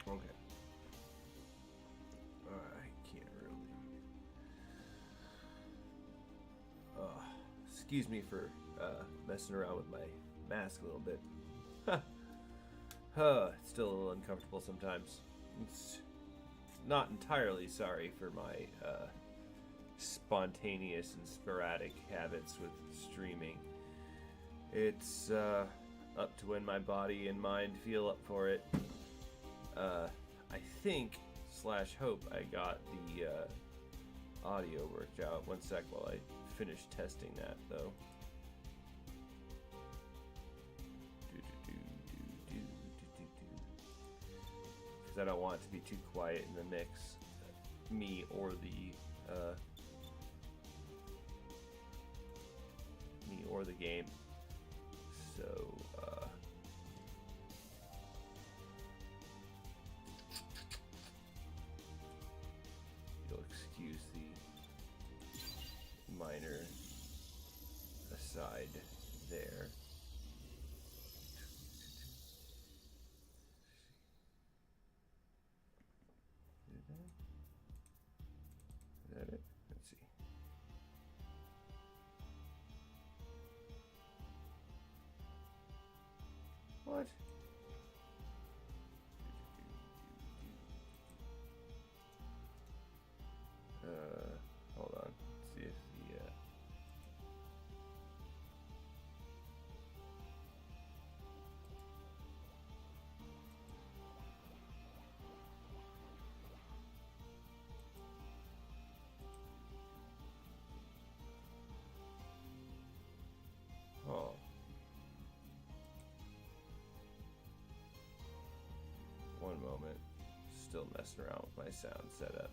Okay. I can't really. Excuse me for messing around with my mask a little bit. It's still a little uncomfortable sometimes. It's not entirely sorry for my spontaneous and sporadic habits with streaming. It's up to when my body and mind feel up for it. I think / hope I got the audio worked out. One sec while I finish testing that though. Because I don't want it to be too quiet in the mix, me or the game. So you'll excuse the minor aside there. Is that it? Let's see. What? Hold on. Let's see if the oh. One moment. Still messing around with my sound setup.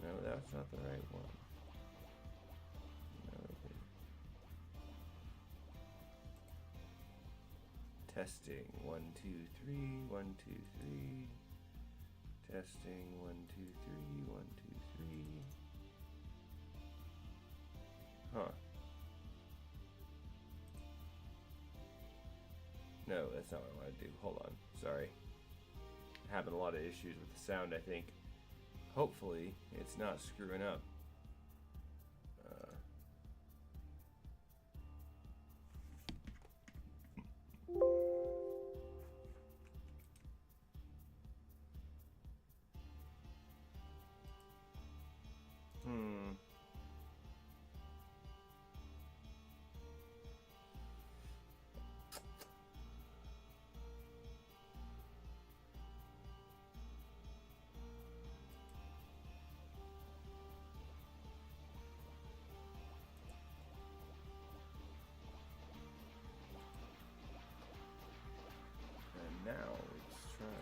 No, that's not the right one. No, testing 1 2 3 1 2 3. Testing 1 2 3 1 2 3. Huh. No, that's not what I want to do. Hold on. Sorry. I'm having a lot of issues with the sound, I think. Hopefully, it's not screwing up. And now let's try it.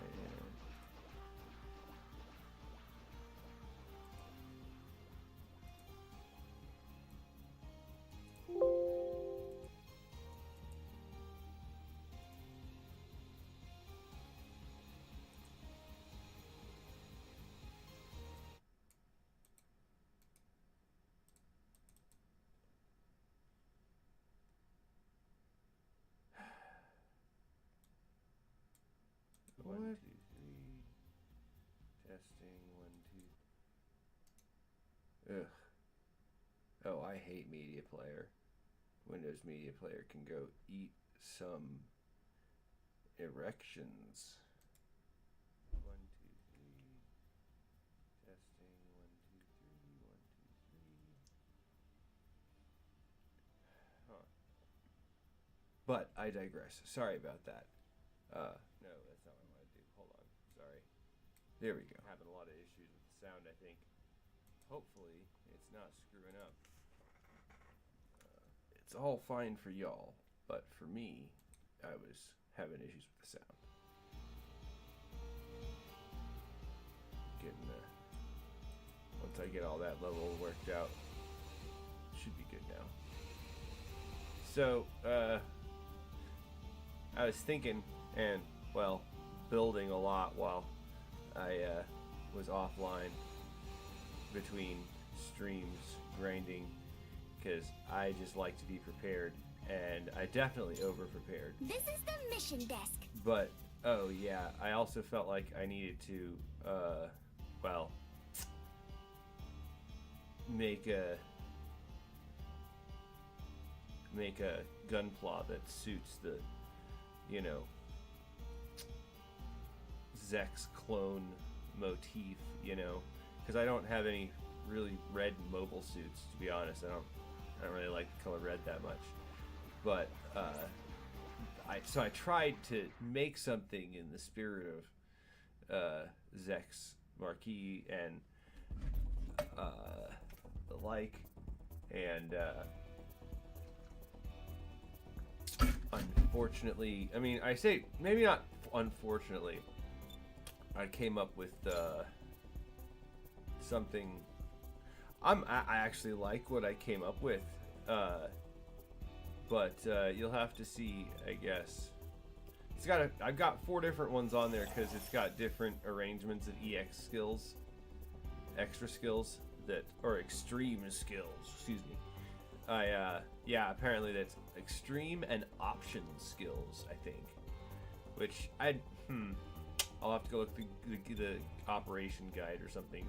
What? 1 2 3. Testing 1 2. Ugh. Oh, I hate Media Player. Windows Media Player can go eat some erections. 1 2 3. Testing 1 2 3 1 2 3. Huh. But I digress. Sorry about that. No, that's not what I want to do. Hold on. Sorry. There we go. Having a lot of issues with the sound, I think. Hopefully, it's not screwing up. It's all fine for y'all, but for me, I was having issues with the sound. Getting once I get all that level worked out, should be good now. So, I was thinking, and, well, building a lot while I was offline between streams, grinding, because I just like to be prepared, and I definitely over-prepared. This is the mission desk. But, oh yeah, I also felt like I needed to, well, make a gun plow that suits the, you know, Zechs clone motif, you know, because I don't have any really red mobile suits, to be honest. I don't really like the color red that much, but so I tried to make something in the spirit of Zechs Marquise and the like, and unfortunately, I mean, I say maybe not unfortunately, I came up with something. I actually like what I came up with, but you'll have to see, I guess. It's got I've got 4 different ones on there because it's got different arrangements of EX skills, extra skills or extreme skills. Excuse me. Yeah, apparently that's extreme and option skills, I think. Which I'll have to go look the operation guide or something.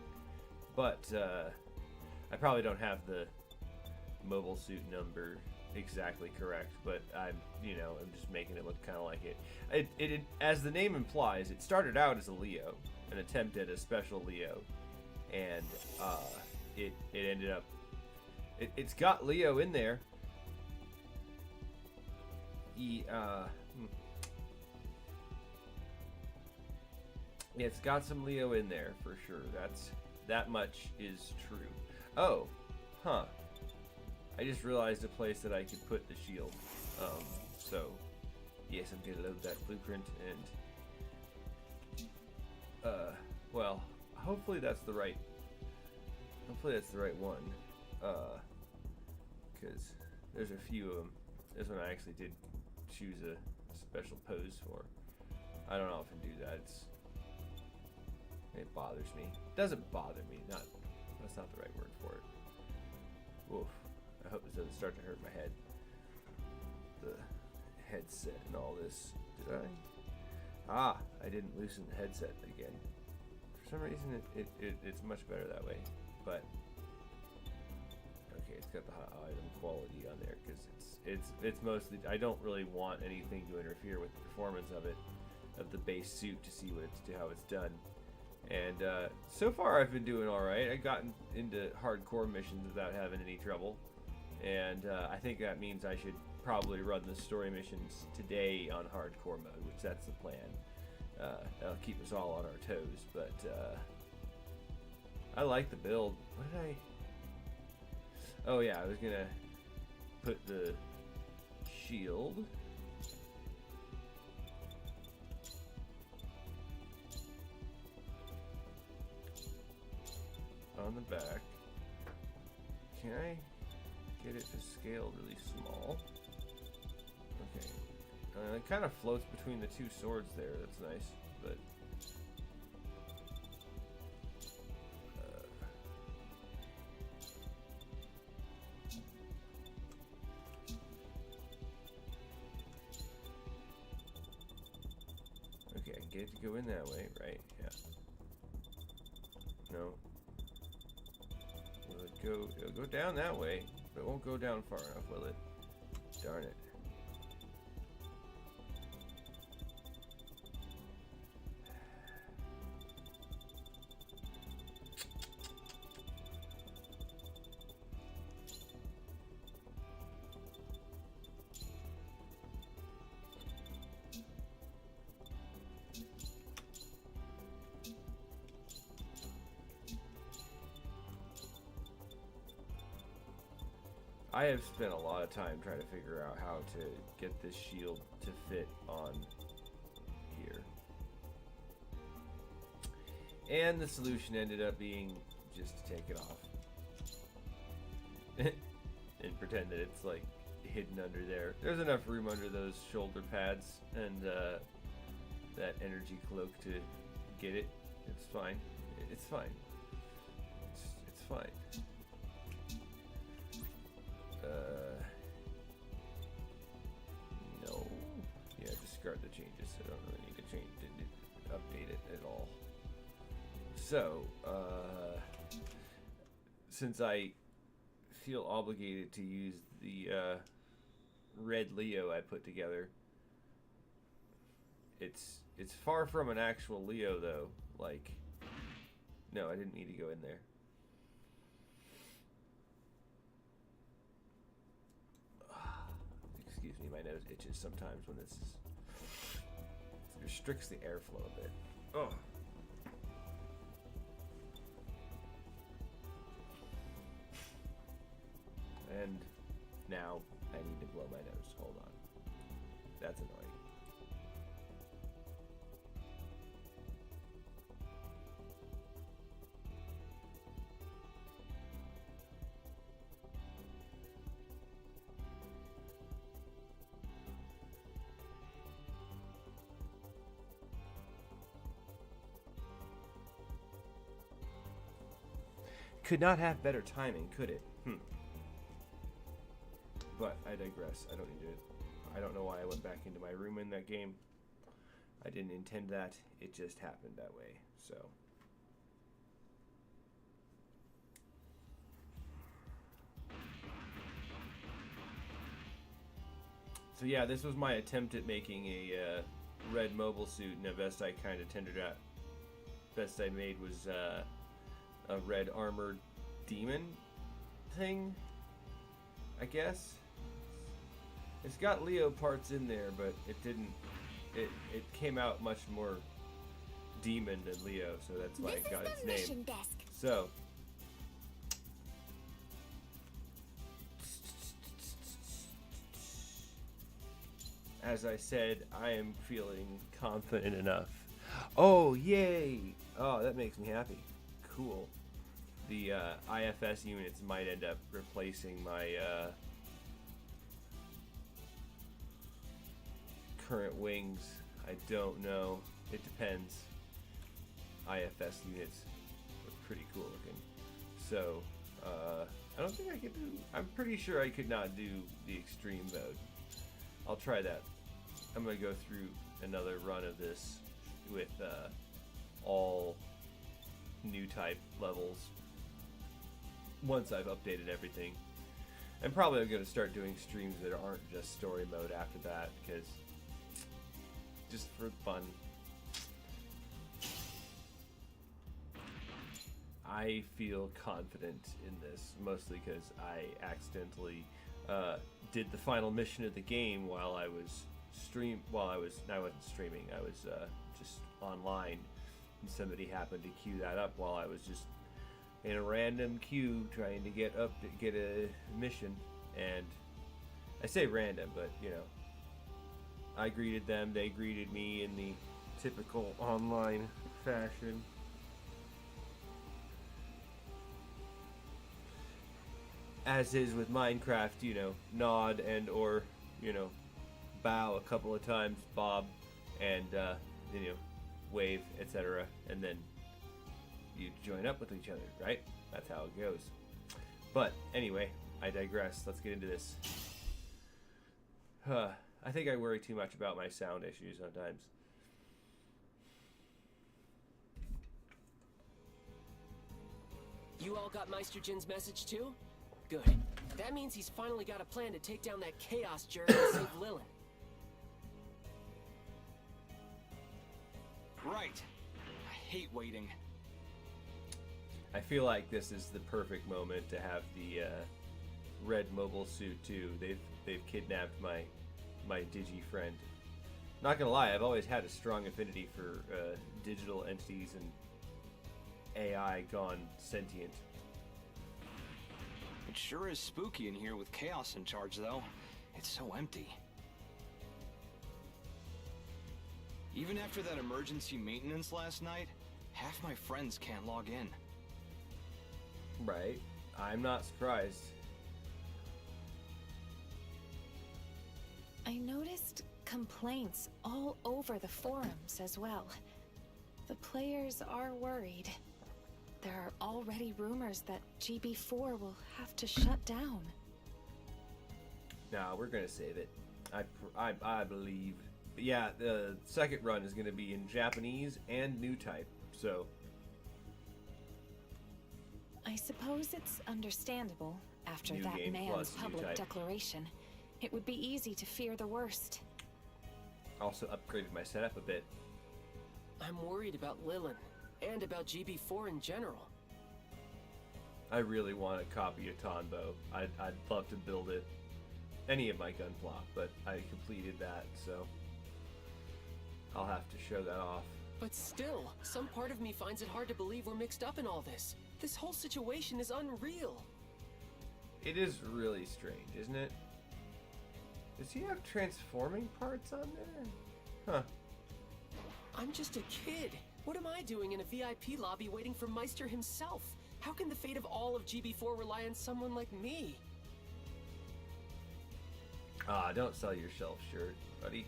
But I probably don't have the mobile suit number exactly correct, but I'm just making it look kind of like it. It as the name implies, it started out as a Leo, an attempt at a special Leo, and it ended up. It's got Leo in there. Yeah, it's got some Leo in there for sure. That much is true. Oh, huh. I just realized a place that I could put the shield. So yes, I'm gonna load that blueprint and well, hopefully that's the right one. Because there's a few of them. This one I actually did choose a special pose for. I don't often do that. It bothers me. It doesn't bother me. That's not the right word for it. Oof. I hope this doesn't start to hurt my head. The headset and all this. Did I? I didn't loosen the headset again. For some reason, it's much better that way. But okay, it's got the high item quality on there because it's mostly. I don't really want anything to interfere with the performance of the base suit to see how it's done. And so far, I've been doing all right. I've gotten into hardcore missions without having any trouble. And I think that means I should probably run the story missions today on hardcore mode, which that's the plan. That'll keep us all on our toes, but I like the build. What did I... Oh yeah, I was gonna put the shield on the back. Can I get it to scale really small? Okay. It kind of floats between the 2 swords there. That's nice, but okay, I can get it to go in that way, right? Yeah. No. It'll go down that way, but it won't go down far enough, will it? Darn it. I have spent a lot of time trying to figure out how to get this shield to fit on here. And the solution ended up being just to take it off. And pretend that it's like hidden under there. There's enough room under those shoulder pads and that energy cloak to get it. It's fine. It's fine. It's fine. No. Yeah, discard the changes. I don't really need to change it, update it at all. So, since I feel obligated to use the red Leo I put together, it's far from an actual Leo though. Like, no, I didn't need to go in there. Excuse me, my nose itches sometimes when this restricts the airflow a bit. Oh. And now I need to blow my nose. Hold on. That's annoying. Could not have better timing, could it? But I digress. I don't need to. I don't know why I went back into my room in that game. I didn't intend that. It just happened that way. So yeah, this was my attempt at making a red mobile suit, and the best I kind of tendered out. Best I made was a red armored demon thing, I guess. It's got Leo parts in there, but it didn't. It came out much more demon than Leo, so that's why it got its name. Desk. So, as I said, I am feeling confident enough. Oh, yay! Oh, that makes me happy. Cool. The IFS units might end up replacing my current wings. I don't know. It depends. IFS units are pretty cool looking. So, I don't think I could do... I'm pretty sure I could not do the extreme mode. I'll try that. I'm going to go through another run of this with all new type levels once I've updated everything. And probably I'm going to start doing streams that aren't just story mode after that, because just for fun. I feel confident in this, mostly because I accidentally did the final mission of the game while I was I wasn't streaming, I was just online, and somebody happened to queue that up while I was just in a random queue trying to get a mission. And I say random, but you know, I greeted them, they greeted me in the typical online fashion. As is with Minecraft, you know, nod and or, you know, bow a couple of times, bob, and you know, wave, etc., and then you join up with each other, right? That's how it goes. But anyway, I digress. Let's get into this. I think I worry too much about my sound issues sometimes. You all got Meister Jin's message too? Good. That means he's finally got a plan to take down that chaos jerk and save Lilith. Right. I hate waiting. I feel like this is the perfect moment to have the red mobile suit too. They've kidnapped my digi friend. Not gonna lie, I've always had a strong affinity for digital entities and AI gone sentient. It sure is spooky in here with Chaos in charge, though. It's so empty. Even after that emergency maintenance last night, half my friends can't log in. Right. I'm not surprised. I noticed complaints all over the forums as well. The players are worried. There are already rumors that GB4 will have to shut down. Nah, we're gonna save it. I believe. But yeah, the second run is gonna be in Japanese and new type. So I suppose it's understandable after New that game man's plus new public type. declaration. It would be easy to fear the worst. also upgraded my setup a bit. I'm worried about Lilin, and about GB4 in general. I really want a copy of Tonbo. I'd love to build it. Any of my Gunpla, but I completed that, so I'll have to show that off. But still, some part of me finds it hard to believe we're mixed up in all this. This whole situation is unreal. It is really strange, isn't it? Does he have transforming parts on there? Huh. I'm just a kid. What am I doing in a VIP lobby waiting for Meister himself? How can the fate of all of GB4 rely on someone like me? Ah, don't sell your shelf shirt, buddy.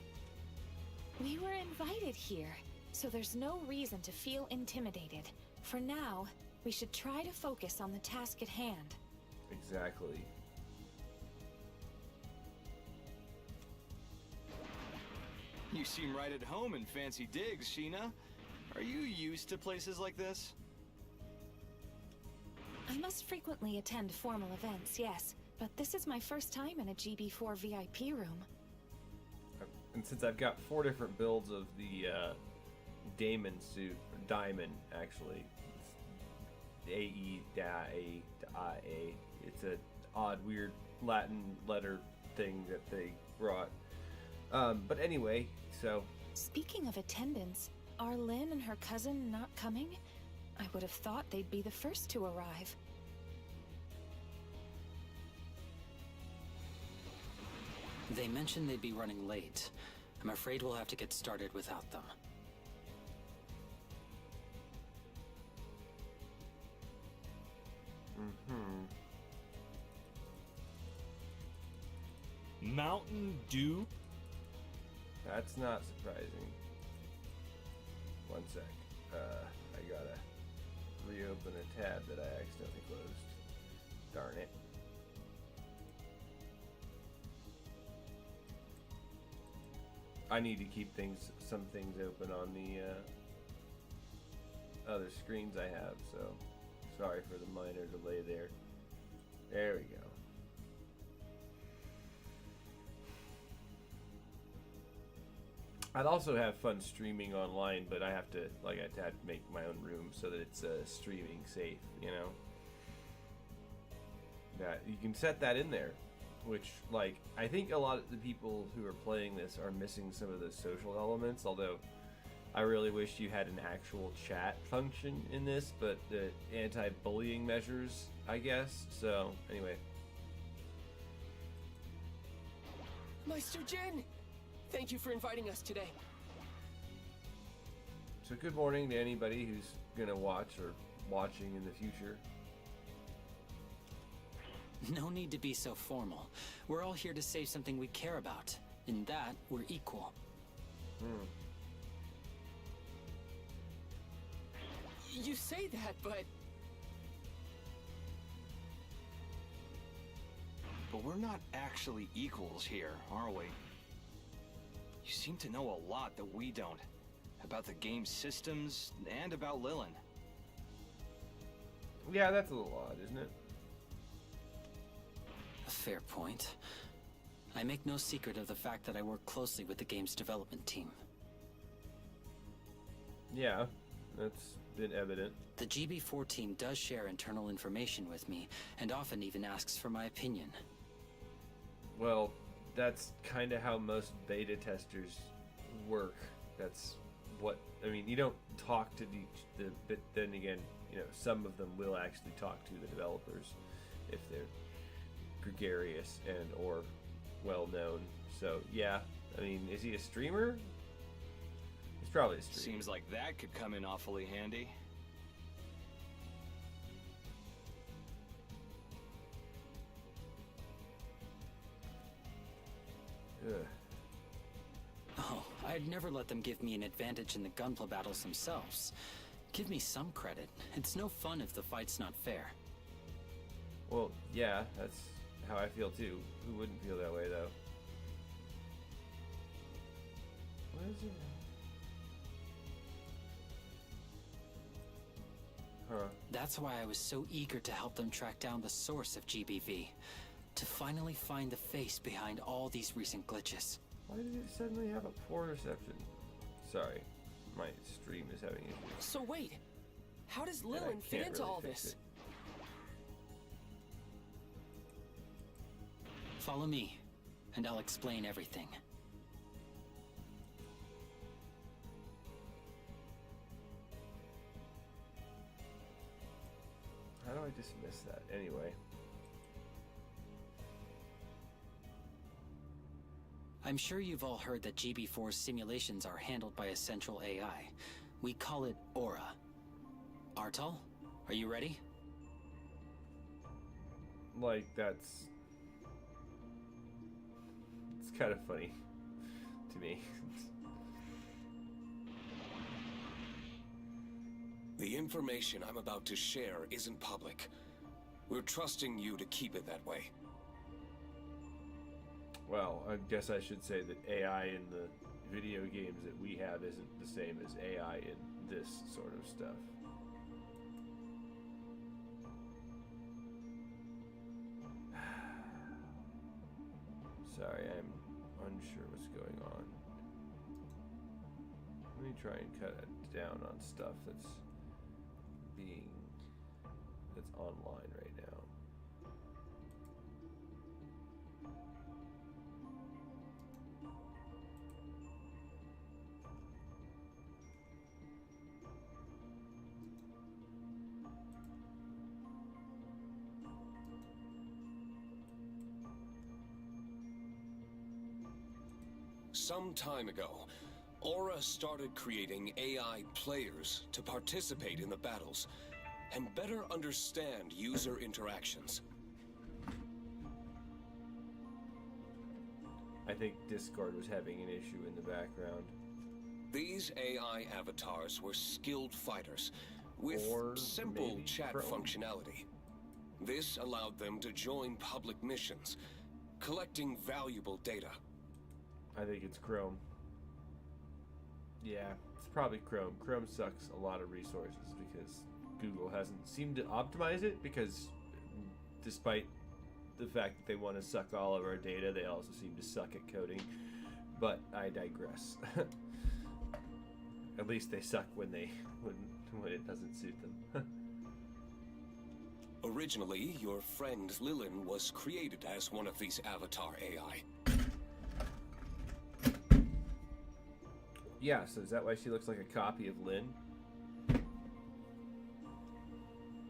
We were invited here, so there's no reason to feel intimidated. For now, we should try to focus on the task at hand. Exactly. You seem right at home in fancy digs, Sheena. Are you used to places like this? I must frequently attend formal events, yes, but this is my first time in a GB4 VIP room. And since I've got 4 different builds of the Damon suit, or Diamond actually, it's A-E-D-A-I-A. It's a odd, weird Latin letter thing that they brought. But anyway, so Speaking of attendance, are Lynn and her cousin not coming? I would have thought they'd be the first to arrive. They mentioned they'd be running late. I'm afraid we'll have to get started without them. Mountain Dew? that's not surprising. One sec. I gotta reopen a tab that I accidentally closed. Darn it. I need to keep some things open on the other screens I have, so sorry for the minor delay there. There we go. I'd also have fun streaming online, but I have to make my own room so that it's streaming safe, you know? That you can set that in there, which, like, I think a lot of the people who are playing this are missing some of the social elements, although I really wish you had an actual chat function in this, but the anti-bullying measures, I guess. So, anyway. Meister Jin! Thank you for inviting us today. So good morning to anybody who's gonna watch or watching in the future. No need to be so formal. We're all here to save something we care about. In that, we're equal. You say that, but But we're not actually equals here, are we? You seem to know a lot that we don't. About the game's systems, and about Lilin. Yeah, that's a little odd, isn't it? A fair point. I make no secret of the fact that I work closely with the game's development team. Yeah, that's been evident. The GB4 team does share internal information with me, and often even asks for my opinion. Well, that's kind of how most beta testers work. That's what, I mean, you don't talk to but then again, you know, some of them will actually talk to the developers if they're gregarious and or well known. So yeah, I mean, is he a streamer? He's probably a streamer. Seems like that could come in awfully handy. never let them give me an advantage in the gunpla battles themselves. Give me some credit. It's no fun if the fight's not fair. Well, yeah, that's how I feel too. Who wouldn't feel that way, though? What is it? Huh. That's why I was so eager to help them track down the source of GBV. To finally find the face behind all these recent glitches. Why did it suddenly have a poor reception? Sorry, my stream is having issues. So wait, how does And I Lilin fit can't into really all fix this? it. Follow me, and I'll explain everything. How do I dismiss that? Anyway. I'm sure you've all heard that GB4's simulations are handled by a central AI. We call it Aura. Artal, are you ready? Like, that's... It's kind of funny to me. The information I'm about to share isn't public. We're trusting you to keep it that way. Well, I guess I should say that AI in the video games that we have isn't the same as AI in this sort of stuff. Sorry, I'm unsure what's going on. Let me try and cut it down on stuff that's online right now. Some time ago, Aura started creating AI players to participate in the battles and better understand user interactions. I think Discord was having an issue in the background. These AI avatars were skilled fighters with Or simple maybe chat Chrome. functionality. This allowed them to join public missions, collecting valuable data. I think it's Chrome. Yeah, it's probably Chrome. Chrome sucks a lot of resources because Google hasn't seemed to optimize it, because despite the fact that they want to suck all of our data, they also seem to suck at coding. But I digress. At least they suck when it doesn't suit them. Originally, your friend Lilin was created as one of these avatar AI. Yeah, so is that why she looks like a copy of Lynn?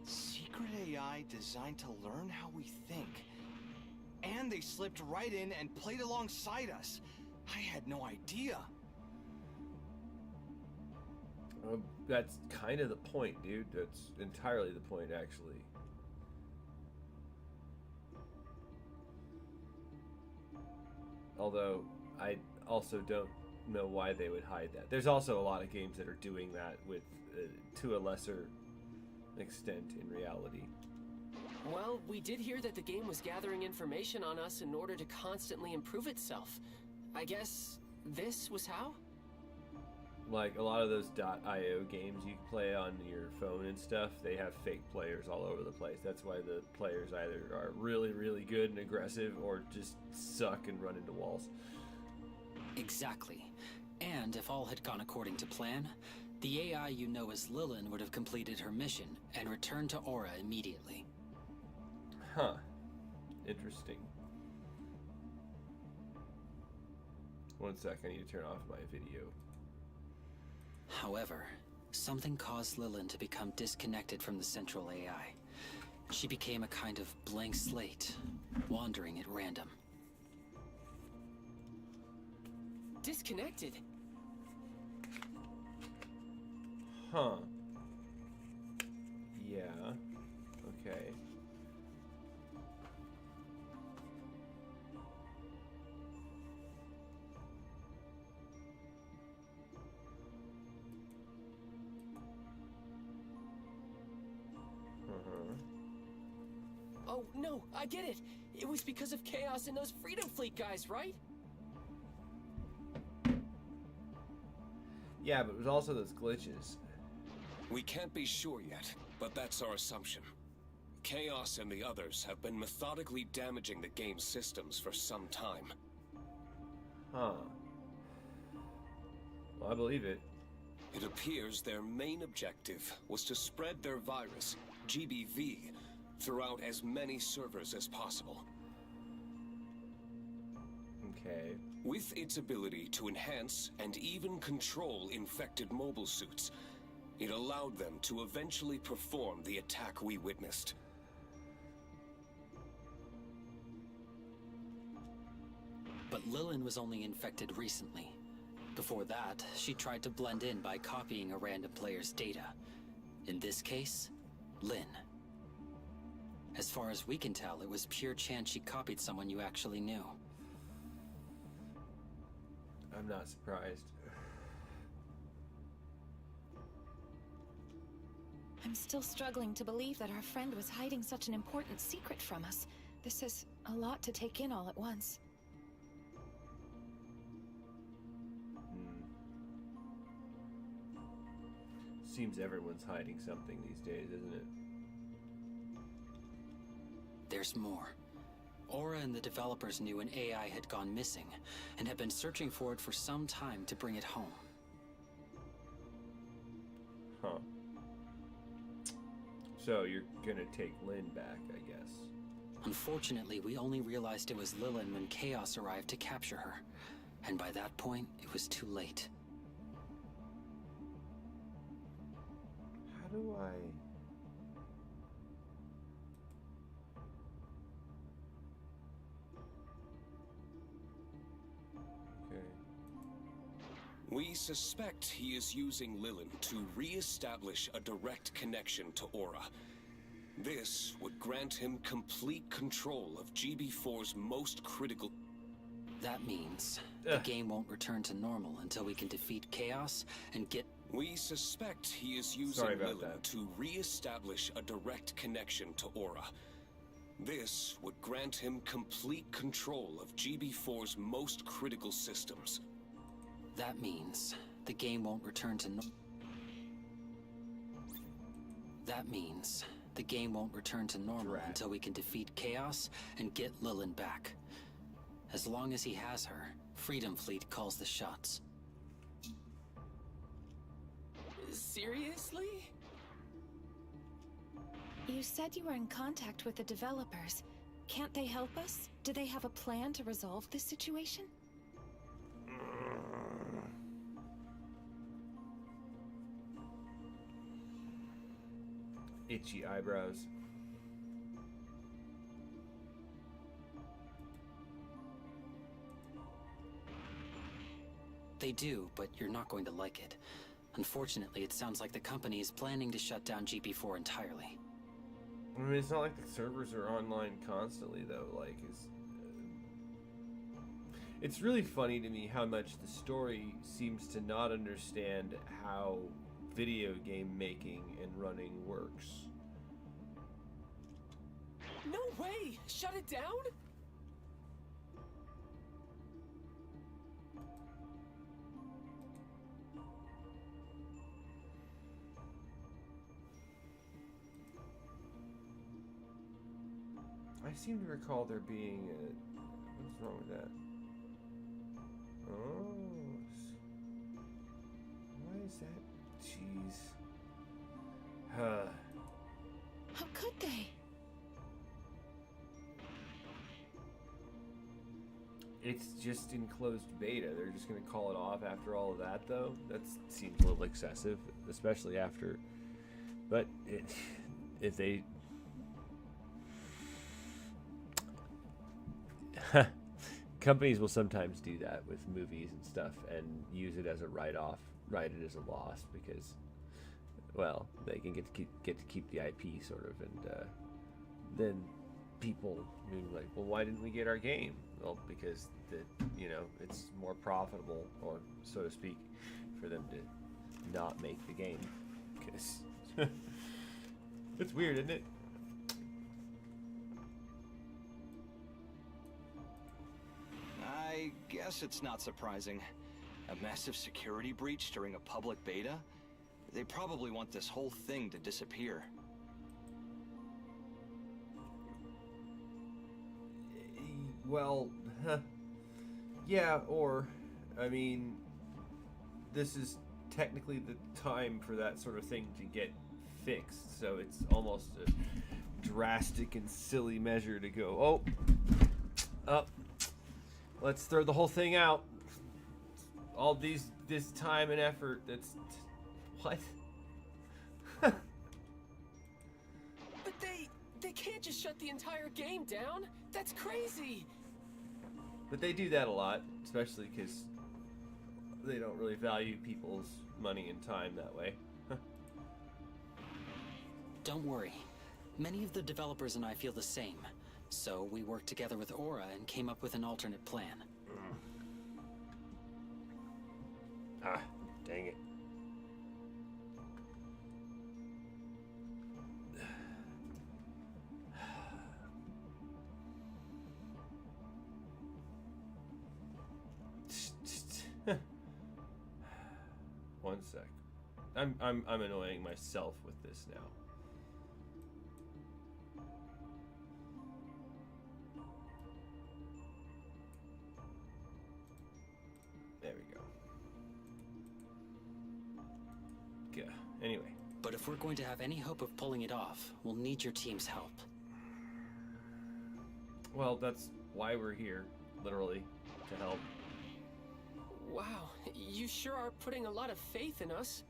Secret AI designed to learn how we think. And they slipped right in and played alongside us. I had no idea. That's kind of the point, dude. That's entirely the point, actually. Although, I also don't know why they would hide that. There's also a lot of games that are doing that with, to a lesser extent in reality. Well, we did hear that the game was gathering information on us in order to constantly improve itself. I guess this was how? Like a lot of those .io games you play on your phone and stuff, they have fake players all over the place. That's why the players either are really, really good and aggressive or just suck and run into walls. Exactly. And if all had gone according to plan, the AI you know as Lilin would have completed her mission and returned to Aura immediately. Huh. Interesting. One sec, I need to turn off my video. However, something caused Lilin to become disconnected from the central AI. She became a kind of blank slate, wandering at random. Disconnected? Huh. Yeah. Okay. no, I get it. It was because of Chaos and those Freedom Fleet guys, right? Yeah, but it was also those glitches. We can't be sure yet, but that's our assumption. Chaos and the others have been methodically damaging the game's systems for some time. Huh. Well, I believe it. It appears their main objective was to spread their virus, GBV, throughout as many servers as possible. Okay. With its ability to enhance and even control infected mobile suits, it allowed them to eventually perform the attack we witnessed. But Lilin was only infected recently. Before that, she tried to blend in by copying a random player's data. In this case, Lin. As far as we can tell, it was pure chance she copied someone you actually knew. I'm not surprised. I'm still struggling to believe that our friend was hiding such an important secret from us. This is a lot to take in all at once. Seems everyone's hiding something these days, isn't it? There's more. Aura and the developers knew an AI had gone missing, and had been searching for it for some time to bring it home. Huh. So you're gonna take Lin back, I guess. Unfortunately, we only realized it was Lilin when Chaos arrived to capture her. And by that point, it was too late. How do I... Okay. We suspect he is using Lilin to re-establish a direct connection to Aura. This would grant him complete control of GB4's most critical... That means the game won't return to normal until we can defeat Chaos and get... We suspect he is using Lilin to re-establish a direct connection to Aura. This would grant him complete control of GB4's most critical systems. That means the game won't return to That means the game won't return to normal until we can defeat Chaos and get Lilin back. As long as he has her, Freedom Fleet calls the shots. Seriously? You said you were in contact with the developers. Can't they help us? Do they have a plan to resolve this situation? Itchy eyebrows. They do, but you're not going to like it. Unfortunately, it sounds like the company is planning to shut down GP4 entirely. I mean, it's not like the servers are online constantly, though. Like, it's really funny to me how much the story seems to not understand how video game making and running works. No way! Shut it down? I seem to recall there being a... What's wrong with that? Oh... Why is that? Jeez. How could they? It's just in closed beta. They're just going to call it off after all of that, though? That seems a little excessive, especially after... But if they... Companies will sometimes do that with movies and stuff and use it as a write-off, write it as a loss, because, well, they can get to keep the IP, sort of, and then people being like, well, why didn't we get our game? Well, because it's more profitable, or so to speak, for them to not make the game. Because it's weird, isn't it? I guess it's not surprising. A massive security breach during a public beta? They probably want this whole thing to disappear. Well, yeah, or, I mean, this is technically the time for that sort of thing to get fixed, so it's almost a drastic and silly measure to go, let's throw the whole thing out. All this time and effort, that's, what? But they can't just shut the entire game down. That's crazy. But they do that a lot, especially because they don't really value people's money and time that way. Don't worry. Many of the developers and I feel the same. So we worked together with Aura and came up with an alternate plan. Ah, dang it. One sec. I'm annoying myself with this now. There we go. Yeah. Anyway. But if we're going to have any hope of pulling it off, we'll need your team's help. Well, that's why we're here, literally, to help. Wow, you sure are putting a lot of faith in us.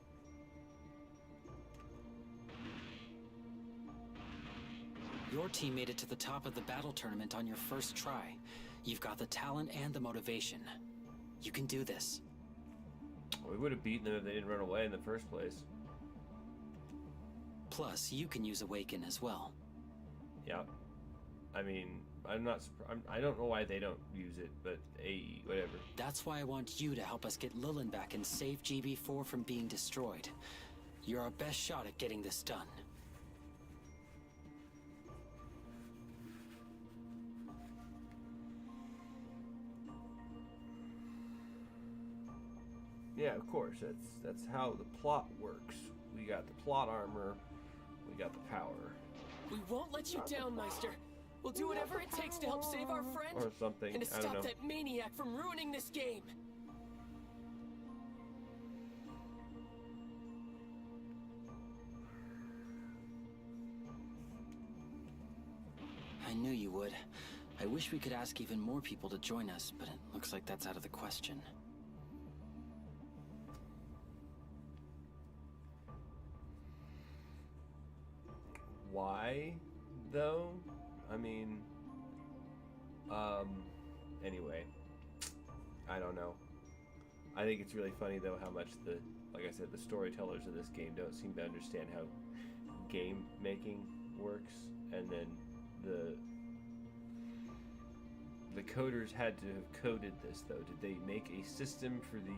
Your team made it to the top of the battle tournament on your first try. You've got the talent and the motivation. You can do this. We would have beaten them if they didn't run away in the first place. Plus, you can use Awaken as well. Yeah. I mean, I don't know why they don't use it, but hey, whatever. That's why I want you to help us get Lilin back and save GB4 from being destroyed. You're our best shot at getting this done. Yeah, of course. That's how the plot works. We got the plot armor, we got the power. We won't let you down, Meister. We'll do whatever it takes to help save our friend. Or something, And to I don't know. stop that maniac from ruining this game. I knew you would. I wish we could ask even more people to join us, but it looks like that's out of the question. Why, though? I mean, anyway, I don't know. I think it's really funny, though, how much like I said, the storytellers of this game don't seem to understand how game making works, and then the coders had to have coded this, though. Did they make a system for the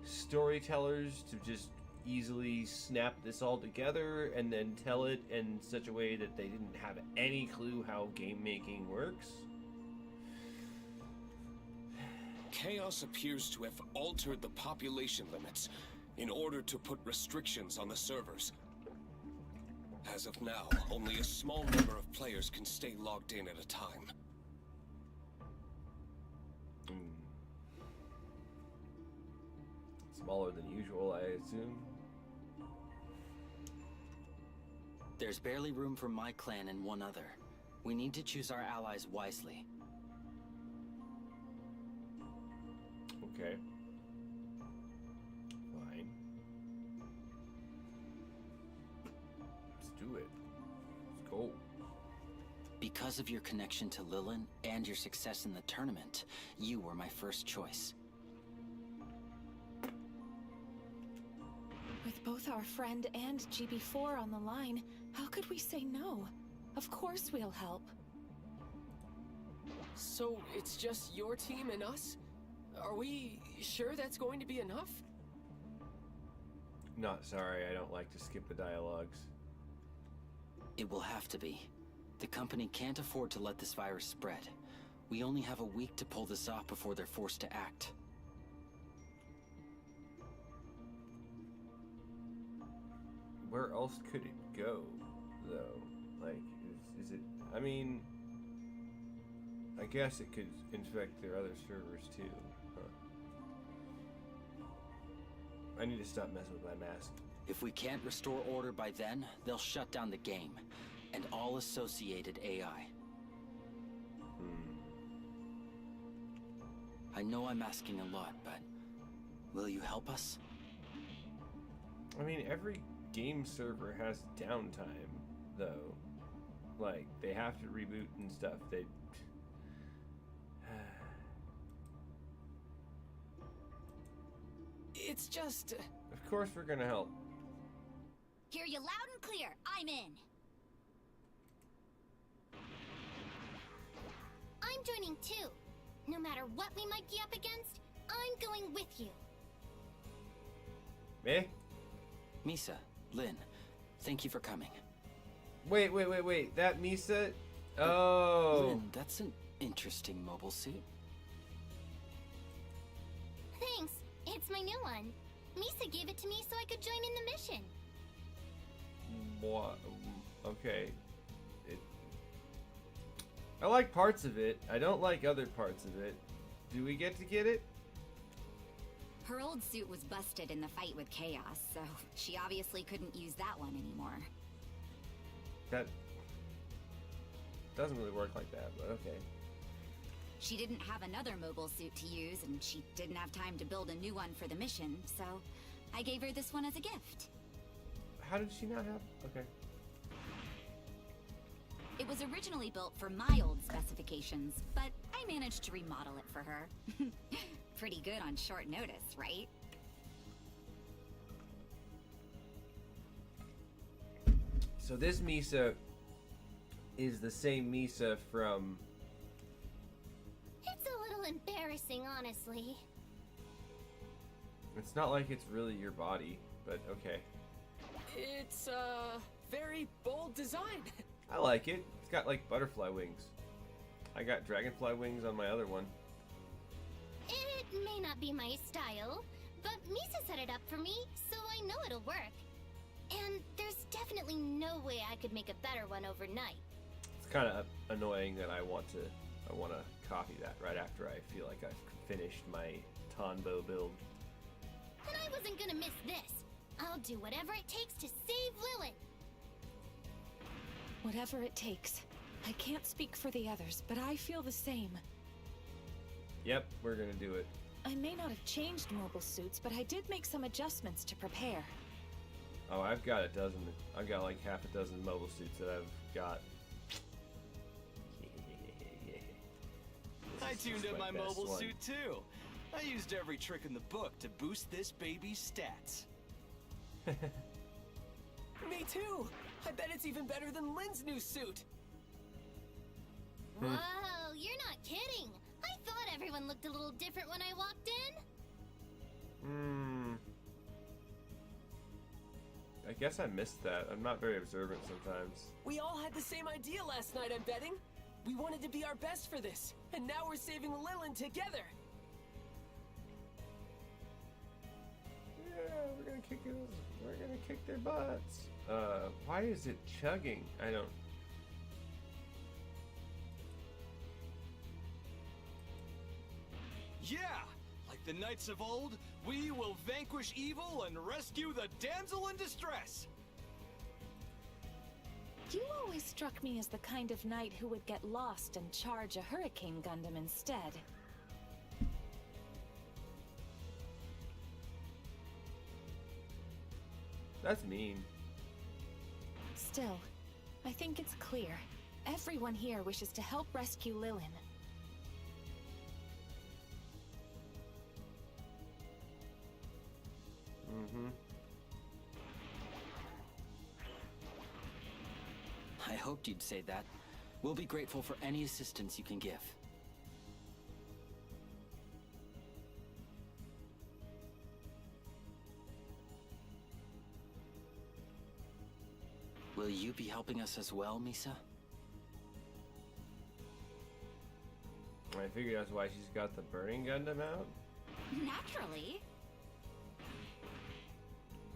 storytellers to just easily snap this all together and then tell it in such a way that they didn't have any clue how game making works? Chaos appears to have altered the population limits in order to put restrictions on the servers. As of now, only a small number of players can stay logged in at a time. Smaller than usual, I assume. There's barely room for my clan and one other. We need to choose our allies wisely. Okay. Fine. Let's do it. Let's go. Because of your connection to Lilin and your success in the tournament, you were my first choice. With both our friend and GB4 on the line, how could we say no? Of course we'll help. So it's just your team and us? Are we sure that's going to be enough? Not sorry, I don't like to skip the dialogues. It will have to be. The company can't afford to let this virus spread. We only have a week to pull this off before they're forced to act. Where else could it go, though? Like, is it... I mean... I guess it could infect their other servers, too. Huh. I need to stop messing with my mask. If we can't restore order by then, they'll shut down the game, and all associated AI. I know I'm asking a lot, but will you help us? I mean, every game server has downtime, though. Like, they have to reboot and stuff. They... It's just... Of course we're gonna help. Hear you loud and clear. I'm in. I'm joining too. No matter what we might be up against, I'm going with you. Me? Misa, Lynn, thank you for coming. Wait. That Misa? Oh. Lynn, that's an interesting mobile suit. Thanks. It's my new one. Misa gave it to me so I could join in the mission. What? Okay. I like parts of it. I don't like other parts of it. Do we get to get it? Her old suit was busted in the fight with Chaos, so she obviously couldn't use that one anymore. That doesn't really work like that, but okay. She didn't have another mobile suit to use, and she didn't have time to build a new one for the mission, so I gave her this one as a gift. How did she not have... Okay. It was originally built for my old specifications, but I managed to remodel it for her. Pretty good on short notice, right? So this Misa is the same Misa from... It's a little embarrassing, honestly. It's not like it's really your body, but okay. It's a very bold design. I like it. It's got like butterfly wings. I got dragonfly wings on my other one. It may not be my style, but Misa set it up for me, so I know it'll work. And there's definitely no way I could make a better one overnight. It's kind of annoying that I want to copy that right after I feel like I've finished my Tonbo build. And I wasn't gonna miss this. I'll do whatever it takes to save Lilith. Whatever it takes. I can't speak for the others, but I feel the same. Yep, we're gonna do it. I may not have changed mobile suits, but I did make some adjustments to prepare. Oh, I've got like half a dozen mobile suits that I've got. I tuned up my best mobile one. suit too. I used every trick in the book to boost this baby's stats. Me too. I bet it's even better than Lynn's new suit. Whoa, you're not kidding. I thought everyone looked a little different when I walked in. I guess I missed that. I'm not very observant sometimes. We all had the same idea last night, I'm betting. We wanted to be our best for this, and now we're saving Lilin together. Yeah, we're gonna kick their butts. Why is it chugging? I don't... Yeah! Like the knights of old, we will vanquish evil and rescue the damsel in distress! You always struck me as the kind of knight who would get lost and charge a Hurricane Gundam instead. That's mean. Still, I think it's clear. Everyone here wishes to help rescue Lilin. I hoped you'd say that. We'll be grateful for any assistance you can give. Will you be helping us as well, Misa? I figured that's why she's got the burning Gundam out. Naturally.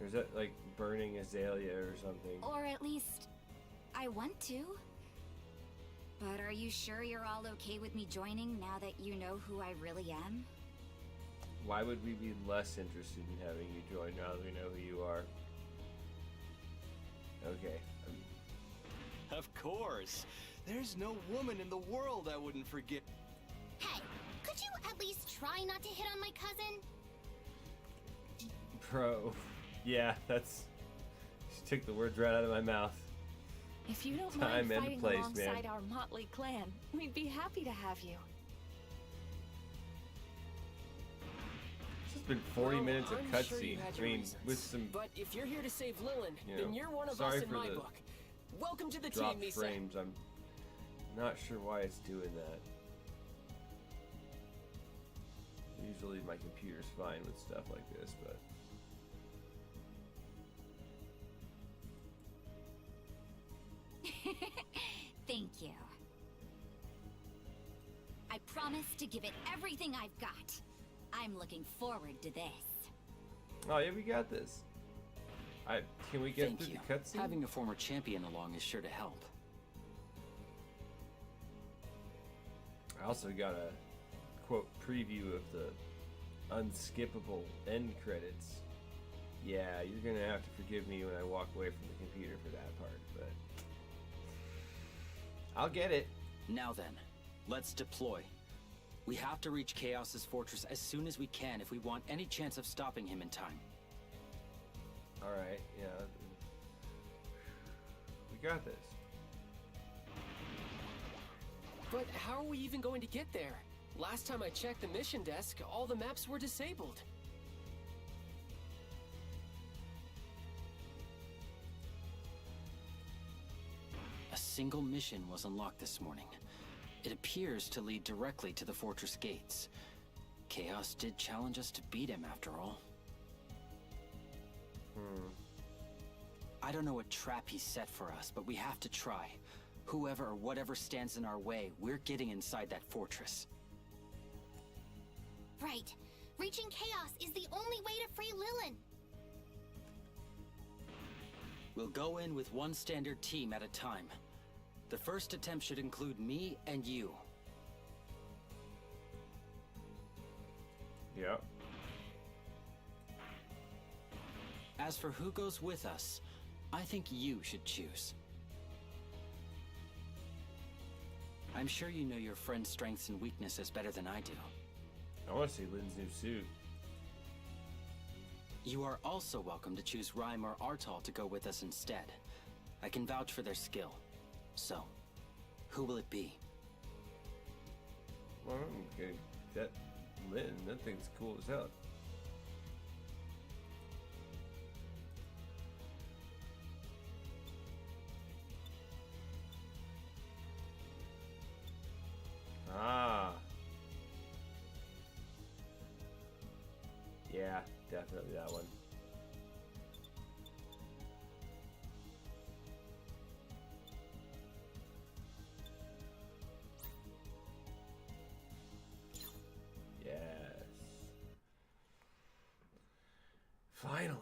Or is that like burning Azalea or something? Or at least, I want to. But are you sure you're all okay with me joining now that you know who I really am? Why would we be less interested in having you join now that we know who you are? Okay. Of course. There's no woman in the world I wouldn't forget. Hey, could you at least try not to hit on my cousin? Bro. Yeah, that's... She took the words right out of my mouth. If you don't Time mind and fighting place, alongside man. our motley clan, we'd be happy to have you. It's been 40 Well, minutes of I'm cutscene. sure you had I your mean, reasons. with some But if you're here to save Lilin, You then know, you're one of sorry us in for my the book. Welcome to the team, dropped Misa. frames, I'm not sure why it's doing that. Usually my computer's fine with stuff like this, but... Thank you. I promise to give it everything I've got. I'm looking forward to this. Oh yeah, we got this. Can we get Thank through you. the cutscene? Having a former champion along is sure to help. I also got a quote preview of the unskippable end credits. Yeah, you're gonna have to forgive me when I walk away from the computer for that part, but I'll get it. Now then, let's deploy. We have to reach Chaos's fortress as soon as we can if we want any chance of stopping him in time. Alright, yeah. We got this. But how are we even going to get there? Last time I checked the mission desk, all the maps were disabled. A single mission was unlocked this morning. It appears to lead directly to the fortress gates. Chaos did challenge us to beat him after all. I don't know what trap he set for us, but we have to try. Whoever or whatever stands in our way, we're getting inside that fortress. Right. Reaching Chaos is the only way to free Lilin. We'll go in with one standard team at a time. The first attempt should include me and you. Yep. As for who goes with us, I think you should choose. I'm sure you know your friend's strengths and weaknesses better than I do. I want to see Lynn's new suit. You are also welcome to choose Rhyme or Artal to go with us instead. I can vouch for their skill. So, who will it be? Well, okay. That Lynn, that thing's cool as hell. Ah. Yeah, definitely that one. Yes. Finally.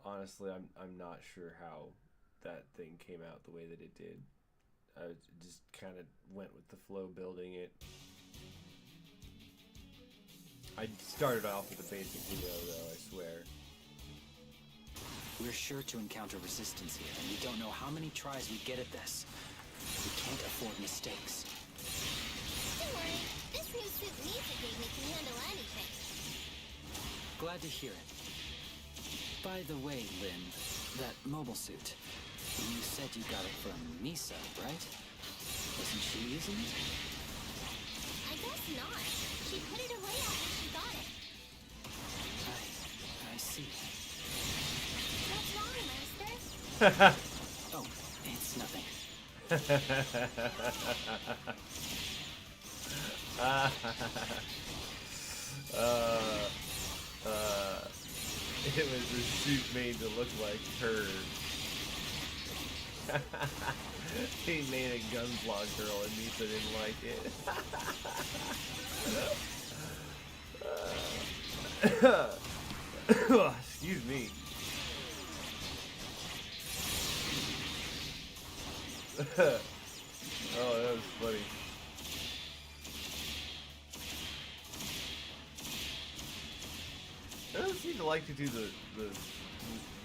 Honestly, I'm not sure how that thing came out the way that it did. I just kind of went with the flow building it. I started off with a basic video though, I swear. We're sure to encounter resistance here, and we don't know how many tries we get at this. We can't afford mistakes. Don't worry, this new suit Misa gave me can handle anything. Glad to hear it. By the way, Lynn, that mobile suit, you said you got it from Misa, right? Wasn't she using it? I guess not. She put it away after she got it. I see. What's wrong, Master? Oh, it's nothing. It was a suit made to look like her. He made a gunpla girl and Misa didn't like it. Excuse me. Oh, that was funny. I don't seem to like to do the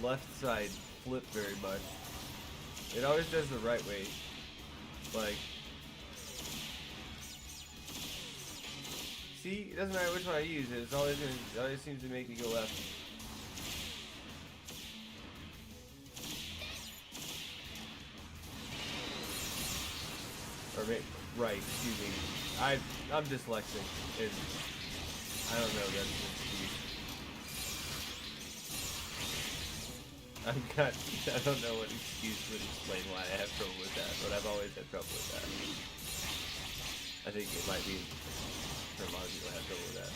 left side flip very much. It always does the right way. Like, see, it doesn't matter which one I use. It always seems to make me go left. Or maybe right. Excuse me. I'm dyslexic. And I don't know. That's an excuse. I don't know what excuse would explain why I have trouble with that, but I've always had trouble with that. I think it might be for a lot of people have trouble with that.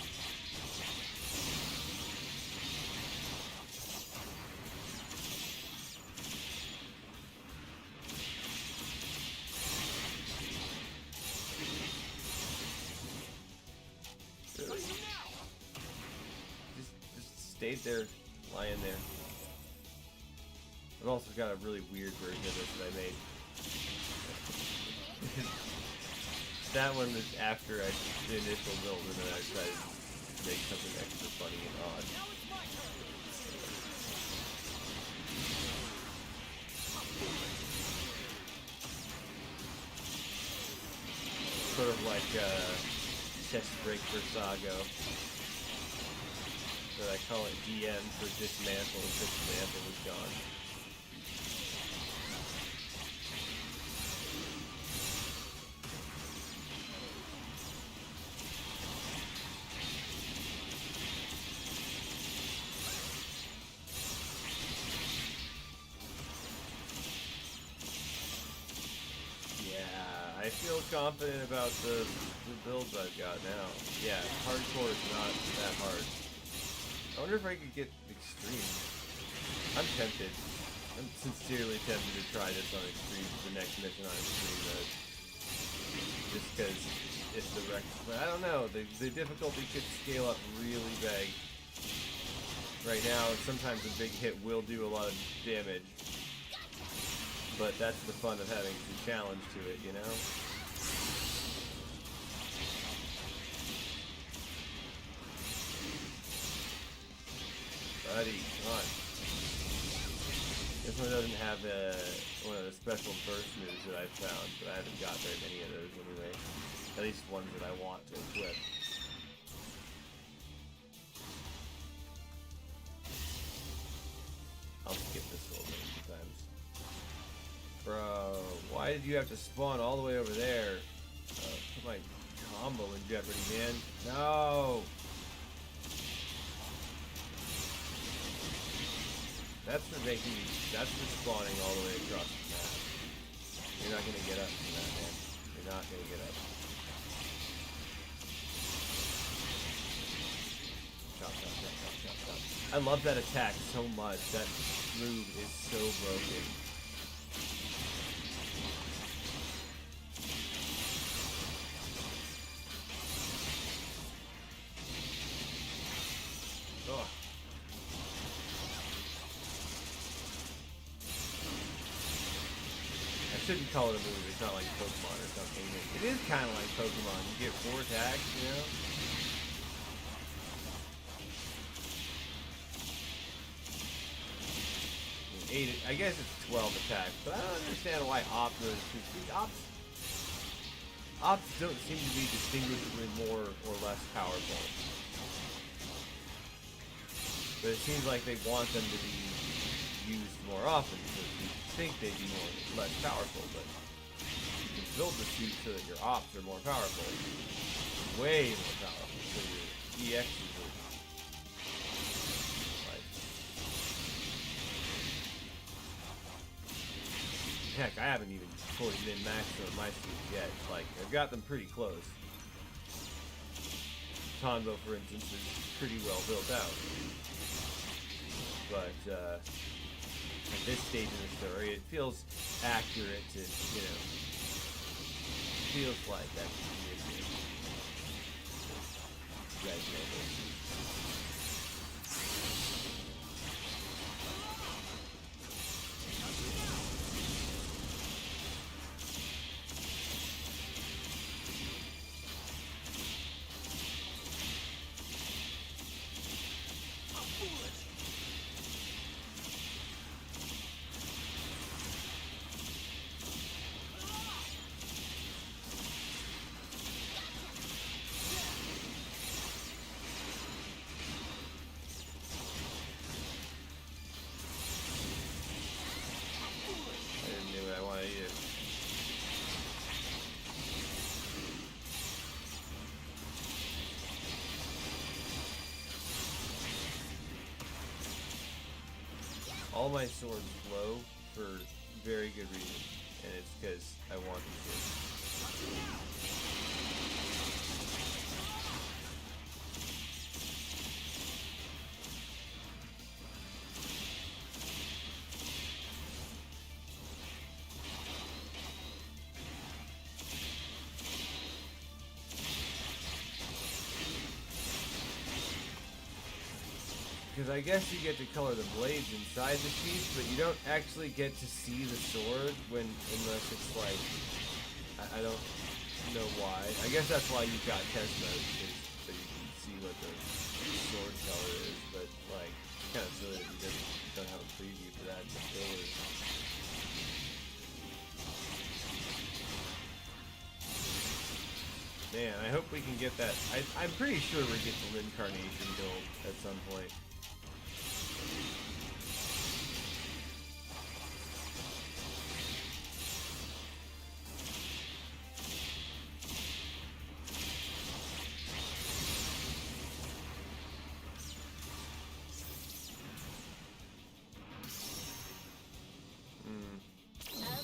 Really? Just stayed there, lying there. I've also got a really weird version of this that I made. That one is after the initial build, and then I decided to make something extra funny and odd. Sort of like chest break for Sago. But I call it DN for dismantle, and dismantle is gone. I feel confident about the builds I've got now. Yeah, hardcore is not that hard. I wonder if I could get extreme. I'm tempted. I'm sincerely tempted to try this on extreme, the next mission on extreme mode. Just because it's the wreck. But I don't know, the difficulty could scale up really big. Right now, sometimes a big hit will do a lot of damage. But that's the fun of having some challenge to it, you know? Buddy, come on. This one doesn't have one of the special burst moves that I've found, but I haven't got very many of those anyway. At least ones that I want to equip. I'll skip this a little bit sometimes. Bro, why did you have to spawn all the way over there? Put my combo in jeopardy, man. No! That's for spawning all the way across the map. You're not gonna get up from that, man. You're not gonna get up. Chop, chop, chop, chop, chop, chop. I love that attack so much. That move is so broken. Ugh. I shouldn't call it a move. It's not like Pokemon or something. It is kind of like Pokemon. You get 4 attacks, you know? I guess it's 12 attacks, but I don't understand why Ops don't seem to be distinguishably more or less powerful. But it seems like they want them to be used more often, because you think they'd be less powerful, but you can build the suit so that your Ops are more powerful. Way more powerful, so your EXs are like... heck, I haven't even fully min-maxed on my suits yet. Like, I've got them pretty close. Tonbo, for instance, is pretty well built out. But, at this stage in the story, it feels accurate to, you know, feels like that should be a good. You guys know this. All my swords blow for very good reason, and it's because I want them to. Because I guess you get to color the blades inside the sheath, but you don't actually get to see the sword unless it's like, I don't know why. I guess that's why you've got test modes, so you can see what the sword color is, but like, it's kind of silly that you just don't have a preview for that in the fillers. Man, I hope we can get that. I'm pretty sure we get the Incarnation build at some point.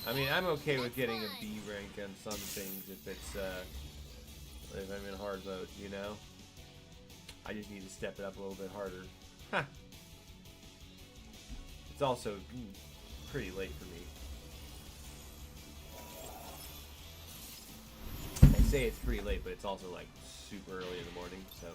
I mean, I'm okay with getting a B rank on some things if it's, if I'm in hard mode, you know? I just need to step it up a little bit harder. Ha! It's also pretty late for me. I say it's pretty late, but it's also like super early in the morning, so...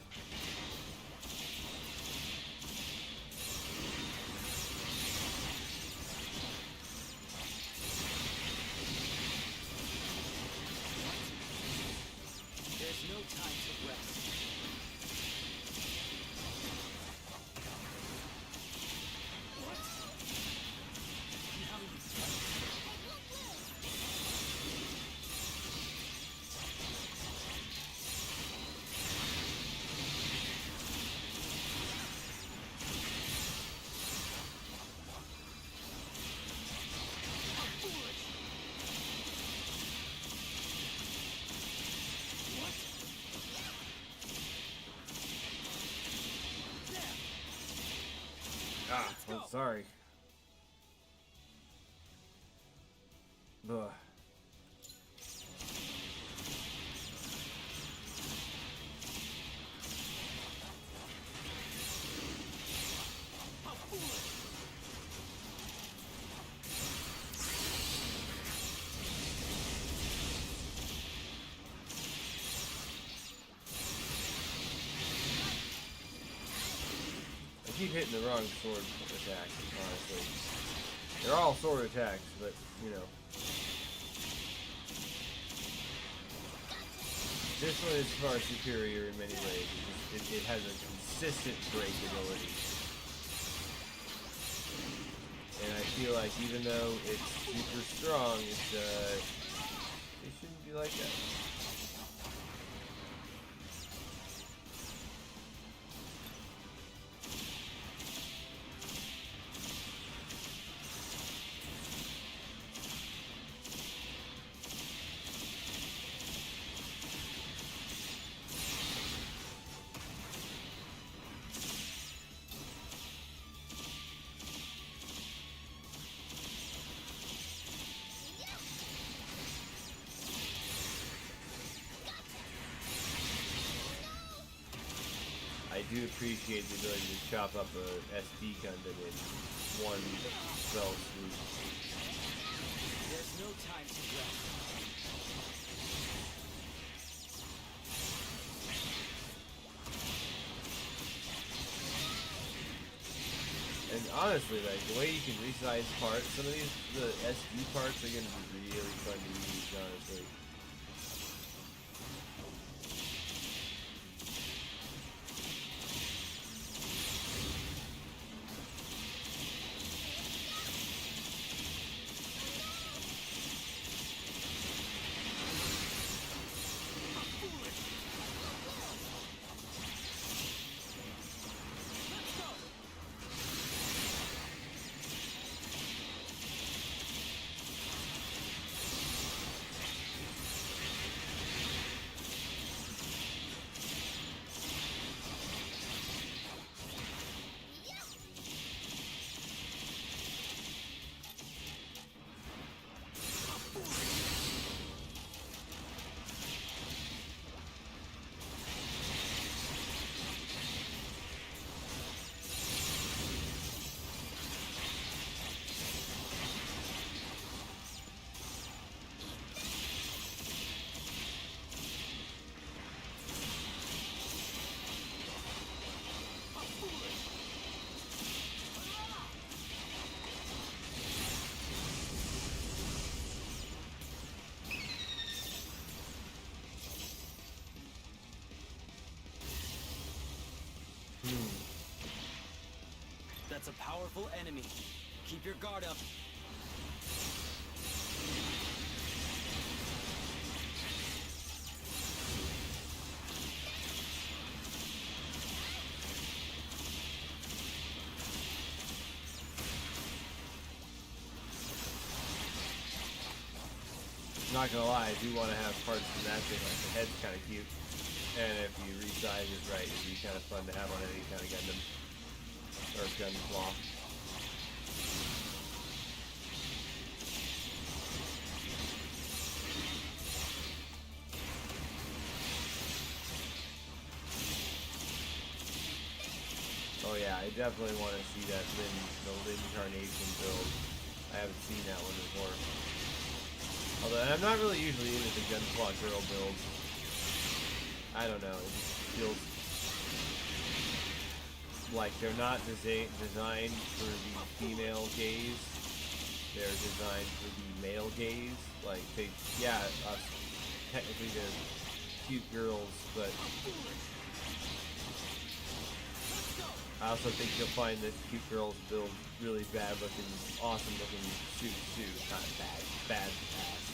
Ah, I'm sorry. Ugh. I keep hitting the wrong sword attack, honestly. They're all sword attacks, but, you know. This one is far superior in many ways. It has a consistent break ability. And I feel like even though it's super strong, it shouldn't be like that. I do appreciate the ability to chop up a SD Gundam in one fell swoop. There's no time to rest. And honestly, like, the way you can resize parts, some of these, the SD parts are going to be really fun to use, honestly. That's a powerful enemy. Keep your guard up. Not gonna lie, I do want to have parts from that thing, like the head's kind of cute. And if you resize it right, it'd be kind of fun to have on any kind of Gundam. Or gun claw. Oh yeah, I definitely want to see that the Lin Carnation build. I haven't seen that one before. Although I'm not really usually into the Gunpla girl build. I don't know, it just feels like they're not designed for the female gaze. They're designed for the male gaze. Like they, yeah, technically they're cute girls, but I also think you'll find that cute girls build really bad looking, awesome looking suits too. Not bad ass.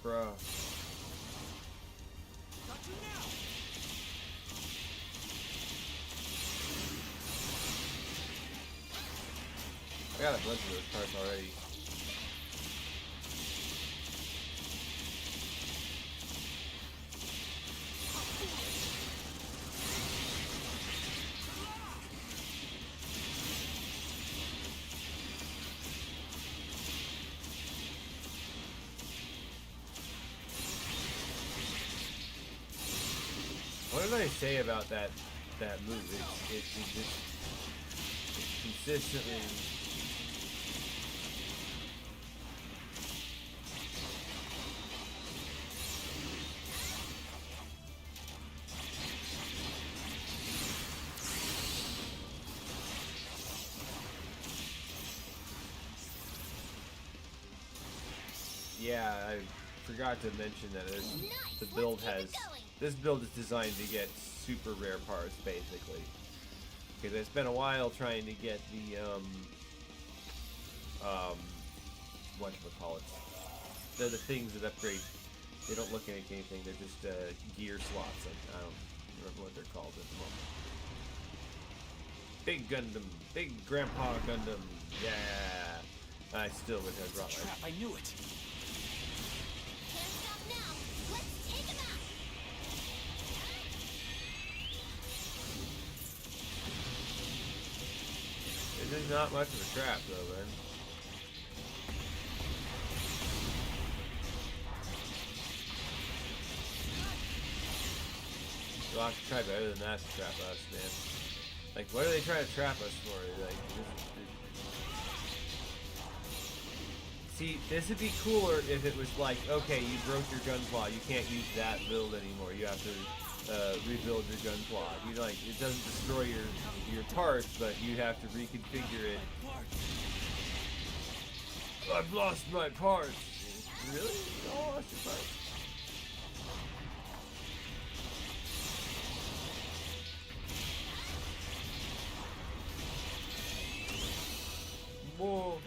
Bro. I got a bunch of those parts already. What did I say about that move? It just consistently. Yeah, I forgot to mention that the build has. This build is designed to get super rare parts, basically. Because I spent a while trying to get the, whatchamacallit. They're the things that upgrade. They don't look like anything, they're just, gear slots. I don't remember what they're called at the moment. Big Gundam. Big Grandpa Gundam. Yeah. I still wish I brought my... Trap, I knew it. This is not much of a trap, though, man. You'll have to try better than that to trap us, man. Like, what are they trying to trap us for? Like, see, this would be cooler if it was like, okay, you broke your gun claw, you can't use that build anymore. You have to rebuild your gun claw. You like, it doesn't destroy your parts, but you have to reconfigure it. I've lost my parts. Really? You all lost your parts? Whoa.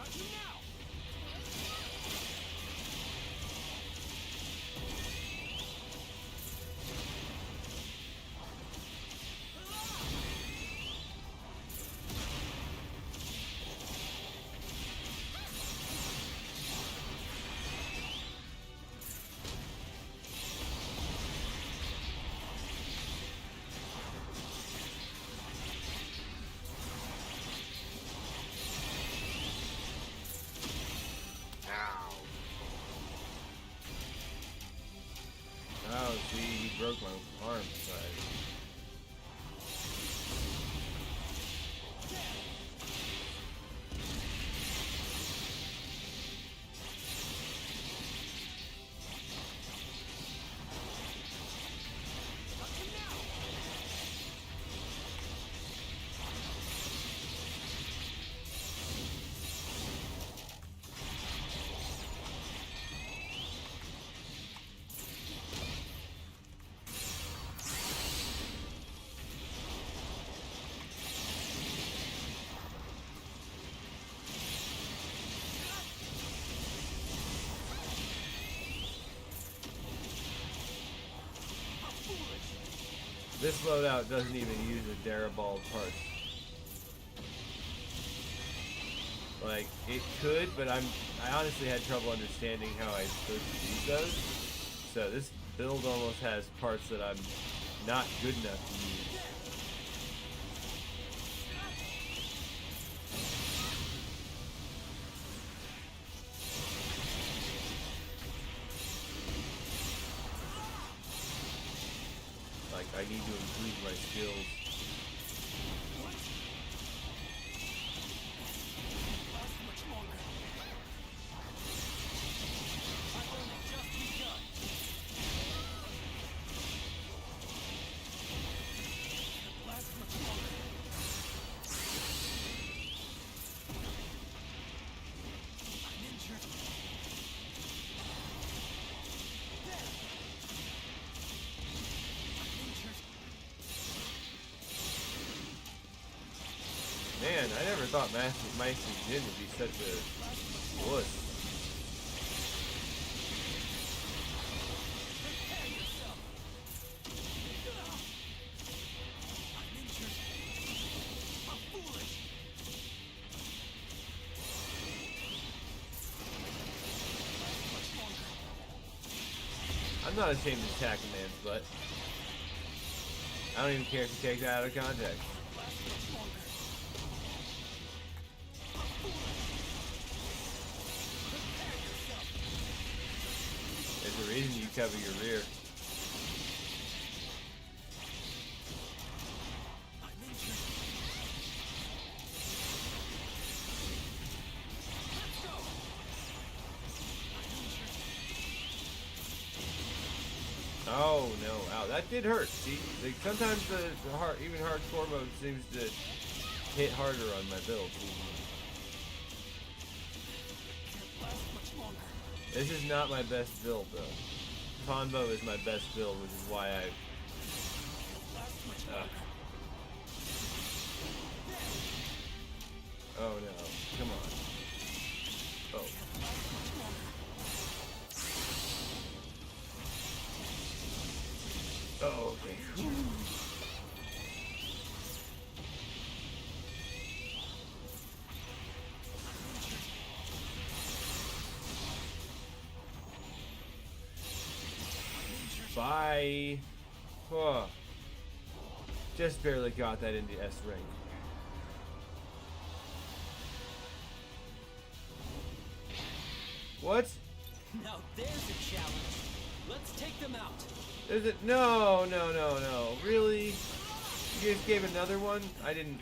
Oh, see, he broke my arm side. This loadout doesn't even use the Daraball parts. Like, it could, but I honestly had trouble understanding how I'm supposed to use those. So this build almost has parts that I'm not good enough to use. I need to improve my skills. Man, I never thought Master Jin would be such a wuss. I'm not ashamed to attack a man's butt. I don't even care if you take that out of context. There's a reason you cover your rear. Oh no! Ow, that did hurt. See, like, sometimes the even hardcore mode seems to hit harder on my build. This is not my best build, though. Combo is my best build, which is why I... Oh no, come on. Oh. Oh, okay. Bye. Oh. Just barely got that into S rank. What? Now there's a challenge. Let's take them out. Is it? No, no, no, no. Really? You guys gave another one? I didn't.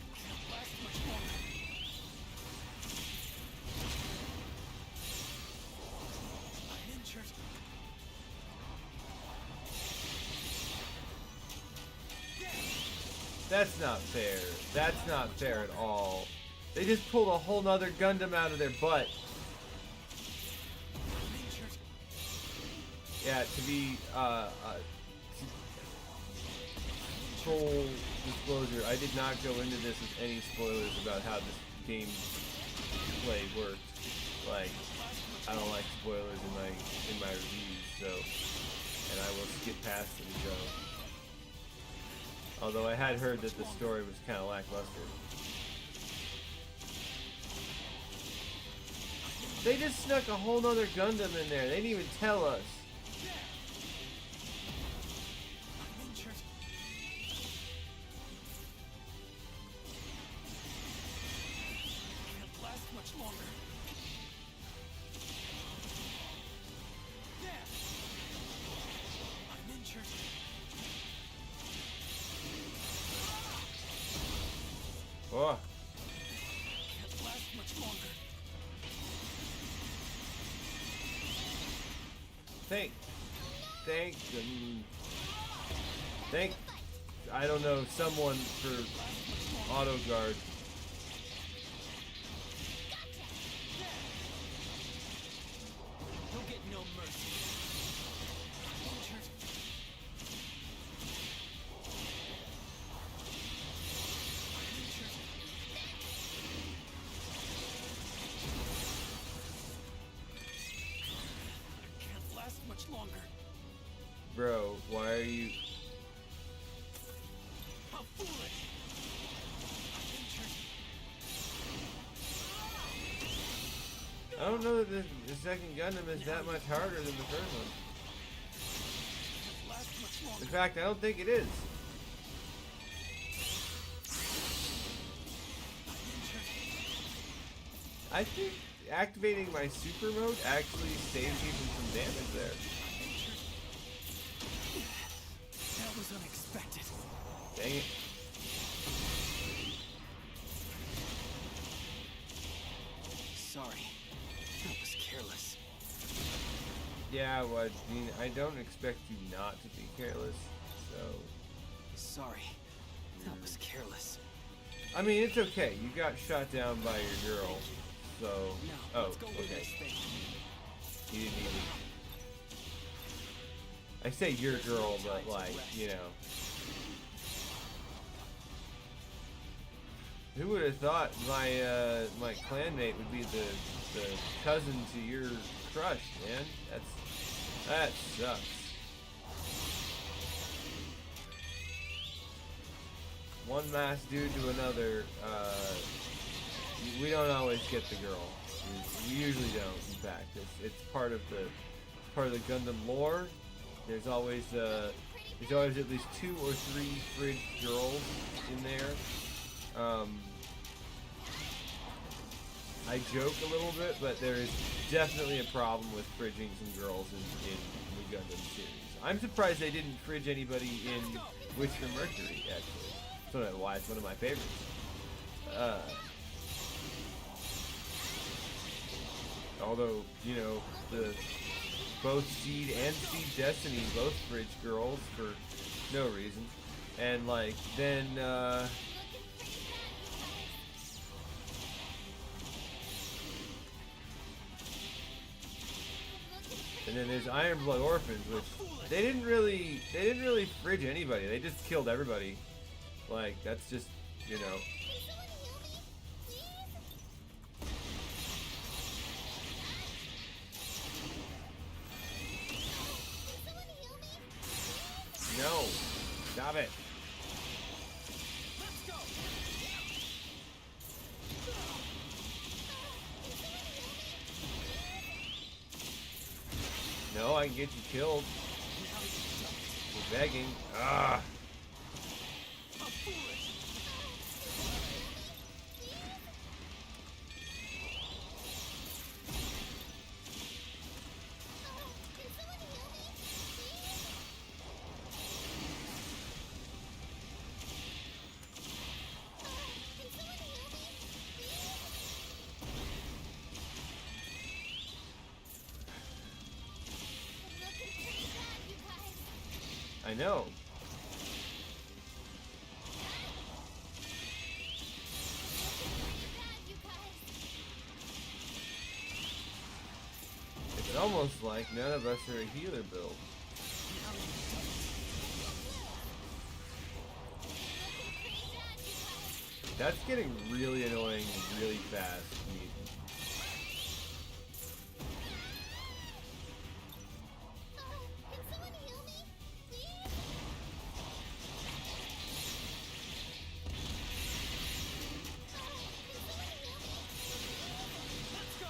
That's not fair. That's not fair at all. They just pulled a whole nother Gundam out of their butt. Yeah, to be, full disclosure, I did not go into this with any spoilers about how this game play worked. Like, I don't like spoilers in my reviews, so, and I will skip past it and go. Although I had heard that the story was kind of lackluster. They just snuck a whole nother Gundam in there. They didn't even tell us. Oh. Can't last much longer. Thank, I don't know, someone for auto guard. You'll get no mercy. Can't last much longer. Bro, why are you... How foolish! I don't know that the second Gundam is that much harder than the first one. In fact, I don't think it is. I think activating my super mode actually saves me from some damage there. That was unexpected. Dang it. Sorry. That was careless. Yeah, well, I mean, I don't expect you not to be careless, so... Sorry. That was careless. I mean, it's okay. You got shot down by your girl, so... Now, Oh, let's go with okay. this thing. You didn't even... I say your girl, but like, you know... Who would have thought my my clanmate would be the cousin to your crush, man? That sucks. One mass dude to another. We don't always get the girl. We usually don't. In fact, it's part of the Gundam lore. There's always at least 2 or 3 fridge girls in there. I joke a little bit, but there is definitely a problem with fridging some girls in the Gundam series. I'm surprised they didn't fridge anybody in Witch for Mercury, actually. That's why it's one of my favorites. Although, you know, both Seed and Seed Destiny both fridge girls for no reason. And, like, then, and then there's Iron Blood Orphans, which they didn't really fridge anybody. They just killed everybody. Like, that's just, you know. No, stop it. No, I can get you killed. You're begging. Ah. I know. It's almost like none of us are a healer build. That's getting really annoying really fast. Can someone heal me, please? Let's go!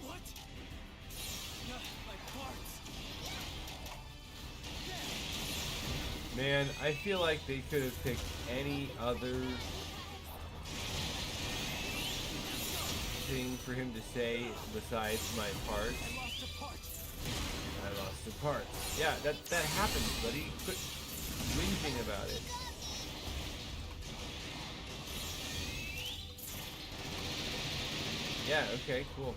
What? My parts. Man, I feel like they could have picked any other thing for him to say besides my parts. I lost a part. I lost a part. Yeah, that happens, buddy. Quit whinging about it. Yeah, okay, cool.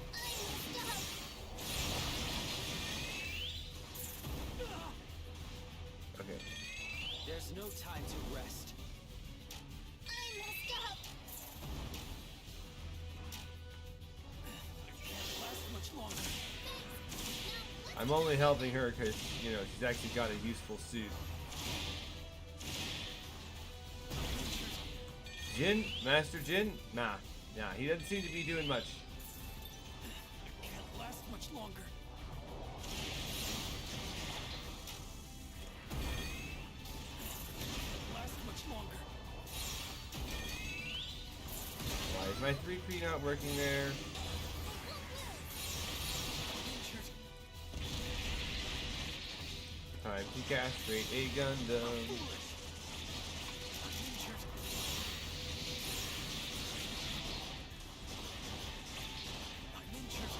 Okay. There's no time to rest. I messed up. Can't last much longer. I'm only helping her because, you know, she's actually got a useful suit. Jin? Master Jin? Nah, he doesn't seem to be doing much. Can't last much longer. Can't last much longer. Why is my 3P not working there? Injured. Time to castrate a Gundam. Foolish. Injured. I'm injured.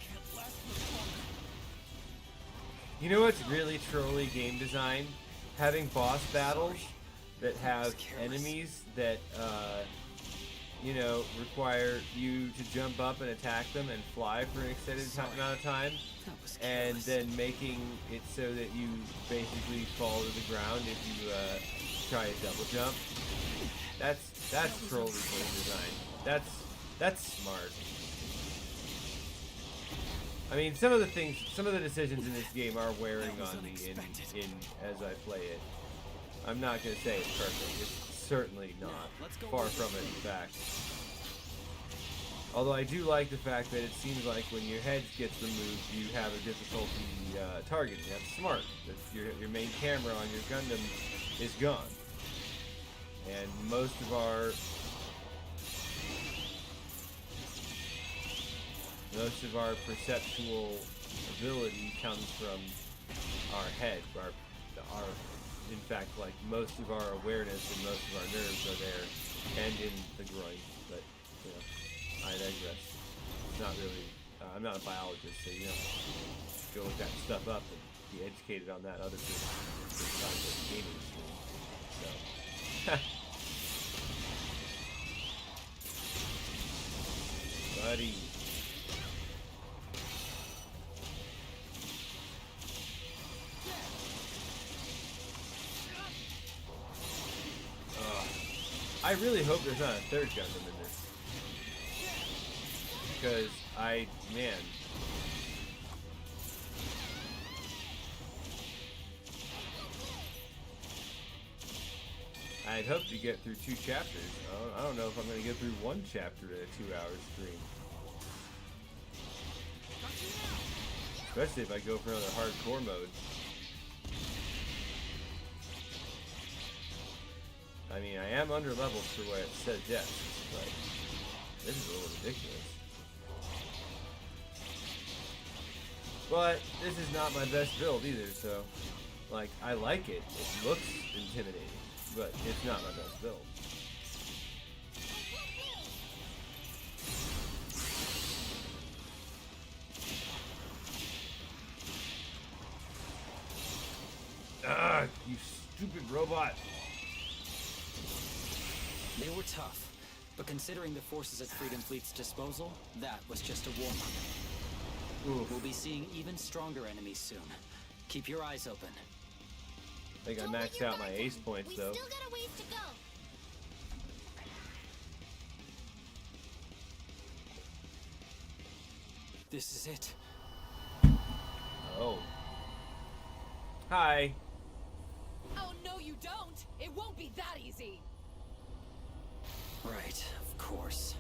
Can't last much longer. You know what's really trolly game design? Having boss battles that have enemies that, you know, require you to jump up and attack them and fly for an extended amount of time, and then making it so that you basically fall to the ground if you try a double jump. That's trolly game design. That's smart. I mean, some of the decisions in this game are wearing on me in as I play it. I'm not gonna say it's perfect. It's certainly not. Far from it, in fact. Although I do like the fact that it seems like when your head gets removed, you have a difficulty targeting. That's smart. Your main camera on your Gundam is gone, and most of our perceptual ability comes from our head. In fact, like most of our awareness and most of our nerves are there, and in the groin. But you know, I digress. It's not really. I'm not a biologist, so you know, go look that stuff up and be educated on that other thing. Besides the gaming stream. So, buddy. I really hope there's not a third Gundam in this. Because man. I'd hope to get through 2 chapters. I don't know if I'm going to get through 1 chapter in a 2-hour stream. Especially if I go for another hardcore mode. I mean, I am under leveled for what it says yes, but this is a little ridiculous. But this is not my best build either, so like I like it. It looks intimidating, but it's not my best build. You stupid robot. They were tough, but considering the forces at Freedom Fleet's disposal, that was just a warm-up. Oof. We'll be seeing even stronger enemies soon. Keep your eyes open. I think I Don't let maxed your out my guard ace down. points, We though. still got a ways to go. This is it. Oh. Hi. Oh, no, you don't! It won't be that easy! Right, of course.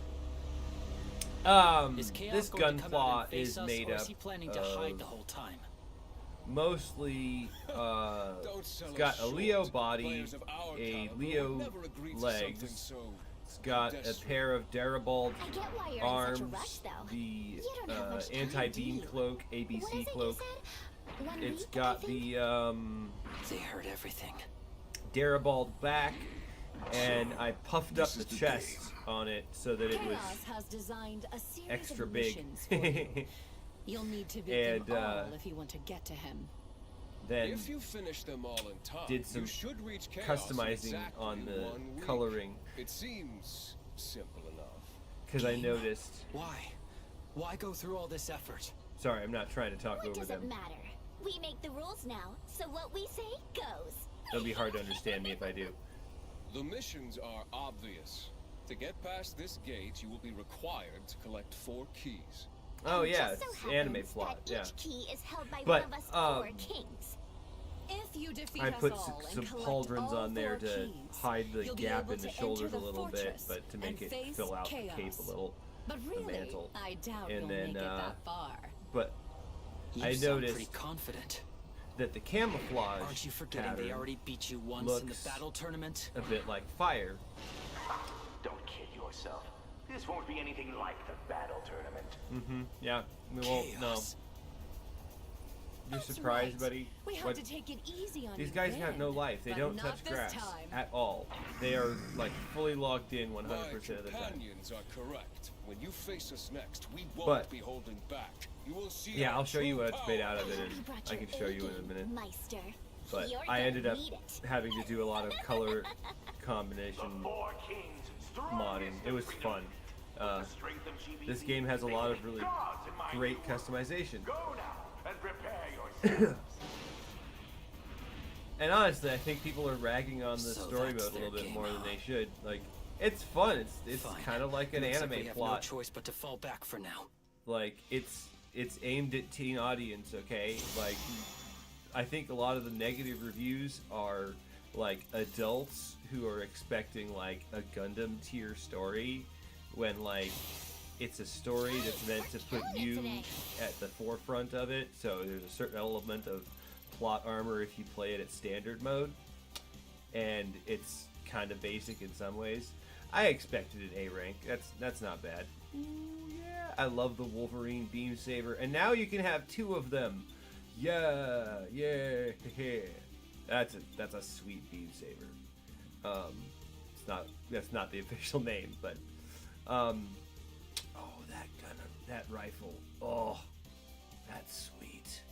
This Is Chaos going gun to come claw out and face is us, made or up is he planning to hide the whole time? mostly, it's got a Leo body, a Leo legs, it's got a pair of Darabald I get why you're arms, in such a rush, though. the You don't have much time, anti-beam do you? cloak, What is ABC it cloak. you said? 1 It's week, got I think? the They heard everything. Darabald back, and I puffed up the chest on it so that it was Chaos has designed a series extra of big. missions for you. You'll need to beat And, them all if you want to get to him. Then If you finish them all in time, did some you should reach chaos in customizing exactly on the 1 week. coloring It seems simple enough. because I Game. noticed. Why? Why go through all this effort? Sorry, I'm not trying to talk What over does them. it matter? We make the rules now, so what we say goes. It'll be hard to understand me if I do. The missions are obvious. To get past this gate, you will be required to collect 4 keys. Oh And yeah, just so it's anime happens plot. that Yeah, each key is held by But, one of us 4 kings. If you defeat I us put all and some collect pauldrons all on there 4 to keys, hide the you'll be gap able in the to shoulders enter a the little bit, fortress but to make and it face fill out the cape chaos. a little. But really, mantle. I doubt And you'll then, make it that far. But You I sound noticed pretty confident. that the camouflage Aren't you forgetting pattern they already beat you once in the looks battle tournament? a bit like fire. Don't kid yourself. This won't be anything like the battle tournament. Yeah, we won't. No, Chaos. you're That's surprised, right. buddy. We had What- to take it easy on These you guys have no then, life. They but don't not touch this grass time. at all. They are like fully logged in 100% My of the time. companions are correct. When you face us next, we won't But- be holding back. You will see Yeah, our I'll show you true what it's made power. out of it, You and brought I your can show you in a A-game, minute. Meister. But You're I gonna ended up need it. having to do a lot of color combination 4 kings, modding. It was fun. strength of GB. This game has a lot of really Gods in my great universe. customization. Go now and prepare yourselves. And honestly, I think people are ragging on the So story that's mode a little their bit game, more than huh? they should. Like, it's fun. It's Fine. kind of like an Looks like anime we have plot. no choice but to fall back for now. Like it's aimed at teen audience, okay? Like I think a lot of the negative reviews are like adults who are expecting like a Gundam tier story when like it's a story that's meant to put you at the forefront of it, so there's a certain element of plot armor if you play it at standard mode, and it's kind of basic in some ways. I expected an A rank. That's not bad. Ooh, yeah, I love the Wolverine beam saber, and now you can have 2 of them. Yeah. That's a sweet beam saber. That's not the official name, but oh, that gun, that rifle. Oh, that's sweet.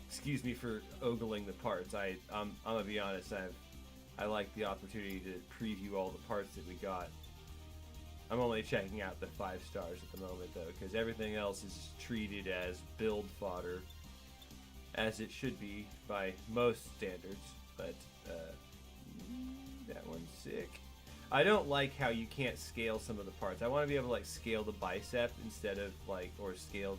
Excuse me for ogling the parts. I'm gonna be honest. I like the opportunity to preview all the parts that we got. I'm only checking out the 5 stars at the moment though, because everything else is treated as build fodder, as it should be by most standards. But that one's sick. I don't like how you can't scale some of the parts. I want to be able to like scale the bicep instead of like, or scale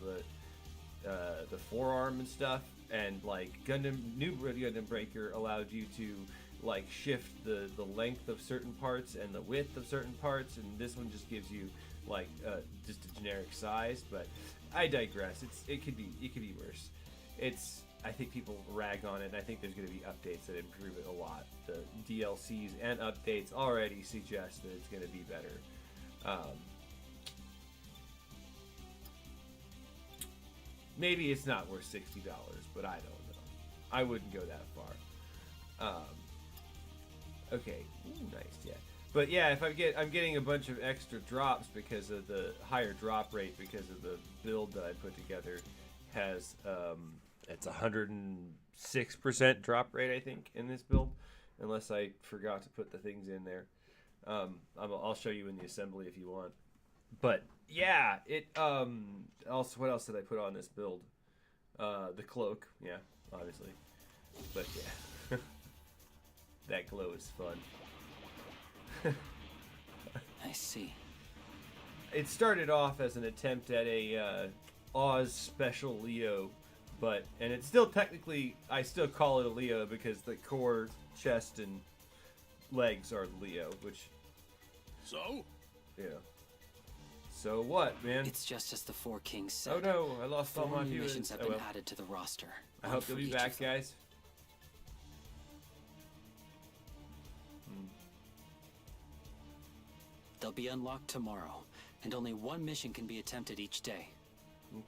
the forearm and stuff. And like new Gundam Breaker allowed you to like shift the length of certain parts and the width of certain parts, and this one just gives you like just a generic size. But I digress. It could be worse. I think people rag on it, and I think there's going to be updates that improve it a lot. The DLCs and updates already suggest that it's going to be better. Maybe it's not worth $60, but I don't know. I wouldn't go that far. Okay, ooh, nice, yeah. But yeah, if I'm getting a bunch of extra drops because of the higher drop rate because of the build that I put together has it's 106% drop rate I think in this build, unless I forgot to put the things in there. I'll show you in the assembly if you want. But yeah, it also, what else did I put on this build? The cloak, yeah, obviously. But yeah, that glow is fun. I see. It started off as an attempt at a Oz special Leo, and it's still technically, I still call it a Leo because the core, chest, and legs are Leo, which... So? Yeah. So what, man? It's just as the Four Kings said. Oh no, I lost all 4 my new viewers. missions have been added to the roster. I one hope for you'll be each back, of them. guys. They'll be unlocked tomorrow, and only 1 mission can be attempted each day.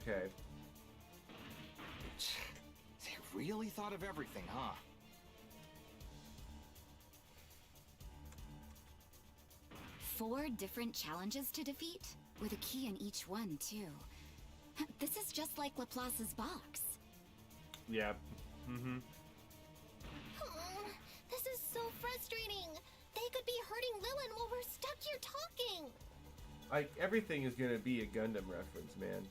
Okay. They really thought of everything, huh? Four different challenges to defeat, with a key in each one, too. This is just like Laplace's box. Yeah. Mm-hmm. Oh, this is so frustrating. They could be hurting Lilin while we're stuck here talking. Everything is gonna be a Gundam reference, man.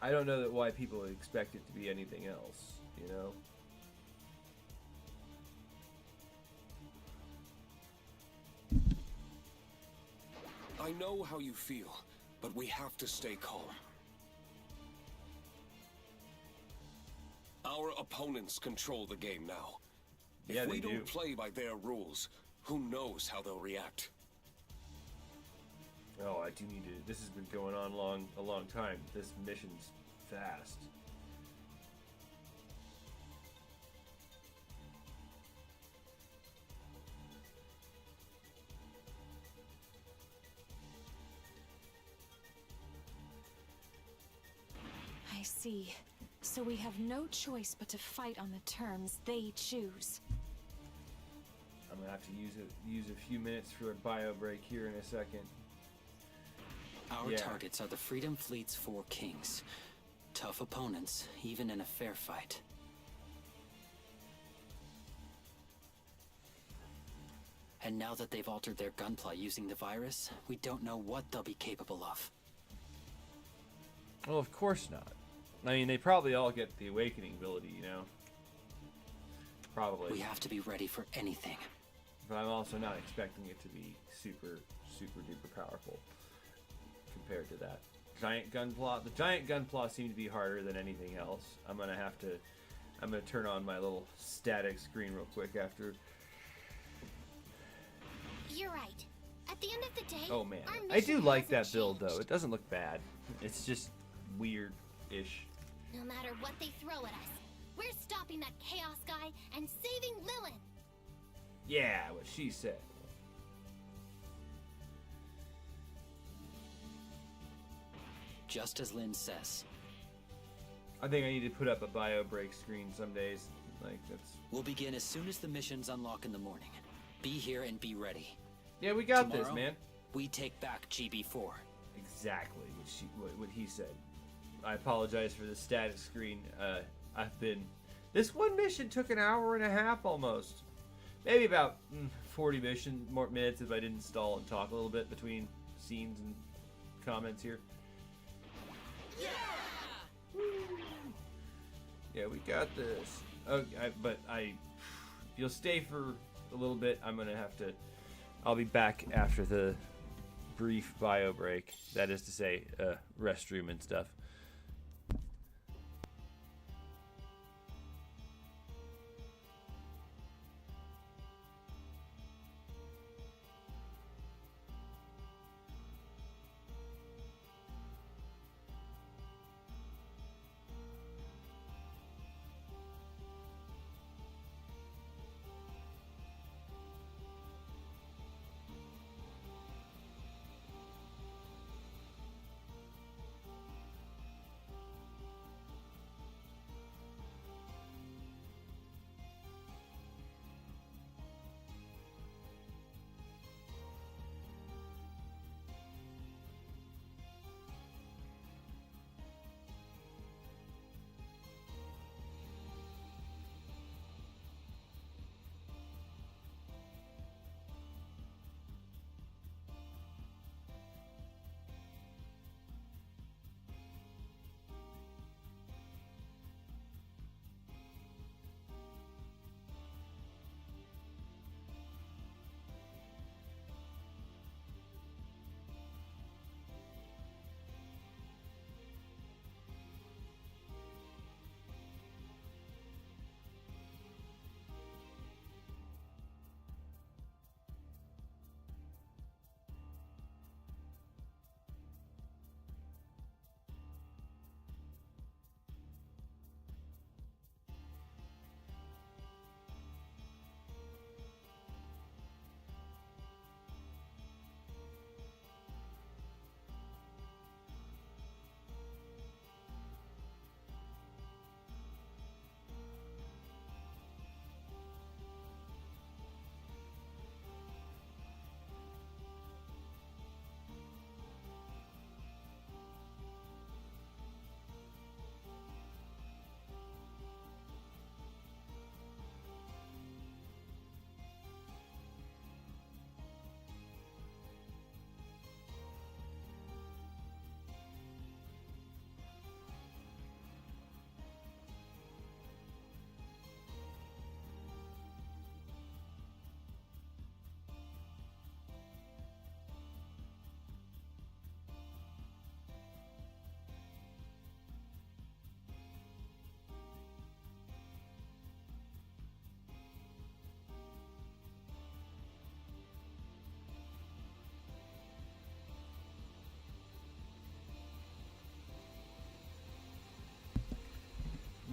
I don't know why people would expect it to be anything else, you know? I know how you feel, but we have to stay calm. Our opponents control the game now. Yeah, if we they do. don't play by their rules, who knows how they'll react? Oh, I do need to. This has been going on a long time. This mission's fast. I see. So we have no choice but to fight on the terms they choose. I'm gonna have to use a few minutes for a bio break here in a second. Our Yeah. targets are the Freedom Fleet's 4 Kings. Tough opponents, even in a fair fight. And now that they've altered their gunpla using the virus, we don't know what they'll be capable of. Well, of course not. I mean, they probably all get the awakening ability, you know? Probably. We have to be ready for anything. But I'm also not expecting it to be super, super duper powerful compared to that. Giant gunpla. The giant gunpla seem to be harder than anything else. I'm gonna turn on my little static screen real quick after. You're right. At the end of the day, Oh man, our I do mission like hasn't that build though. changed. It doesn't look bad. It's just weird-ish. No matter what they throw at us, we're stopping that chaos guy and saving Lilin. Yeah, what she said. Just as Lynn says. I think I need to put up a bio break screen some days. Like that's. We'll begin as soon as the missions unlock in the morning. Be here and be ready. Yeah, we got Tomorrow, this, man. We take back GB4. Exactly what he said. I apologize for the static screen. This one mission took an hour and a half almost. Maybe about 40 more minutes if I didn't stall and talk a little bit between scenes and comments here. Yeah, we got this. Okay, if you'll stay for a little bit, I'll be back after the brief bio break. That is to say, restroom and stuff.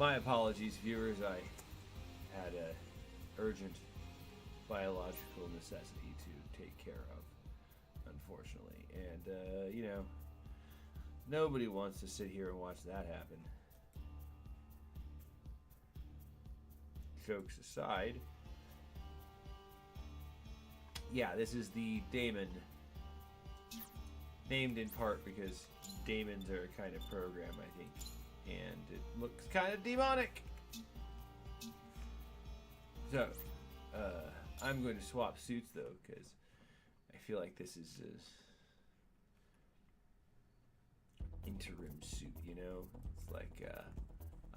My apologies, viewers. I had a urgent biological necessity to take care of, unfortunately. And, you know, nobody wants to sit here and watch that happen. Jokes aside, yeah, this is the daemon, named in part because daemons are a kind of program, I think, and it looks kind of demonic. So, I'm going to swap suits though, because I feel like this is an interim suit, you know? It's like,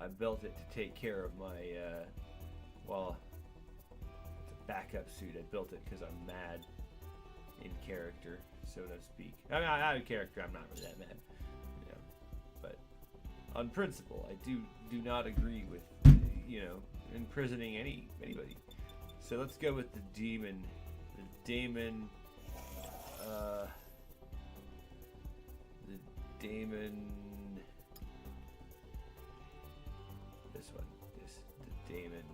I built it to take care of my, well, it's a backup suit. I built it because I'm mad in character, so to speak. I'm not out of character, I'm not really that mad, you know? But on principle, I do not agree with, you know, imprisoning anybody. So let's go with the demon. The daemon, this one, the daemon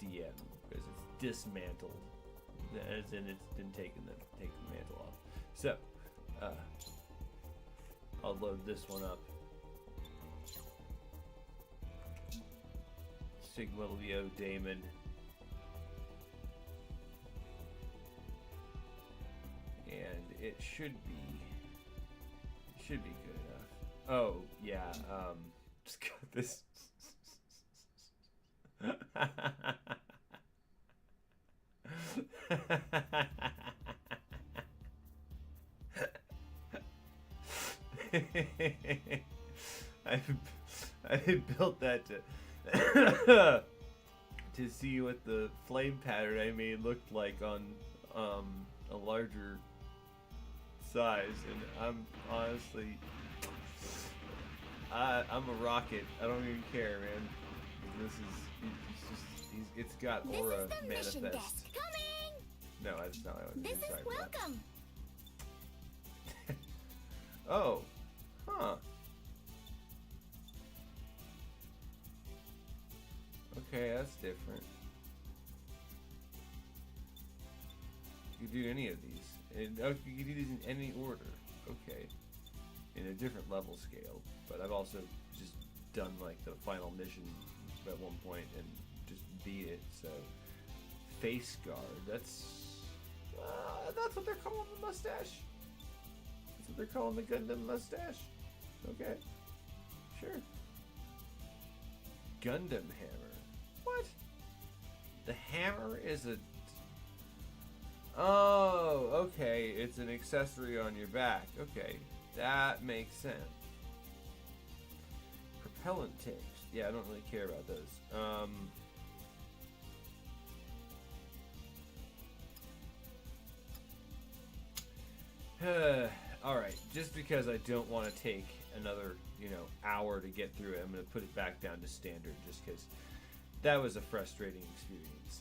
DM, because it's dismantled, as in it's been taken the mantle off. So, I'll load this one up. Sigma Leo Daemon. And it should be good enough. Oh, yeah, just got this. I built that to see what the flame pattern I made looked like on a larger size, and I'm honestly, I'm a rocket. I don't even care, man. This is, it's got aura manifest. Coming! No, that's not what I was This doing. is welcome. Oh, huh. Okay, that's different. You can do any of these. And oh, you can do these in any order. Okay. In a different level scale. But I've also just done like the final mission at one point and just beat it. So, face guard. That's what they're calling the mustache. That's what they're calling the Gundam mustache. Okay. Sure. Gundam hammer. What? The hammer is a... Oh, okay. It's an accessory on your back. Okay. That makes sense. Propellant tanks. Yeah, I don't really care about those. Alright, just because I don't want to take another, hour to get through it, I'm going to put it back down to standard just because that was a frustrating experience.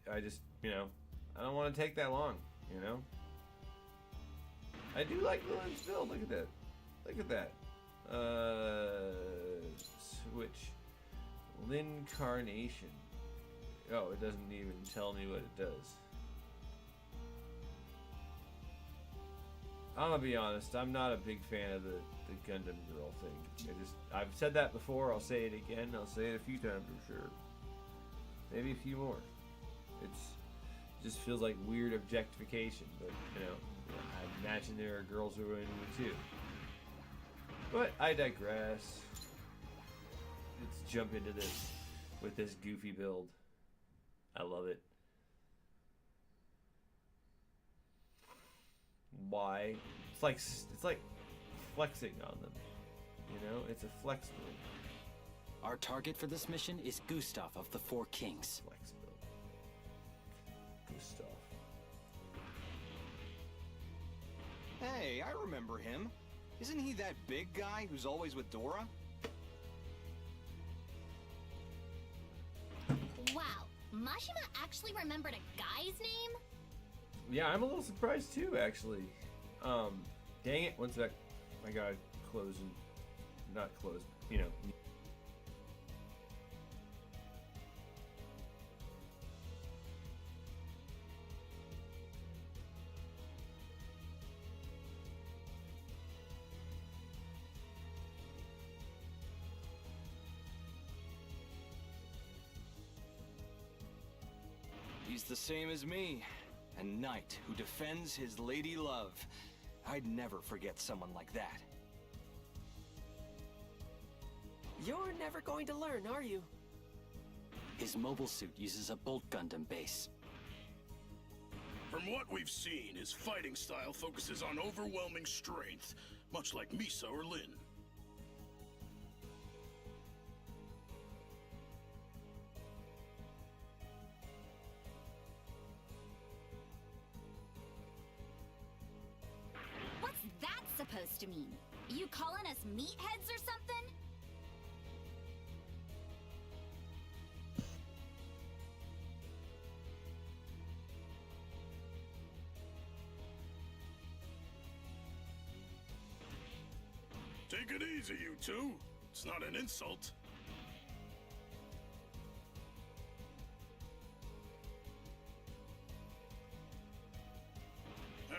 And I just, I don't want to take that long, I do like Lily's build. Look at that. Look at that. Switch. Lincarnation. Oh, it doesn't even tell me what it does. I'm gonna be honest, I'm not a big fan of the Gundam girl thing. I've said that before, I'll say it again, I'll say it a few times for sure. Maybe a few more. It just feels like weird objectification, but, I imagine there are girls who are into it too. But I digress. Let's jump into this with this goofy build. I love it. Why? It's like flexing on them. It's a flex build. Our target for this mission is Gustav of the Four Kings. Flex build. Gustav. Hey, I remember him. Isn't he that big guy who's always with Dora? Wow, Mashima actually remembered a guy's name? Yeah, I'm a little surprised too, actually. Dang it, one sec. I gotta close and... Not close, He's the same as me. A knight who defends his lady love. I'd never forget someone like that. You're never going to learn, are you? His mobile suit uses a bolt Gundam base. From what we've seen, his fighting style focuses on overwhelming strength, much like Misa or Lin. What's that supposed to mean? You calling us meatheads or something? Take it easy, you two. It's not an insult.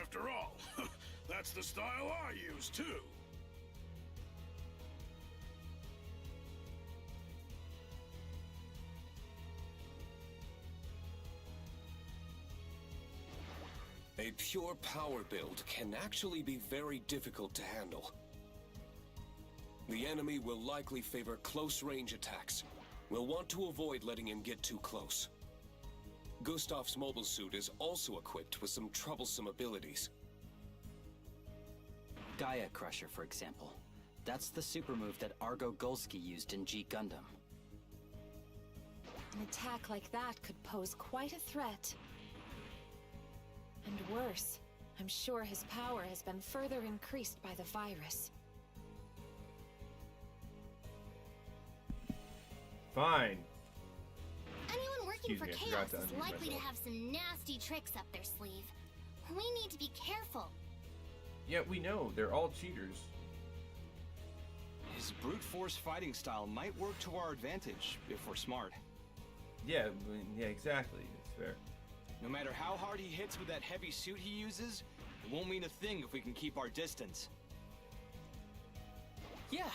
After all, that's the style I use, too. A pure power build can actually be very difficult to handle. The enemy will likely favor close-range attacks. We'll want to avoid letting him get too close. Gustav's mobile suit is also equipped with some troublesome abilities. Gaia Crusher, for example. That's the super move that Argo Golski used in G Gundam. An attack like that could pose quite a threat. And worse, I'm sure his power has been further increased by the virus. Fine. Anyone working Excuse for me, I forgot Chaos to is unmute likely to myself. have some nasty tricks up their sleeve. We need to be careful. Yeah, we know. They're all cheaters. His brute force fighting style might work to our advantage if we're smart. Yeah, yeah, exactly. It's fair. No matter how hard he hits with that heavy suit he uses, it won't mean a thing if we can keep our distance. Yeah,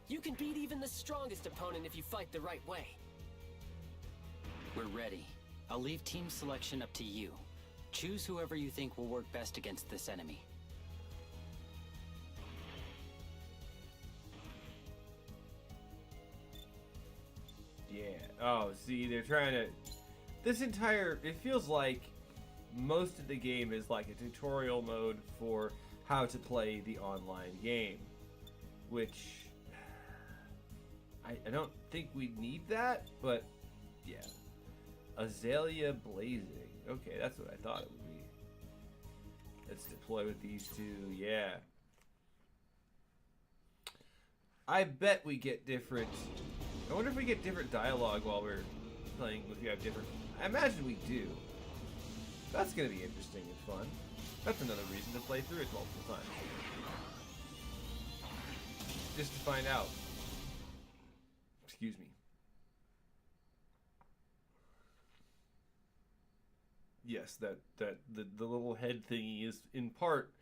you can beat even the strongest opponent if you fight the right way. We're ready. I'll leave team selection up to you. Choose whoever you think will work best against this enemy. Yeah. Oh, see, they're trying to... This entire... It feels like most of the game is like a tutorial mode for how to play the online game. Which... I don't think we need that, but... Yeah. Azalea Blazing. Okay, that's what I thought it would be. Let's deploy with these two. Yeah. I bet we get different... I wonder if we get different dialogue while we're playing, if we have different... I imagine we do. That's going to be interesting and fun. That's another reason to play through it multiple times. Just to find out. Excuse me. Yes, the little head thingy is in part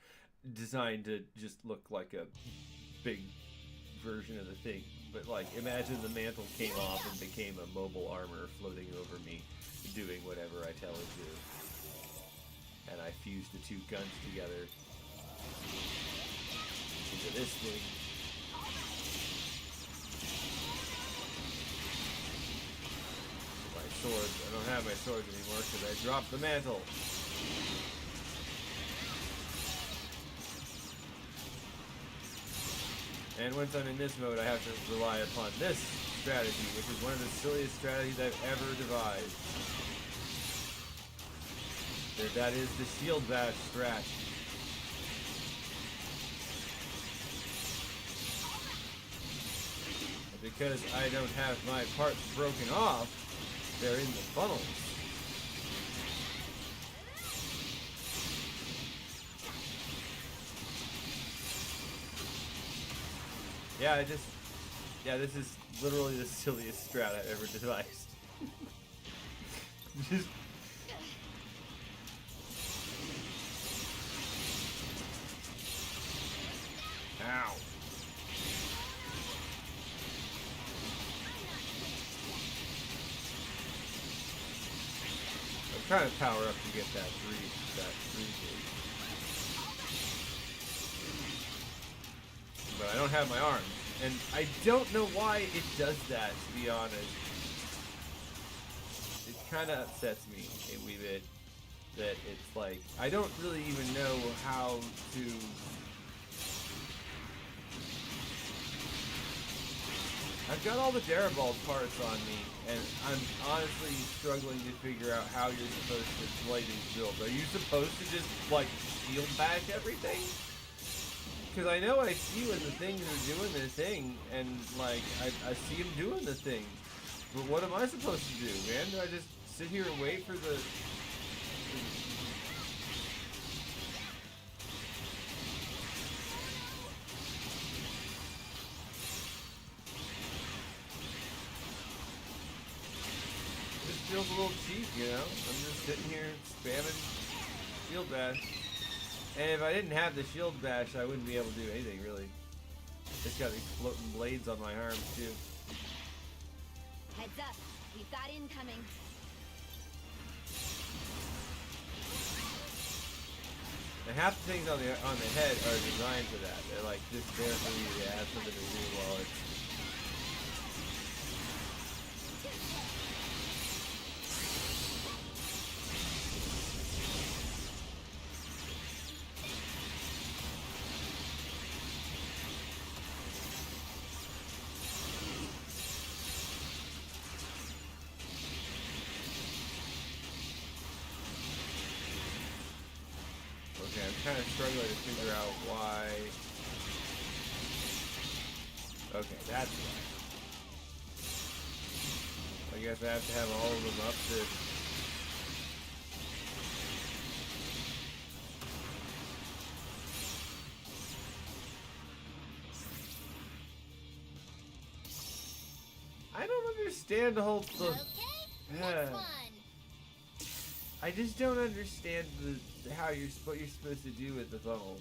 designed to just look like a big version of the thing. But like, imagine the mantle came off and became a mobile armor floating over me, doing whatever I tell it to. And I fused the two guns together into this thing. My swords, I don't have my swords anymore because I dropped the mantle. And once I'm in this mode, I have to rely upon this strategy, which is one of the silliest strategies I've ever devised. That is the shield bash strat. And because I don't have my parts broken off, they're in the funnels. Yeah, this is literally the silliest strat I've ever devised. Just... Ow. kind of power up to get that three gauge. But I don't have my arms, and I don't know why it does that, to be honest. It kind of upsets me a wee bit that it's like, I don't really even know how to... I've got all the Darabald parts on me, and I'm honestly struggling to figure out how you're supposed to play these builds. Are you supposed to just, like, shield bash everything? Because I know I see when the things are doing their thing, and, like, I see them doing the thing. But what am I supposed to do, man? Do I just sit here and wait for the... This feels a little cheap, you know? I'm just sitting here spamming shield bash. And if I didn't have the shield bash, I wouldn't be able to do anything, really. Just got these floating blades on my arms, too. Heads up, we've got incoming. And half the things on the head are designed for that. They're like just there for you to have something to do while it's... Okay, I'm kind of struggling to figure out why... Okay, that's why. I guess I have to have all of them up to... I don't understand the whole... Next one. I just don't understand what you're supposed to do with the funnels.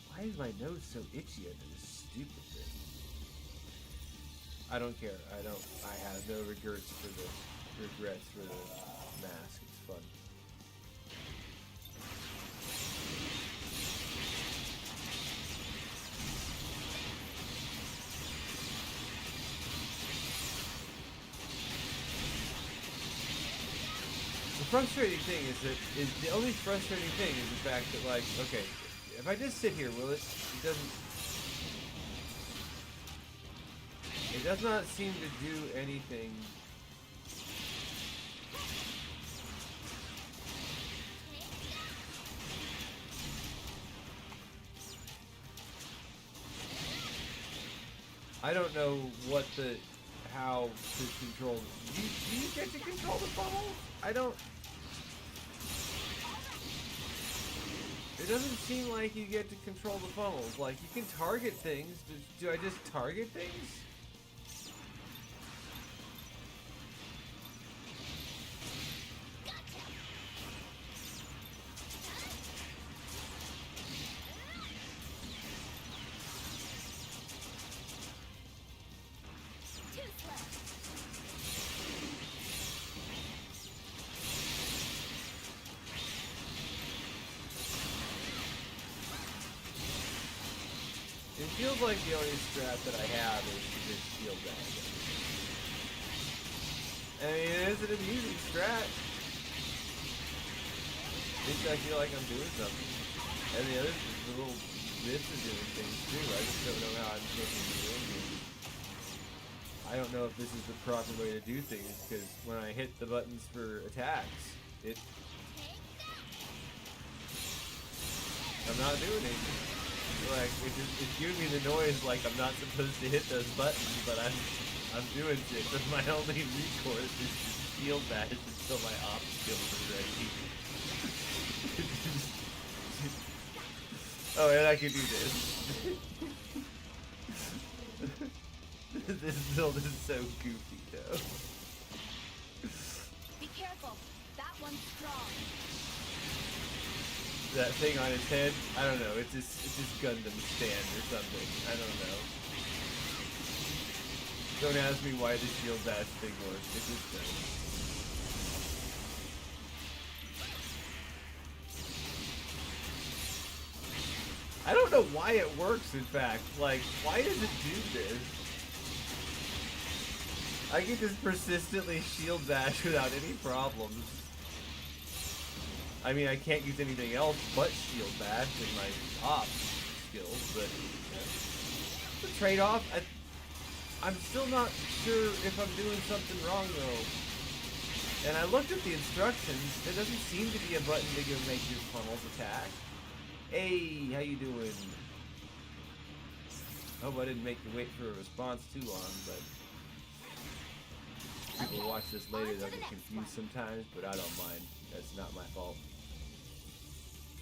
Why is my nose so itchy under this stupid thing? I don't care. I have no regrets for the mask. It's fun. The frustrating thing is the only frustrating thing is the fact that, like, okay, if I just sit here, it does not seem to do anything. I don't know how to control. Do you get to control the funnel? I don't. It doesn't seem like you get to control the funnels. Like, you can target things. Do I just target things? It feels like the only strat that I have is to just shield bash. I mean, it is an amusing strat. Makes I feel like I'm doing something. And the little bits are doing things too. I just don't know how I'm supposed to do it. I don't know if this is the proper way to do things, because when I hit the buttons for attacks, I'm not doing anything. Like, it's giving me the noise like I'm not supposed to hit those buttons, but I'm doing shit. But my only recourse is to shield bash until my op skills are ready. Oh, and I can do this. This build is so goofy, though. Be careful. That one's strong. That thing on his head, I don't know, it's just Gundam stand or something. I don't know. Don't ask me why the shield bash thing works. It just does. I don't know why it works, in fact. Like, why does it do this? I can just persistently shield bash without any problems. I mean, I can't use anything else but shield bash in my top skills, but the trade-off. I'm still not sure if I'm doing something wrong though. And I looked at the instructions. There doesn't seem to be a button to go make your funnels attack. Hey, how you doing? Hope I didn't make you wait for a response too long, but people watch this later, they'll get confused sometimes, but I don't mind. That's not my fault.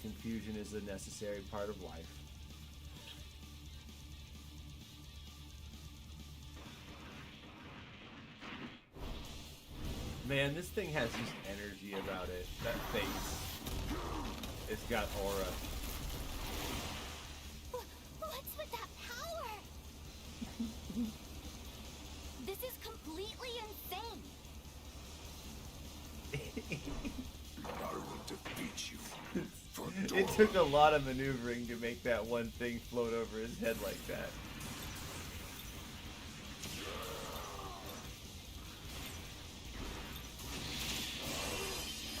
Confusion is a necessary part of life. Man, this thing has just energy about it. That face. It's got aura. What's with that power? This is completely insane. I will defeat you. It took a lot of maneuvering to make that one thing float over his head like that.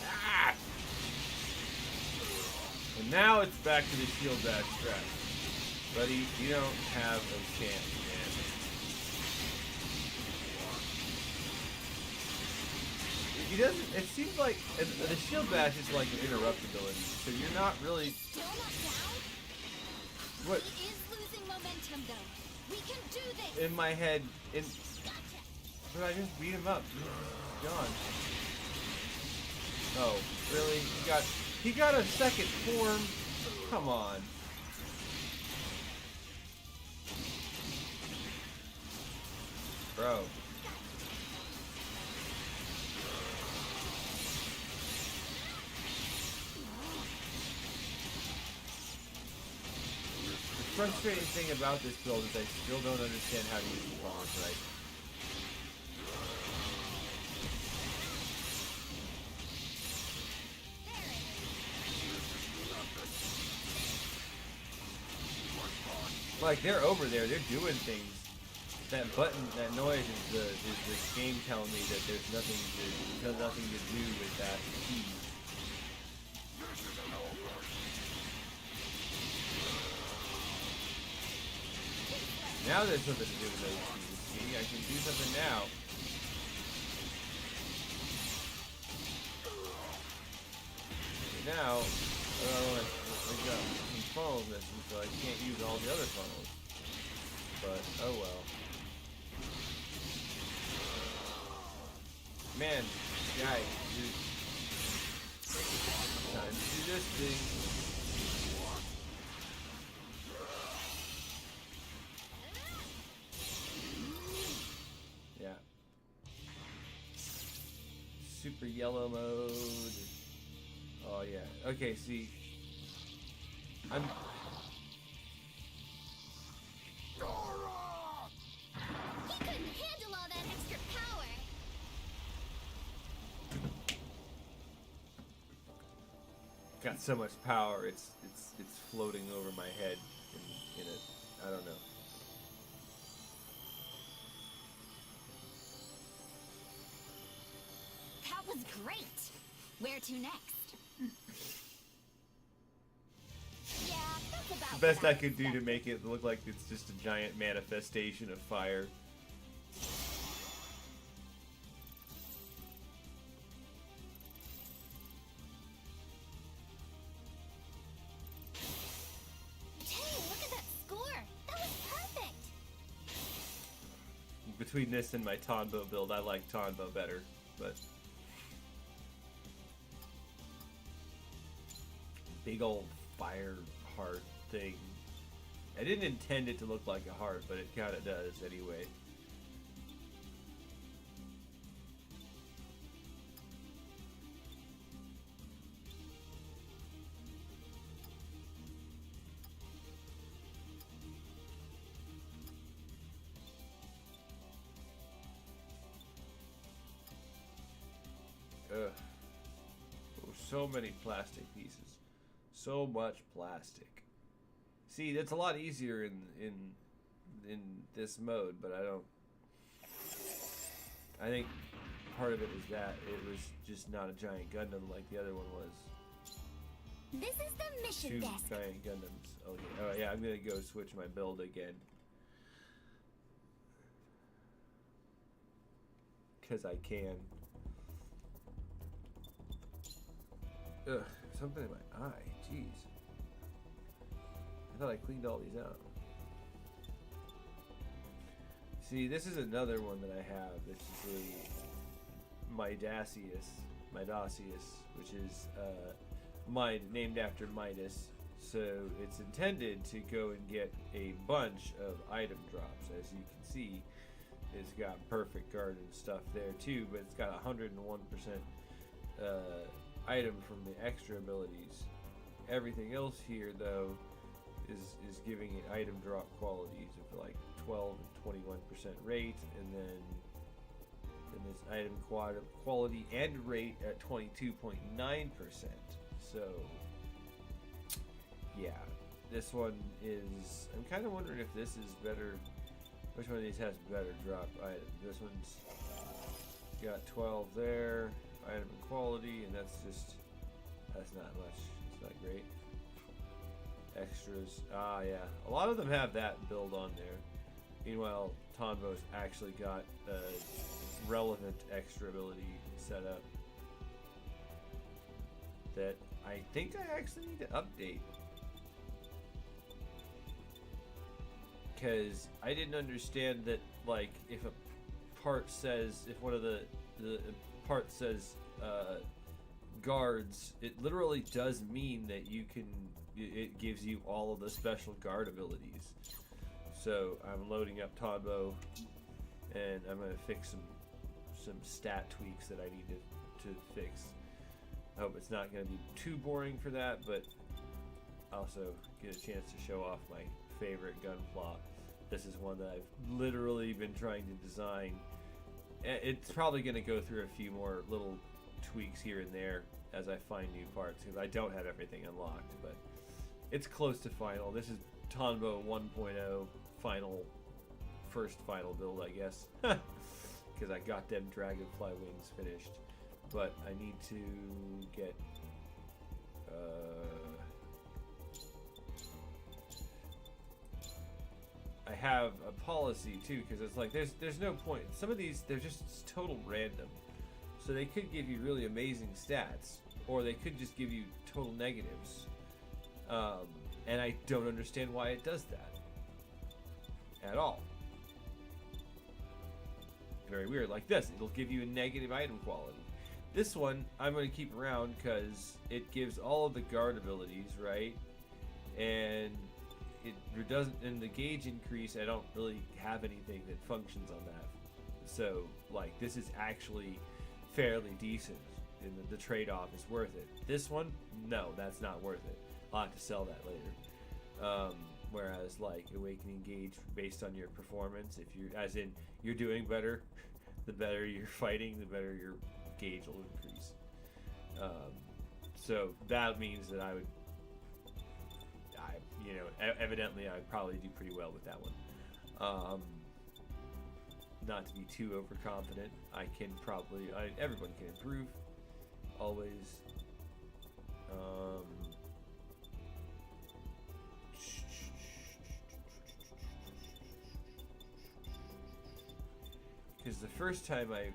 Ah! And now it's back to the shield bash trap. Buddy, you don't have a chance, man. He doesn't. It seems like the shield bash is like an interrupt ability, so you're not really. Still not down? What? He is losing momentum though. We can do this. In my head, Gotcha. but I just beat him up. He's gone. Oh, really? He got a second form. Come on. Bro. The frustrating thing about this build is I still don't understand how to use the bombs right. Like, they're over there, they're doing things. That button, that noise is the game telling me that there's nothing to do with that key. Now there's something to do with those keys. See, I can do something now. Now, I got some funnels missing, so I can't use all the other funnels. But, oh well. Man, guy, dude. Time to do this thing. Yeah. Super yellow mode. Oh yeah. Okay, see. I'm... He couldn't handle all that extra power. Got so much power, it's floating over my head in it. I don't know. That was great. Where to next? Yeah, that's about The best what I could do to make it look like it's just a giant manifestation of fire. Dang, look at that score. That was perfect. Between this and my Tonbo build, I like Tonbo better, but... Big old fire heart thing. I didn't intend it to look like a heart, but it kinda does anyway. so many plastic pieces. So much plastic. See, that's a lot easier in this mode, but I think part of it was that it was just not a giant Gundam like the other one was. This is the mission Two desk. giant Gundams. Okay. Oh yeah, I'm gonna go switch my build again. Cause I can. Ugh, something in my eye. Jeez. I thought I cleaned all these out. See, this is another one that I have. This is the Midasius, which is named after Midas. So it's intended to go and get a bunch of item drops. As you can see, it's got perfect guard and stuff there too, but it's got 101% item from the extra abilities. Everything else here, though, is giving it item drop qualities of like 12 and 21% rate, and then this item quality and rate at 22.9%. So yeah, this one is. I'm kind of wondering if this is better. Which one of these has better drop item? This one's got 12 there, item and quality, and that's not much. It's not great. Extras. Ah, yeah. A lot of them have that build on there. Meanwhile, Tonbo's actually got a relevant extra ability set up that I think I actually need to update. Because I didn't understand that, like, if a part says, if one of the part says guards, it literally does mean that you can, it gives you all of the special guard abilities. So I'm loading up Tonbo, and I'm going to fix some stat tweaks that I need to fix. I hope it's not going to be too boring for that, but also get a chance to show off my favorite gun plot. This is one that I've literally been trying to design. It's probably going to go through a few more little tweaks here and there as I find new parts, because I don't have everything unlocked, but it's close to final. This is Tonbo 1.0 first final build, I guess, because I got them Dragonfly wings finished, but I need to get I have a policy too, because it's like there's no point. Some of these, they're just total random, so they could give you really amazing stats, or they could just give you total negatives, and I don't understand why it does that at all. Very weird. Like this, it'll give you a negative item quality. This one I'm going to keep around because it gives all of the guard abilities, right? And it doesn't, in the gauge increase, I don't really have anything that functions on that. So, like, this is actually fairly decent, and the trade-off is worth it. This one, no, that's not worth it. I'll have to sell that later. Whereas, like, Awakening Gauge, based on your performance, if you, as in, you're doing better, the better you're fighting, the better your gauge will increase. So that means that evidently I'd probably do pretty well with that one. Not to be too overconfident, everyone can improve, always. Because the first time I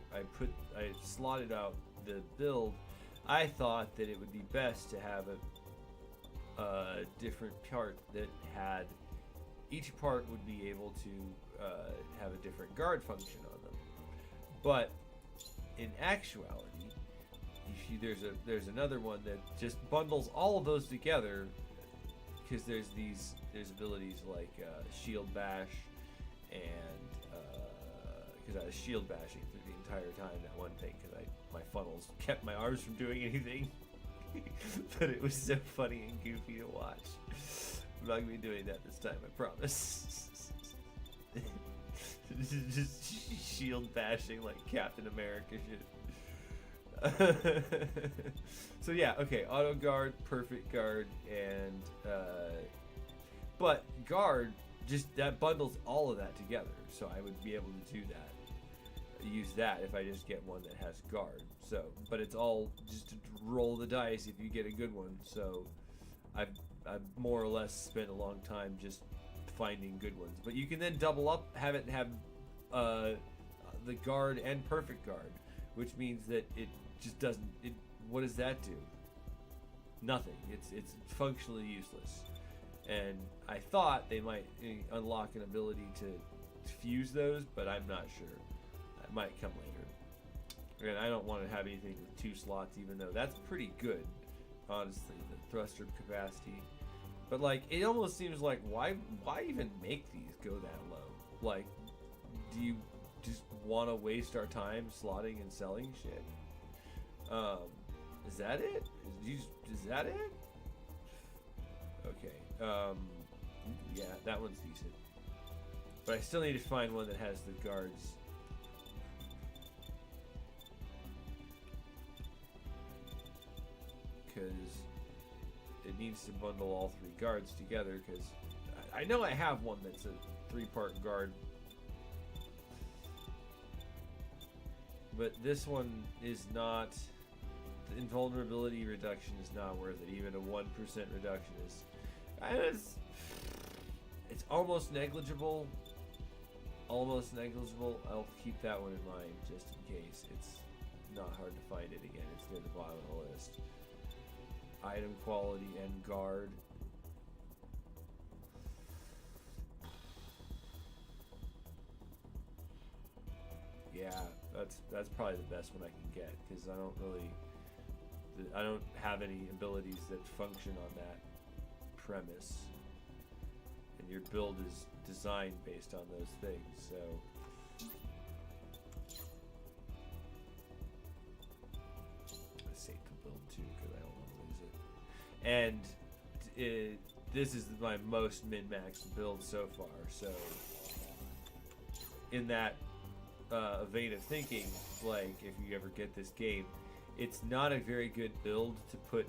slotted out the build, I thought that it would be best to have a different part that had, each part would be able to have a different guard function on them. But in actuality, there's another one that just bundles all of those together, because there's abilities like shield bash, and because I was shield bashing through the entire time, that one thing, because my funnels kept my arms from doing anything. But it was so funny and goofy to watch. I'm not gonna be doing that this time, I promise. Just shield bashing like Captain America shit. So yeah, okay, auto guard, perfect guard, and but guard just that bundles all of that together. So I would be able to do that, use that if I just get one that has guard. So, but it's all just to roll the dice if you get a good one. So I've more or less spent a long time just finding good ones. But you can then double up, have it have the guard and perfect guard, which means that it just doesn't. What does that do? Nothing. It's functionally useless. And I thought they might unlock an ability to fuse those, but I'm not sure. That might come later. And I don't want to have anything with 2 slots, even though that's pretty good, honestly, the thruster capacity. But like, it almost seems like why even make these go that low? Like, do you just want to waste our time slotting and selling shit? Is that it? Is that it? Okay. Yeah, that one's decent. But I still need to find one that has the guards. Because it needs to bundle all 3 guards together, because I know I have one that's a 3-part guard. But this one is not... The invulnerability reduction is not worth it. Even a 1% reduction is... It's almost negligible. Almost negligible. I'll keep that one in mind just in case. It's not hard to find it again. It's near the bottom of the list. Item quality and guard. Yeah, that's probably the best one I can get, because I don't have any abilities that function on that premise, and your build is designed based on those things. So I save the build too, because I don't want to lose it. And this is my most min-max build so far. So in that vein of thinking, like, if you ever get this game, it's not a very good build to put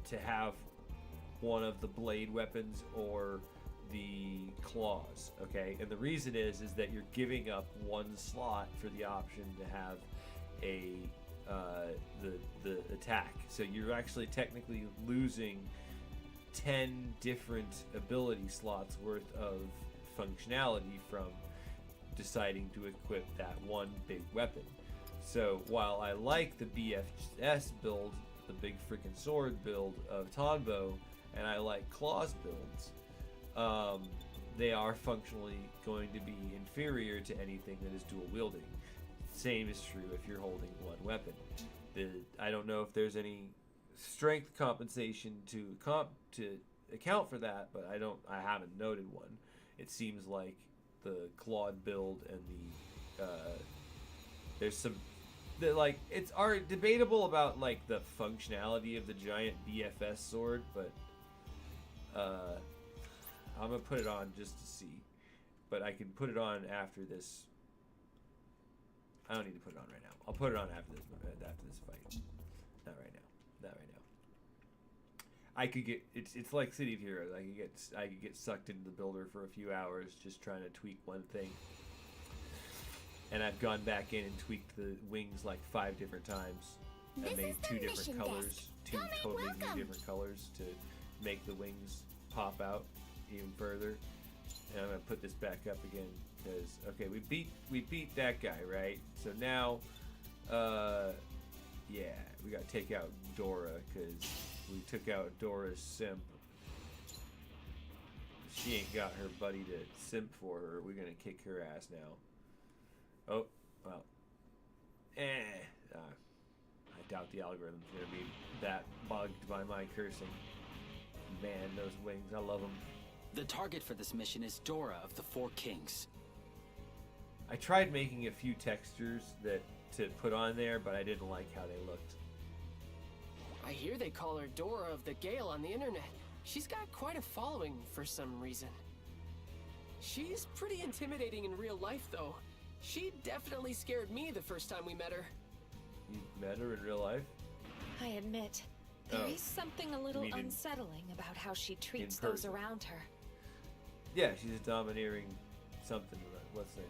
to have one of the blade weapons or the claws, okay? And the reason is that you're giving up 1 slot for the option to have a the attack. So you're actually technically losing 10 different ability slots worth of functionality from deciding to equip that one big weapon. So while I like the BFS build, the big freaking sword build of Tonbo, and I like Claw's builds, they are functionally going to be inferior to anything that is dual wielding. Same is true if you're holding one weapon. I don't know if there's any strength compensation to account for that, but I haven't noted one. It seems like the Clawed build and the there's some it's debatable about like the functionality of the giant BFS sword, but I'm gonna put it on just to see. But I can put it on after this. I don't need to put it on right now. I'll put it on after this fight. Not right now. I could get it's like City of Heroes. I could get sucked into the builder for a few hours just trying to tweak one thing. And I've gone back in and tweaked the wings like 5 different times. I made 2 different colors, 2 totally new different colors to make the wings pop out even further. And I'm gonna put this back up again because okay, we beat that guy, right? So now, yeah, we gotta take out Dora because we took out Dora's simp. She ain't got her buddy to simp for her. We're gonna kick her ass now. Oh, well. I doubt the algorithm's gonna be that bugged by my cursing. Man, those wings, I love them. The target for this mission is Dora of the 4 Kings. I tried making a few textures to put on there, but I didn't like how they looked. I hear they call her Dora of the Gale on the internet. She's got quite a following for some reason. She's pretty intimidating in real life, though. She definitely scared me the first time we met her. You met her in real life? I admit, there Oh. is something a little You mean in- unsettling about how she treats in those person. around her. Yeah, she's a domineering something. What's it?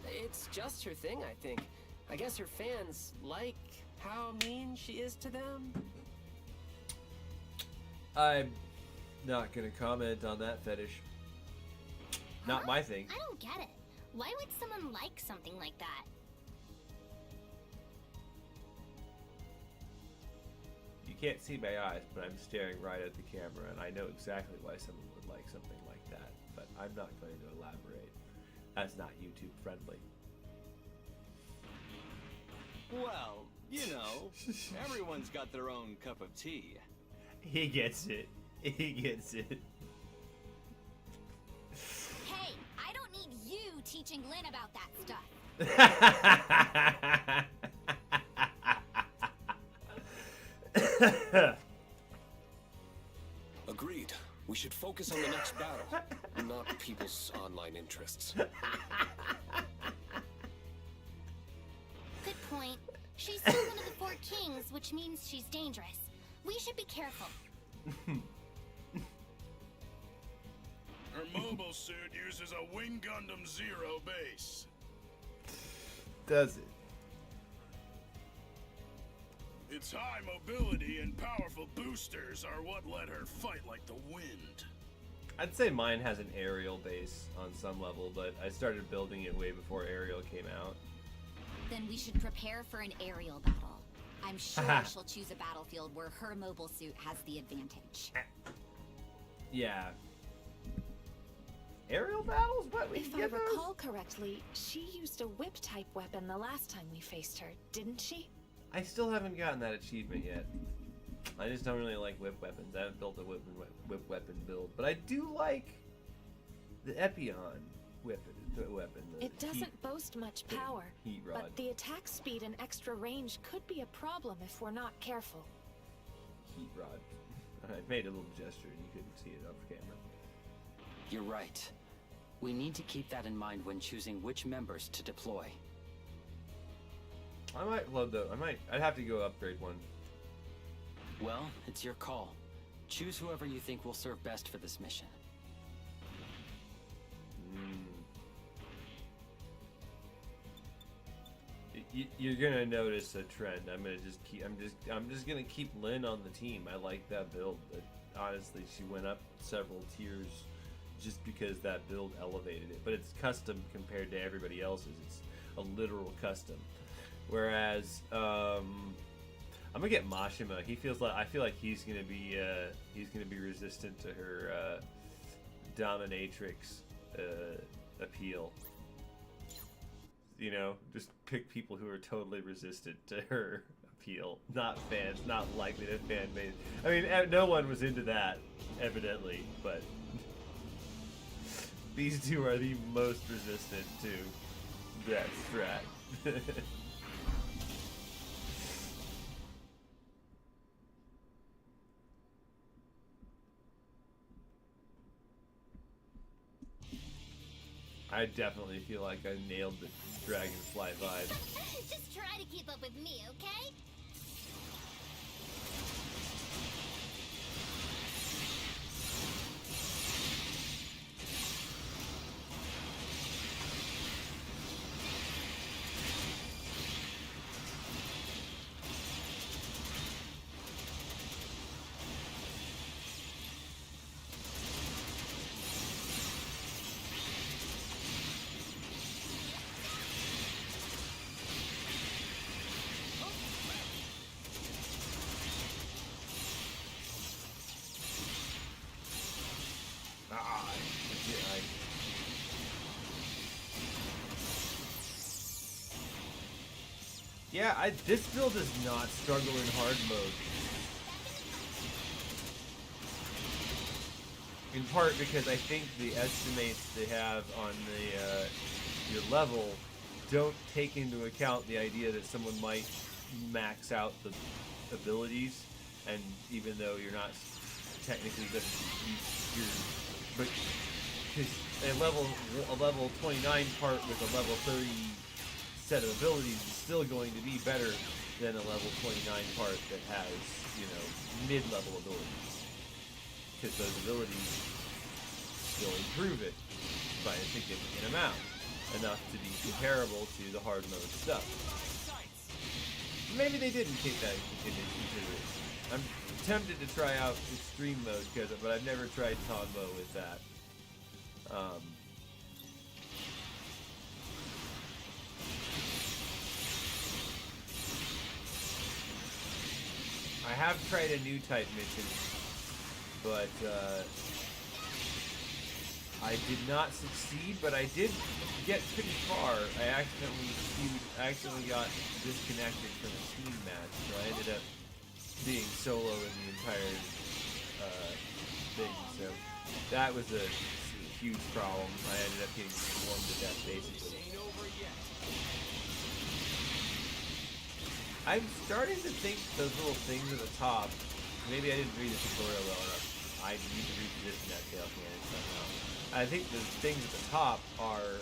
It's just her thing, I think. I guess her fans like how mean she is to them. I'm not gonna comment on that fetish. Not my thing. I don't get it. Why would someone like something like that? You can't see my eyes, but I'm staring right at the camera, and I know exactly why someone would like something like that, but I'm not going to elaborate. That's not YouTube friendly. Well, you know, everyone's got their own cup of tea. He gets it. He gets it. Hey, I don't need you teaching Lynn about that stuff. Agreed. We should focus on the next battle, not people's online interests. Good point. She's still one of the 4 kings, which means she's dangerous. We should be careful. Her mobile suit uses a Wing Gundam Zero base. Does it? Its high mobility and powerful boosters are what let her fight like the wind. I'd say mine has an aerial base on some level, but I started building it way before aerial came out. Then we should prepare for an aerial battle. I'm sure she'll choose a battlefield where her mobile suit has the advantage. Yeah. Aerial battles? What? We If can I get those? recall correctly, she used a whip-type weapon the last time we faced her, didn't she? I still haven't gotten that achievement yet. I just don't really like whip weapons. I haven't built a whip weapon build, but I do like the Epion weapon. It doesn't boast much power, heat rod. but the attack speed and extra range could be a problem if we're not careful. Heat rod. I made a little gesture and you couldn't see it off camera. You're right. We need to keep that in mind when choosing which members to deploy. I might load though. I'd have to go upgrade one. Well, it's your call. Choose whoever you think will serve best for this mission. You're gonna notice a trend. I'm just gonna keep Lynn on the team. I like that build. Honestly, she went up several tiers just because that build elevated it. But it's custom compared to everybody else's. It's a literal custom. Whereas I'm gonna get Mashima. I feel like he's gonna be resistant to her dominatrix appeal. You know, just pick people who are totally resistant to her appeal. Not fans, not likely to fan base. I mean, no one was into that, evidently, but these two are the most resistant to that strat. I definitely feel like I nailed the Dragonfly vibe. Just try to keep up with me, okay? Yeah, this build does not struggle in hard mode. In part because I think the estimates they have on the your level don't take into account the idea that someone might max out the abilities, and even though you're not technically but because a level 29 part with a level 36 set of abilities is still going to be better than a level 29 part that has, you know, mid-level abilities. Because those abilities still improve it by a significant amount. Enough to be comparable to the hard mode stuff. Maybe they didn't take that into consideration. I'm tempted to try out extreme mode, but I've never tried combo with that. I have tried a new type mission, but I did not succeed, but I did get pretty far. I accidentally got disconnected from a team match, so I ended up being solo in the entire thing. So that was a huge problem. I ended up getting swarmed to death, basically. I'm starting to think those little things at the top. Maybe I didn't read the tutorial well enough. I need to reposition that tail cannon somehow. I think the things at the top are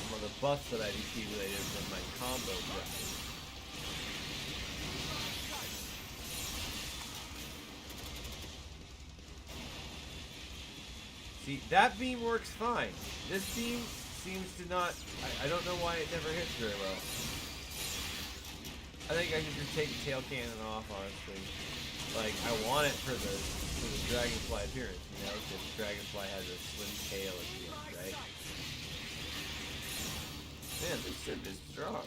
some of the buffs that I accumulated from my combo weapon. See, that beam works fine. This beam seems to not... I don't know why it never hits very well. I think I should just take the tail cannon off, honestly. Like, I want it for the dragonfly appearance, you know, because the dragonfly has a slim tail at the end, right? Man, this ship is strong.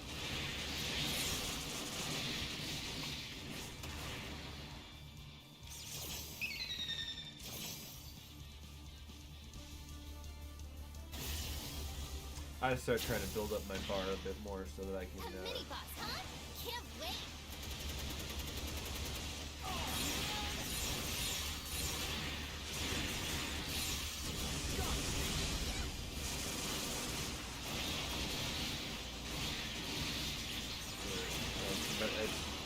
I just start trying to build up my bar a bit more so that I can. Mini boss, huh? Can't wait. But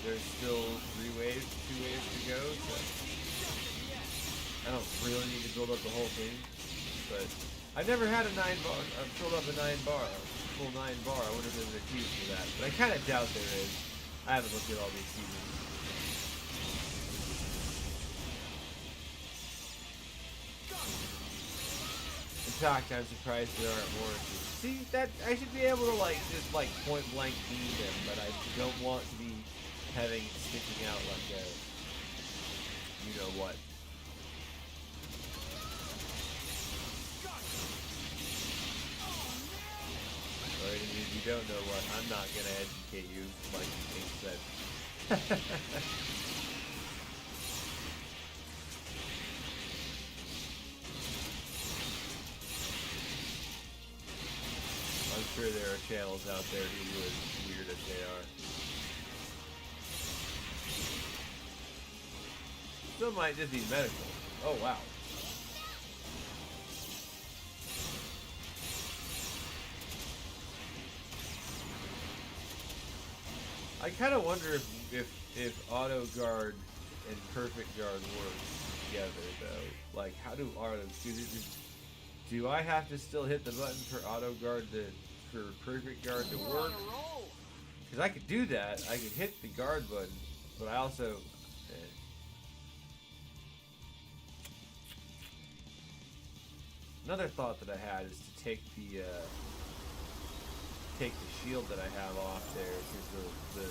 there's still 2 waves to go, so I don't really need to build up the whole thing. But I've never had a 9 bar. I've filled up a 9 bar, a full 9 bar. I wonder if there's an excuse for that, but I kind of doubt there is. I haven't looked at all the excuses. In fact, I'm surprised there aren't more. See, that I should be able to just point blank beam them, but I don't want to be having it sticking out like a, you know what. Or if you don't know what, I'm not gonna educate you like King said. I'm sure there are channels out there who would, weird as they are. Some might just be medical. Oh wow. I kind of wonder if auto guard and perfect guard work together though. Like, how do do I have to still hit the button for auto guard for perfect guard to work? Because I could do that. I could hit the guard button, but I also. Another thought that I had is to take the shield that I have off there, because the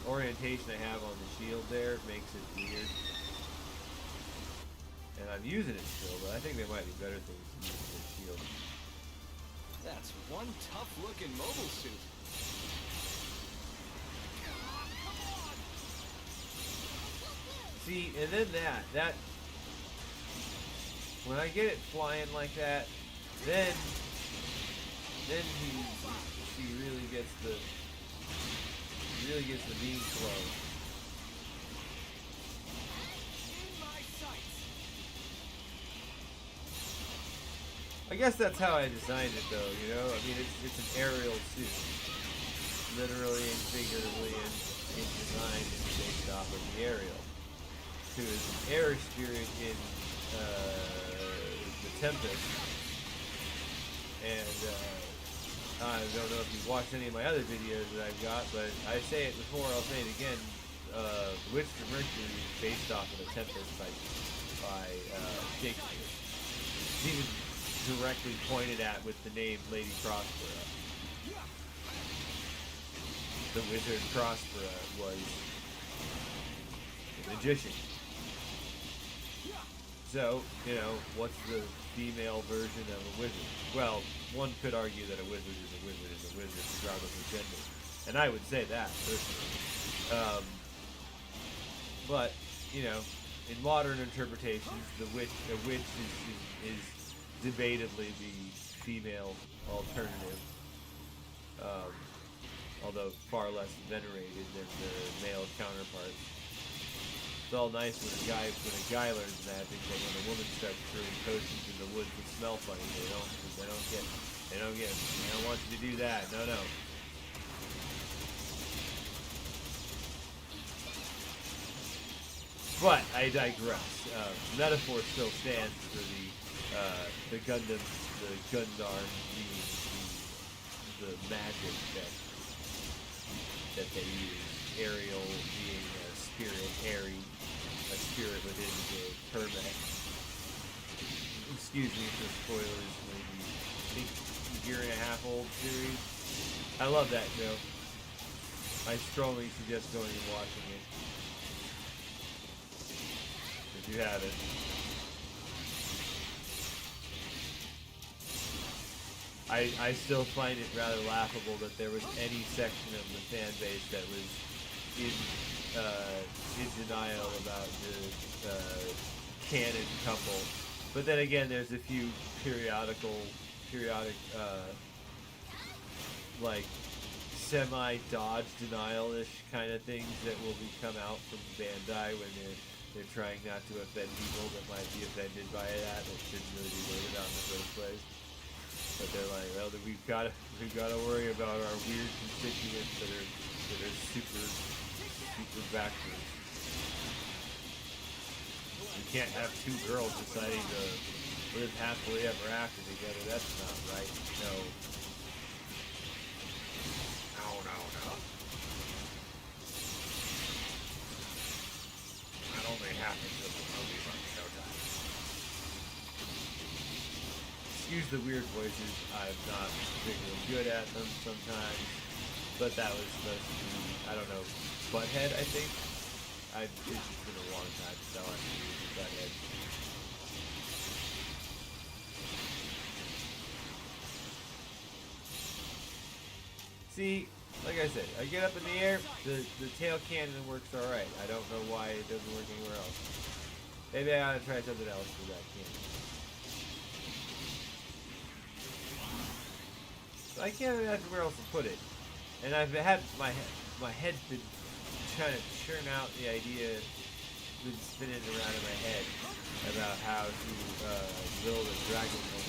orientation I have on the shield there makes it weird. And I'm using it still, but I think there might be better things to use for the shield. That's one tough-looking mobile suit. See, and then that when I get it flying like that, then she really gets the beam flow. I guess that's how I designed it, though. You know, I mean, it's an aerial suit, literally and figuratively, and in design it's based off of the aerial. Who is an air spirit in the Tempest, and I don't know if you've watched any of my other videos that I've got, but I say it before, I'll say it again. Witch of Mercury is based off of the Tempest by Shakespeare. It's even directly pointed at with the name Lady Prospera. The wizard Prospera was a magician. So, you know, what's the female version of a wizard? Well, one could argue that a wizard is a wizard is a wizard regardless of gender. And I would say that, personally. But, you know, in modern interpretations, a witch is debatably the female alternative. Although far less venerated than the male counterparts. It's all nice when a guy learns magic, but when a woman starts throwing potions in the woods that smell funny, they don't want you to do that. No. But I digress. Metaphor still stands for the Gundam, the Gundam, the magic that they use. Ariel being a spirit, Aerie, a spirit within the Hermet. Excuse me for spoilers, maybe I think a year and a half old series. I love that show. I strongly suggest going and watching it. If you haven't. I still find it rather laughable that there was any section of the fan base that was in denial about the canon couple. But then again, there's a few periodic like semi-dodge denial-ish kind of things that will come out from Bandai when they're trying not to offend people that might be offended by that shouldn't really be worried about in the first place. But they're like, well, we've got to worry about our weird constituents that are super backwards. You can't have two girls deciding to live happily ever after together. That's not right. No. That only happens in the movies on Showtime. Excuse the weird voices. I'm not particularly good at them sometimes, but that was supposed to be, I don't know, Butthead, I think. It's just been a long time since I watched the movie Butthead. See, like I said, I get up in the air, the tail cannon works alright. I don't know why it doesn't work anywhere else. Maybe I ought to try something else for that cannon. I can't imagine where else to put it. And I've had my head's been trying to churn out the idea, been spinning around in my head about how to build a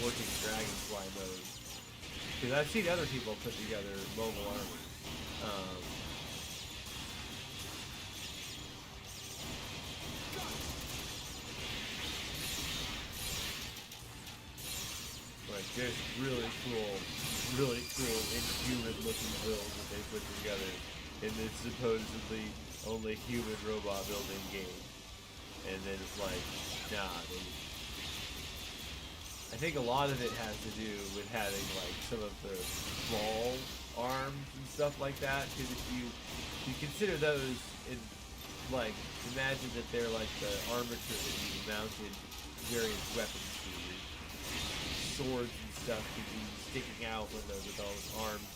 working dragonfly mode. Because I've seen other people put together mobile armor. Like there's really cool inhuman-looking builds that they put together in this supposedly only human robot building game. And then it's like, nah, I think a lot of it has to do with having like some of the ball arms and stuff like that. Because if you consider those in, like, imagine that they're like the armature that you mounted various weapons to. Swords and stuff could be sticking out with all those arms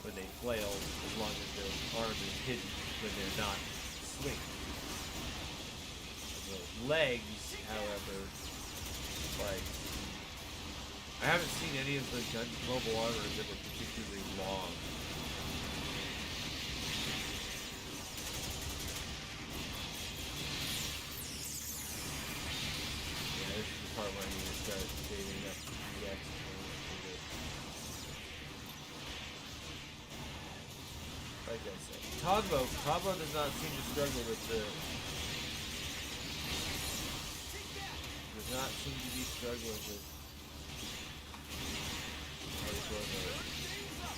when they flail, as long as their arm is hidden when they're not swinging. The legs, however, like, I haven't seen any of the mobile armors that were particularly long. Yeah, this is the part where I need to start saving up Zechs. Like I said, Togbo does not seem to struggle with does not seem to be struggling with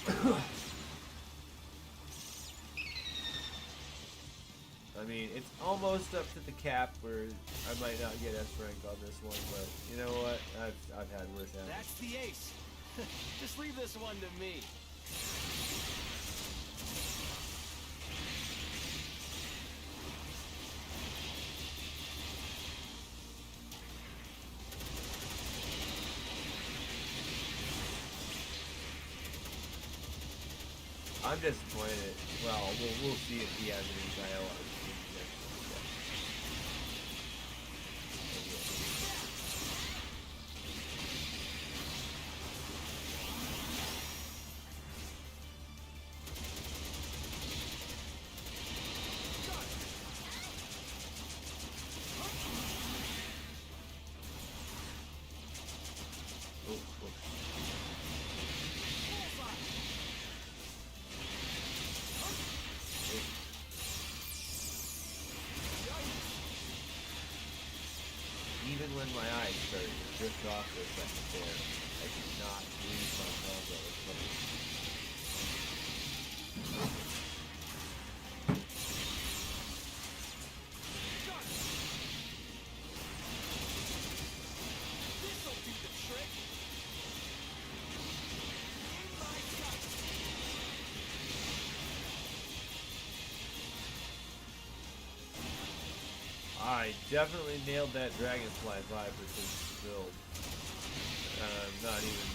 I mean, it's almost up to the cap where I might not get S rank on this one, but you know what? I've had worse happen. That's the ace. Just leave this one to me. I'm disappointed. Well, we'll see if he has any dialogue. Even when my eyes started to drift off for a second there, I could not believe my combo was coming. This'll do the trick. I definitely nailed that Dragonfly 5% build. Not even...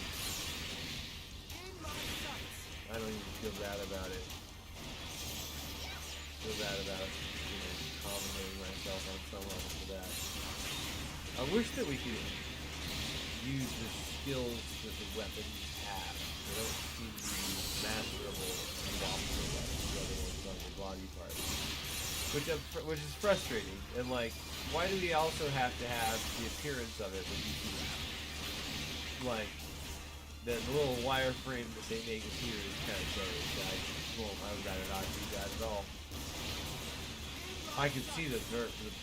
I don't even feel bad about it. Feel bad about, complimenting myself on some level for that. I wish that we could use the skills that the weapons have. They don't seem to be masterable and opposite like the other ones on the body part. Which is frustrating, and like, why do we also have to have the appearance of it when you see that? Like, the little wireframe that they make appear is kind of silly. I would rather not do that at all. I can see the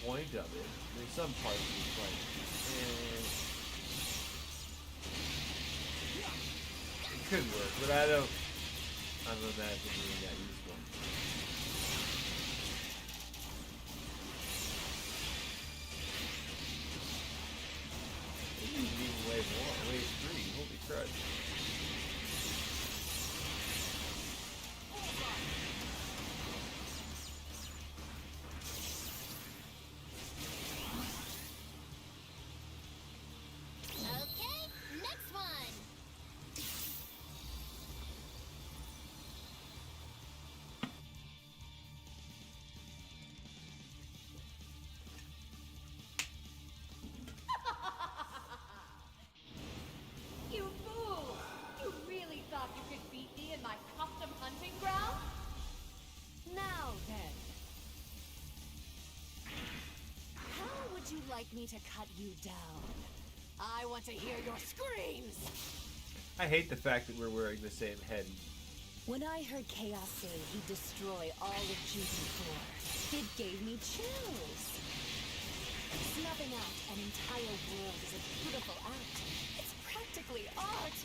point of it. There's some parts of it's like, it could work, but I don't imagine being that useful. Even wave 1, wave 3, holy crud. Okay, next one. You fool! You really thought you could beat me in my custom hunting ground? Now then. How would you like me to cut you down? I want to hear your screams! I hate the fact that we're wearing the same head. When I heard Chaos say he'd destroy all of GB4, it gave me chills. Snuffing out an entire world is a beautiful act. It's practically art.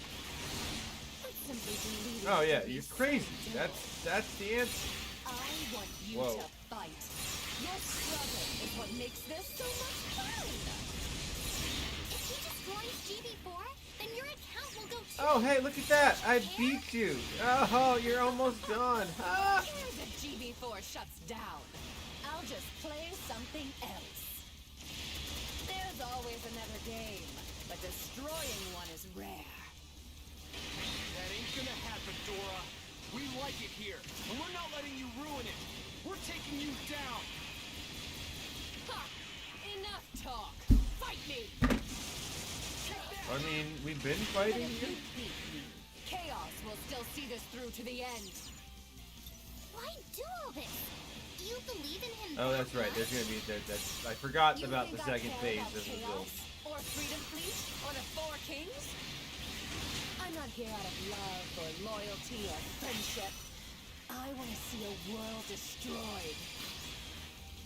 But simply deleting Oh yeah, every you're crazy. single That's the answer. I want you Whoa. to fight. Your struggle is what makes this so much fun. If he destroys GB4, then your account will go too. Oh hey, look at that! I beat you. Oh, you're almost done. Ah. Here's a GB4 shuts down. I'll just play something else. There's always another game, but destroying one is rare. That ain't gonna happen, Dora. We like it here, and we're not letting you ruin it. We're taking you down. Ha! Enough talk! Fight me! I mean, we've been fighting here. Chaos will still see this through to the end. Why do all this? You believe in him? Oh, that's right. There's gonna be I forgot You about the think I second care phase about of the build. Chaos, or Freedom Fleet, or the Four Kings? I'm not here out of love or loyalty or friendship. I want to see a world destroyed.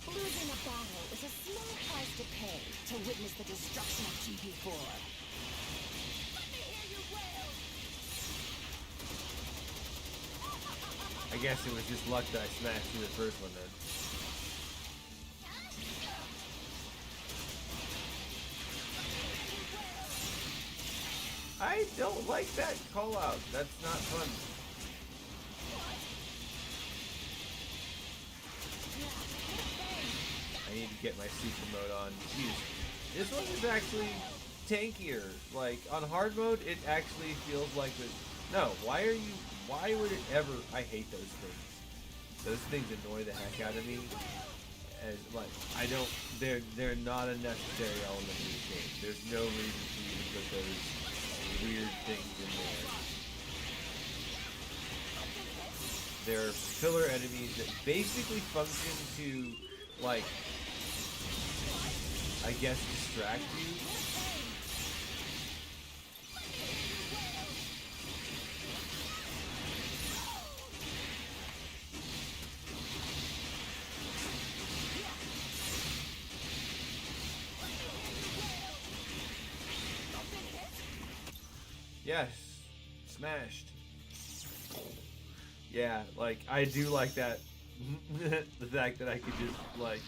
Losing a battle is a small price to pay to witness the destruction of GB4. Let me hear you wail! I guess it was just luck that I smashed through the first one then. I don't like that call out. That's not fun. I need to get my super mode on. Jeez. This one is actually tankier. Like, on hard mode, it actually feels like the... No, why would it ever... I hate those things. Those things annoy the heck out of me. As, like, I don't... They're not a necessary element of the game. There's no reason for you to put those weird things in there. They're filler enemies that basically function to, like, I guess distract you. Yes, smashed. Yeah, like, I do like that. The fact that I could just, like,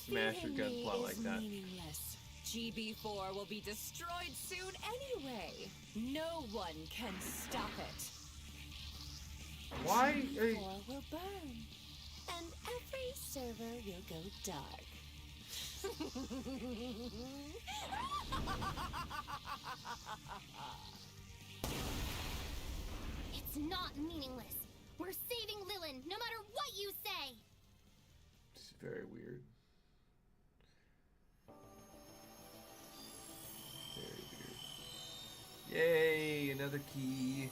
smash your gunpla like that. Meaningless. GB4 will be destroyed soon anyway. No one can stop it. Why are you... GB4 will burn, and every server will go dark. It's not meaningless. We're saving Lilin, no matter what you say. It's very weird. Very weird. Yay, another key.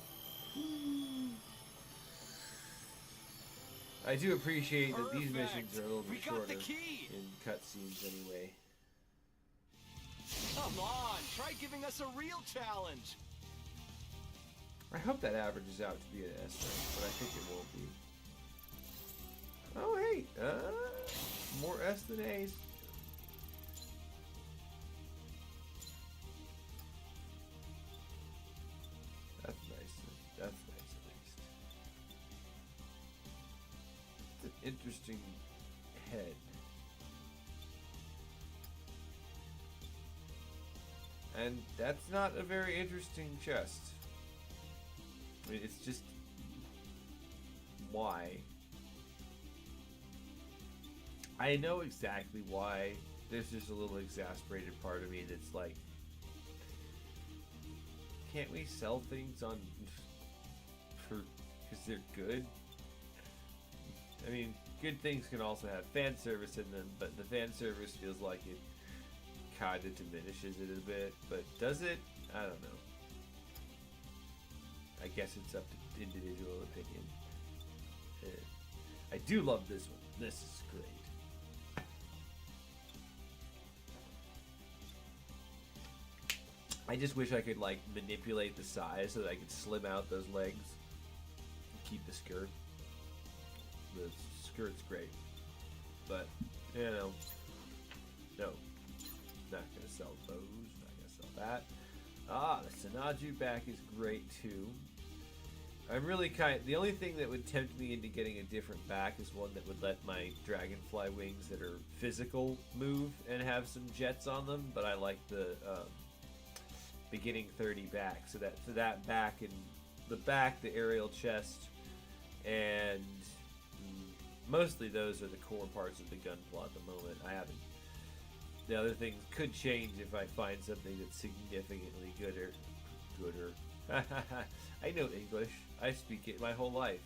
I do appreciate that these missions are a little bit shorter in cutscenes anyway. Come on, try giving us a real challenge. I hope that averages out to be an S rank, but I think it won't be. Oh, hey! More S than A's. That's nice. That's nice, at least. It's an interesting head. And that's not a very interesting chest. I mean, it's just... why? I know exactly why. There's just a little exasperated part of me that's like... Can't we sell things on... because they're good? I mean, good things can also have fan service in them, but the fan service feels like it kind of diminishes it a bit. But does it? I don't know. I guess it's up to individual opinion. I do love this one. This is great. I just wish I could, like, manipulate the size so that I could slim out those legs and keep the skirt. The skirt's great. But, you know, no. Not gonna sell those. Not gonna sell that. Ah, the Sanaju back is great too. I'm really the only thing that would tempt me into getting a different back is one that would let my dragonfly wings that are physical move and have some jets on them, but I like the beginning 30 back, so that back and the back, the aerial chest, and mostly those are the core parts of the gunpla at the moment. I haven't. The other things could change if I find something that's significantly gooder. I know English. I speak it my whole life.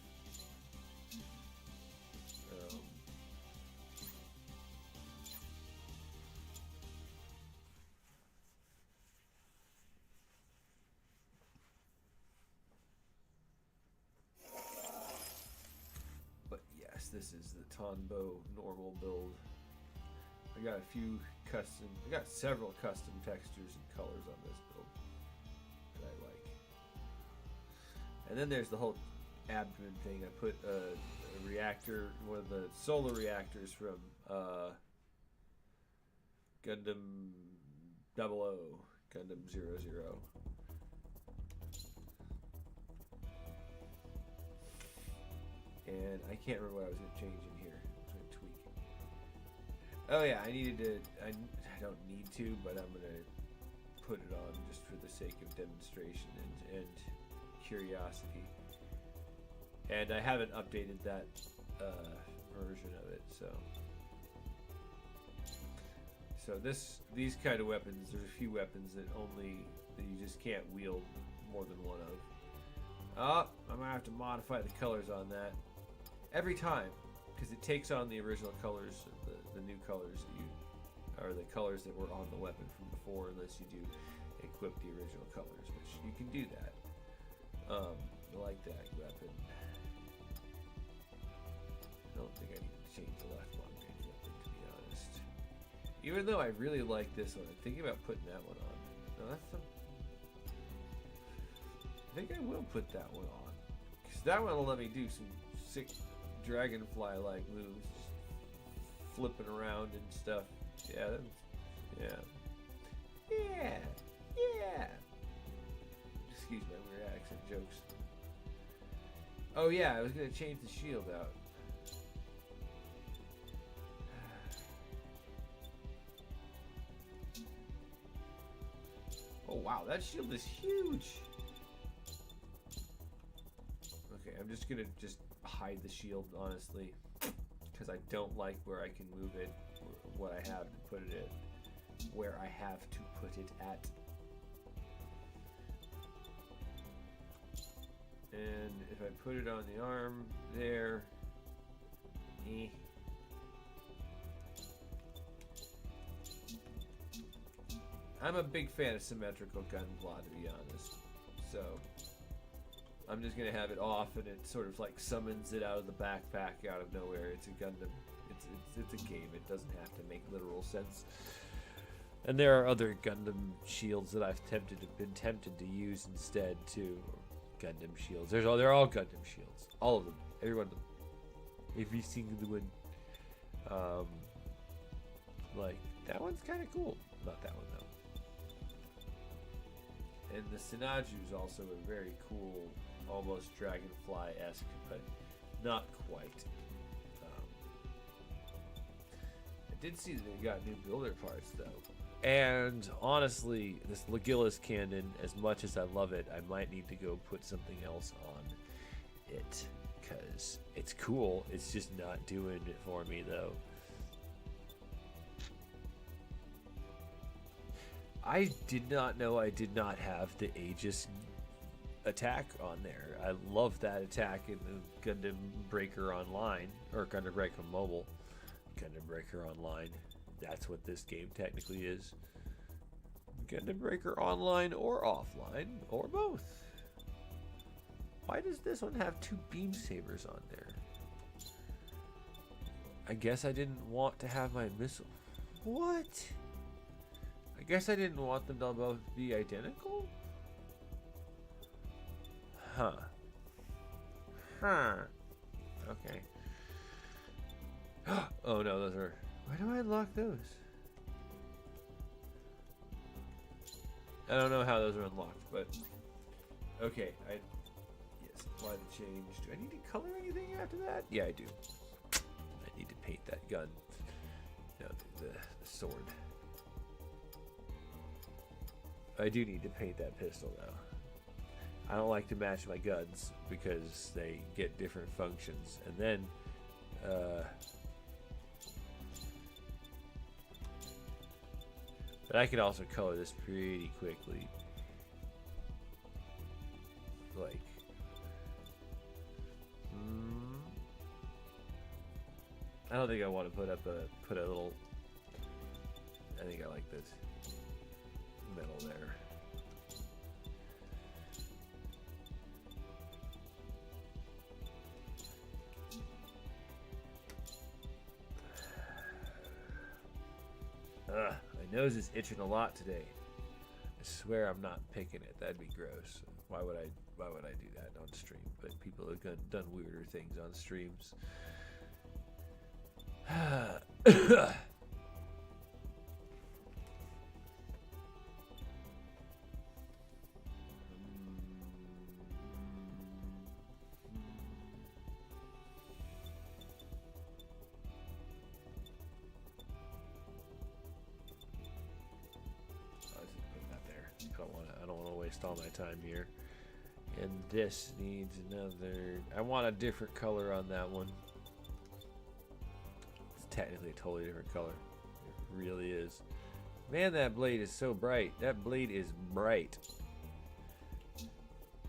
But yes, this is the Tonbo normal build. I got several custom textures and colors on this build that I like. And then there's the whole abdomen thing. I put a reactor, one of the solar reactors from Gundam 00, Gundam 00. And I can't remember what I was going to change in here. I was going to tweak. Oh yeah, I needed to. I don't need to, but I'm going to put it on just for the sake of demonstration and curiosity. And I haven't updated that version of it, so these kind of weapons, there's a few weapons that you just can't wield more than one of. Oh, I'm gonna have to modify the colors on that every time because it takes on the original colors, the new colors that or the colors that were on the weapon from before, unless you do equip the original colors, which you can do that. I like that weapon. I don't think I need to change the left long range weapon, to be honest. Even though I really like this one, I'm thinking about putting that one on. No, I think I will put that one on, because that one will let me do some sick dragonfly-like moves, just flipping around and stuff. Yeah, yeah. Excuse my weird accent jokes. Oh yeah, I was gonna change the shield out. Oh wow, that shield is huge. Okay, I'm just gonna hide the shield, honestly, because I don't like where I can move it, or what I have to put it in, where I have to put it at. And if I put it on the arm there, I'm a big fan of symmetrical gun plot, to be honest. So I'm just gonna have it off, and it sort of like summons it out of the backpack out of nowhere. It's a Gundam. It's a game. It doesn't have to make literal sense. And there are other Gundam shields that I've been tempted to use instead too. Gundam shields. They're all Gundam shields. All of them. Every one of them. Every single one. Like that one's kind of cool. Not that one though. And the Sinaju is also a very cool, almost dragonfly-esque, but not quite. I did see that they got new builder parts though. And honestly, this Legilis cannon, as much as I love it, I might need to go put something else on it, because it's cool. It's just not doing it for me though. I did not know I did not have the Aegis attack on there. I love that attack in the Gundam Breaker Online, or Gundam Breaker Mobile. Gundam Breaker Online. That's what this game technically is. Gundam Breaker Online or offline, or both. Why does this one have two beam sabers on there? I guess I didn't want to have my missile. What? I guess I didn't want them to both be identical? Huh. Okay. Oh no, those are... Why do I unlock those? I don't know how those are unlocked, but... Okay, yes, apply the change. Do I need to color anything after that? Yeah, I do. I need to paint that gun. No, the sword. I do need to paint that pistol though. I don't like to match my guns because they get different functions. And then but I can also color this pretty quickly. Like I don't think I want to put a little... I think I like this metal there. My nose is itching a lot today. I swear I'm not picking it. That'd be gross. Why would I do that on stream? But people have done weirder things on streams. waste all my time here. And this needs another... I want a different color on that one. It's technically a totally different color. It really is. Man, that blade is so bright. That blade is bright.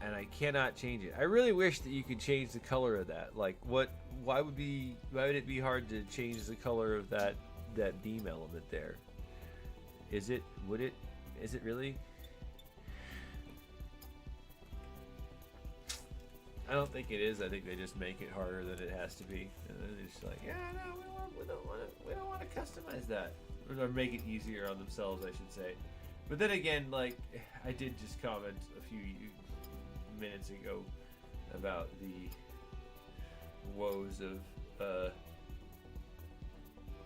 And I cannot change it. I really wish that you could change the color of that. Like, why would it be hard to change the color of that beam element there? Is it really? I don't think it is. I think they just make it harder than it has to be. And then they're just like, yeah, no, we don't want to customize that. Or make it easier on themselves, I should say. But then again, like, I did just comment a few minutes ago about the woes of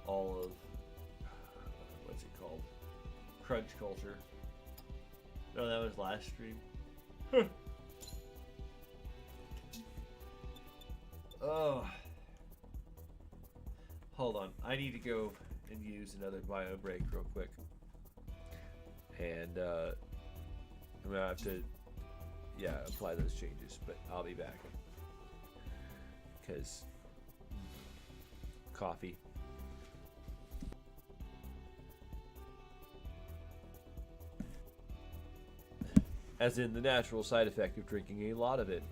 all of what's it called? Crunch culture. No, that was last stream. Oh. Hold on. I need to go and use another bio break real quick. And I'm gonna have to apply those changes, but I'll be back. Because coffee. As in the natural side effect of drinking a lot of it.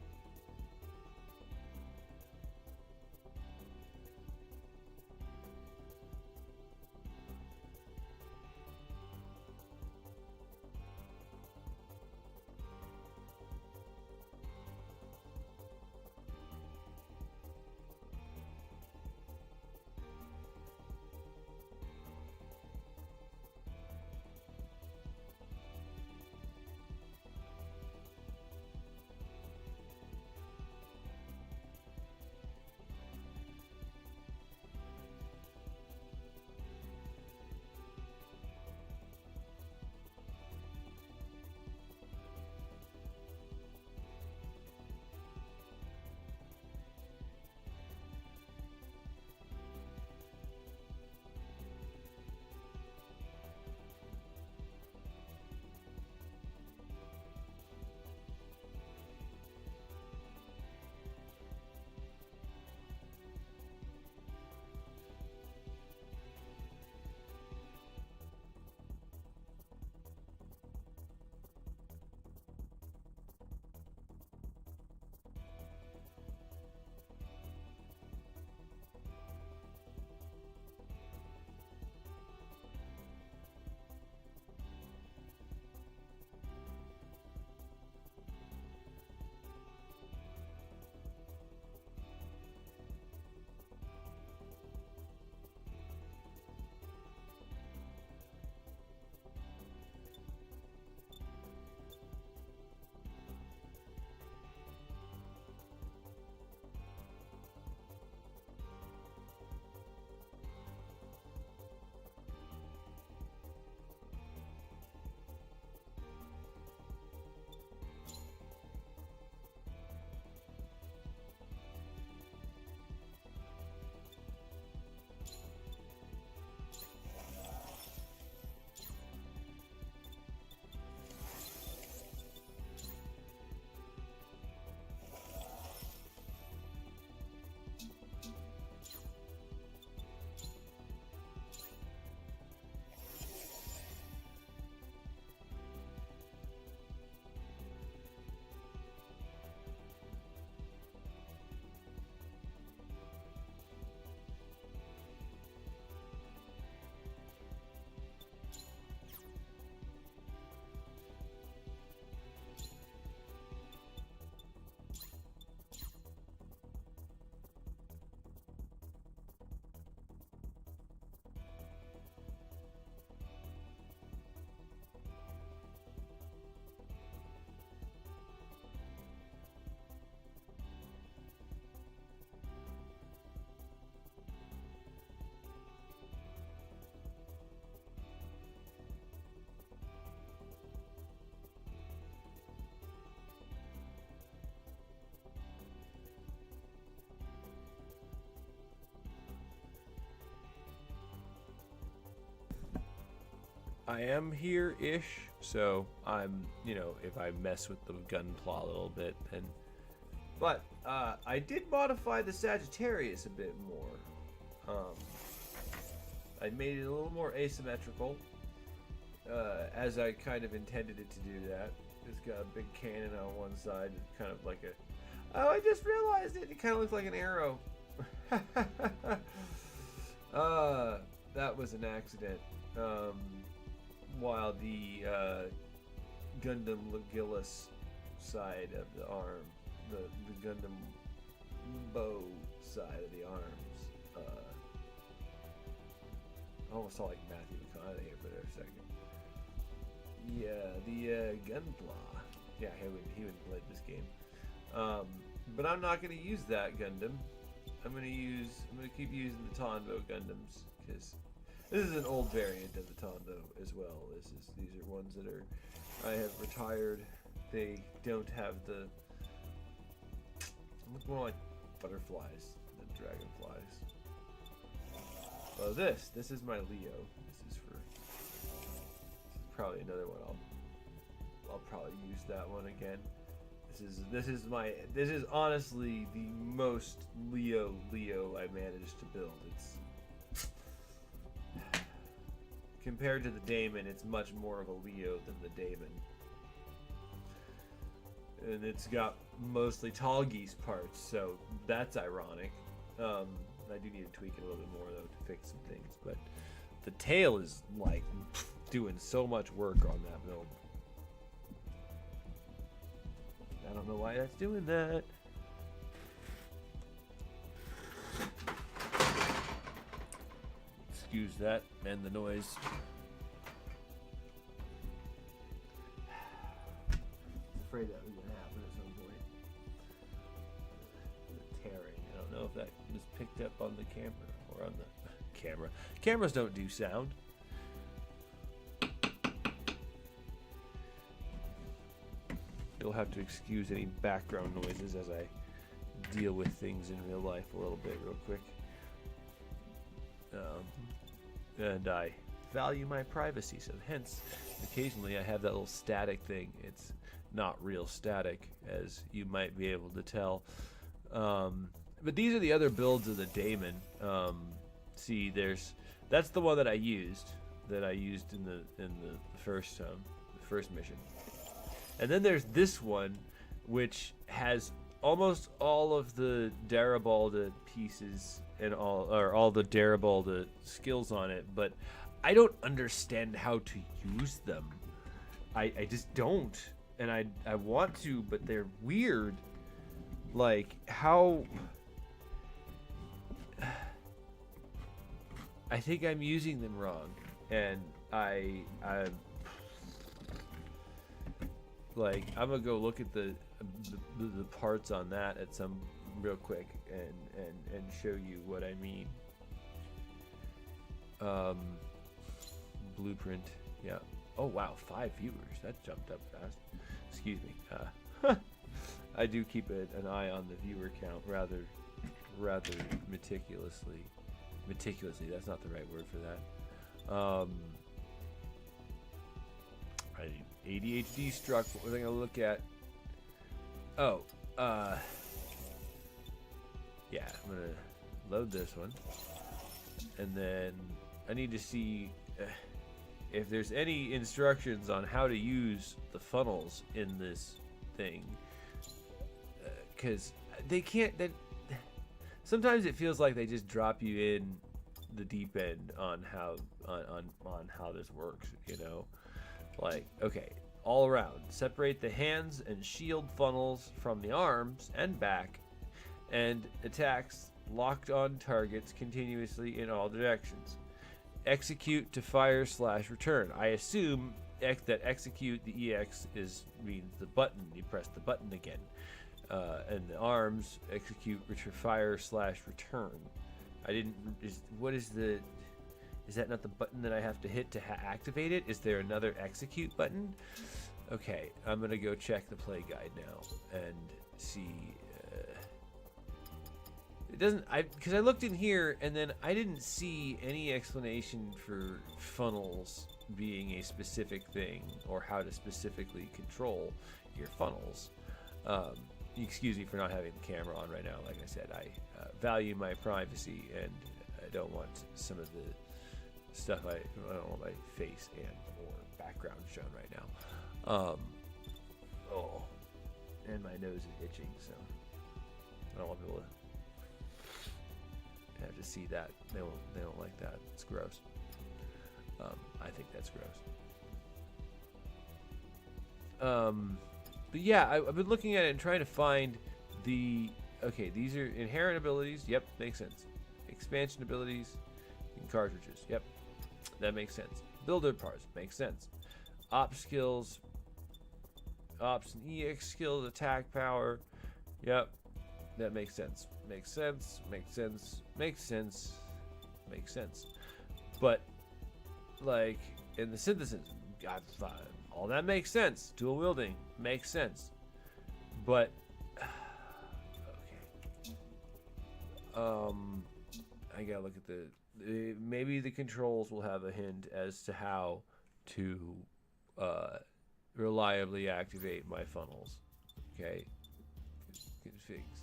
I am here-ish. So I'm, you know, if I mess with the gunpla a little bit, then. But I did modify the Sagittarius a bit more. I made it a little more asymmetrical, as I kind of intended it to do that. It's got a big cannon on one side, kind of like a. Oh, I just realized it. It kind of looks like an arrow. That was an accident. While the Gundam Legillis side of the arm, the Gundam bow side of the arms, I almost saw like Matthew McConaughey here for a second. Yeah, the Gunpla. Yeah, he would play this game. But I'm not going to use that Gundam. I'm going to keep using the Tondo Gundams because this is an old variant of the Tondo as well. These are ones that I have retired. They don't have the look more like butterflies than dragonflies. Oh, this is my Leo. This is probably another one. I'll probably use that one again. This is honestly the most Leo I managed to build. It's compared to the Daemon, it's much more of a Leo than the Daemon. And it's got mostly tall geese parts, so that's ironic. I do need to tweak it a little bit more though to fix some things, but the tail is like doing so much work on that build. I don't know why that's doing that. Excuse that and the noise. Afraid that was gonna happen at some point. The tearing. I don't know if that was picked up on the camera or on the camera. Cameras don't do sound. You'll have to excuse any background noises as I deal with things in real life a little bit real quick. And I value my privacy, so hence occasionally I have that little static thing. It's not real static, as you might be able to tell. But these are the other builds of the Daemon. See, that's the one that I used in the first mission. And then there's this one, which has almost all of the Darabalda pieces and all the Darabalda skills on it, but I don't understand how to use them. I just don't, and I want to, but they're weird. Like how I think I'm using them wrong, and I'm like I'm gonna go look at the parts on that at some real quick and show you what I mean. Blueprint, yeah. Oh wow, 5 viewers. That jumped up fast. Excuse me. I do keep an eye on the viewer count rather meticulously. Meticulously, that's not the right word for that. ADHD struck. What was I gonna look at? Oh, yeah, I'm gonna load this one, and then I need to see if there's any instructions on how to use the funnels in this thing, because they can't. Sometimes it feels like they just drop you in the deep end on how how this works, you know. Like, okay, all around, separate the hands and shield funnels from the arms and back, and attacks locked on targets continuously in all directions. Execute to fire/return. I assume that execute, the EX means the button. You press the button again, and the arms execute fire/return. I didn't. Is that not the button that I have to hit to activate it? Is there another execute button? Okay, I'm gonna go check the play guide now and see It doesn't, because I looked in here and then I didn't see any explanation for funnels being a specific thing or how to specifically control your funnels. Excuse me for not having the camera on right now. Like I said, I value my privacy and I don't want some of the stuff I don't want my face and or background shown right now. And my nose is itching, so I don't want people to have to see that. They don't like that. It's gross. I think that's gross. But yeah, I've been looking at it and trying to find the... Okay, these are inherent abilities. Yep, makes sense. Expansion abilities in cartridges. Yep, that makes sense. Builder parts. Makes sense. Op skills. Ops and EX skills. Attack power. Yep, that makes sense. Makes sense. Makes sense. Makes sense. Makes sense. But, like, in the synthesis, all that makes sense. Dual wielding makes sense. But I gotta look at maybe the controls will have a hint as to how to reliably activate my funnels. Okay. Configs.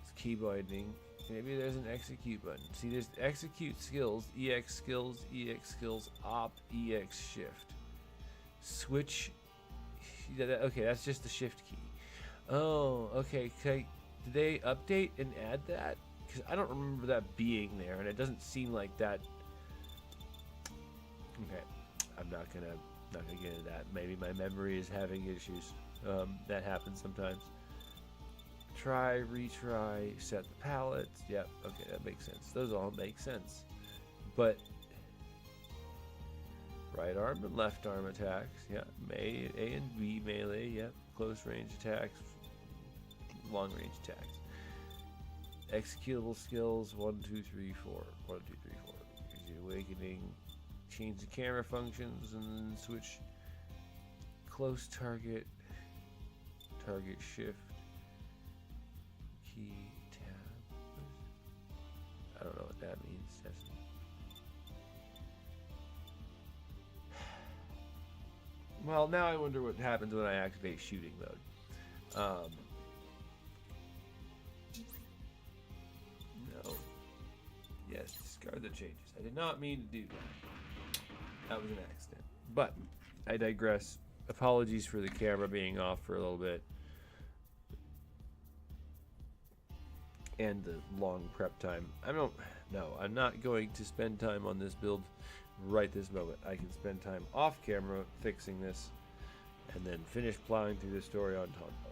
It's keyboarding. Maybe there's an execute button. See, there's execute skills, EX skills, op, EX shift. Switch. Okay, that's just the shift key. Oh, okay. Did they update and add that? Because I don't remember that being there, and it doesn't seem like that. Okay, I'm not gonna get into that. Maybe my memory is having issues. That happens sometimes. Try, retry, set the palettes. Yep, okay, that makes sense. Those all make sense. But right arm and left arm attacks. Yeah, A and B melee. Yep, close range attacks, long range attacks. Executable skills 1, 2, 3, 4. 1, 2, 3, 4. Gives you awakening. Change the camera functions and then switch. Close target. Target shift. Key tab. I don't know what that means. Well, now I wonder what happens when I activate shooting mode. No. Yes, discard the changes. I did not mean to do that. That was an accident. But I digress. Apologies for the camera being off for a little bit. And the long prep time. I'm not going to spend time on this build right this moment. I can spend time off camera fixing this and then finish plowing through the story on Tonto.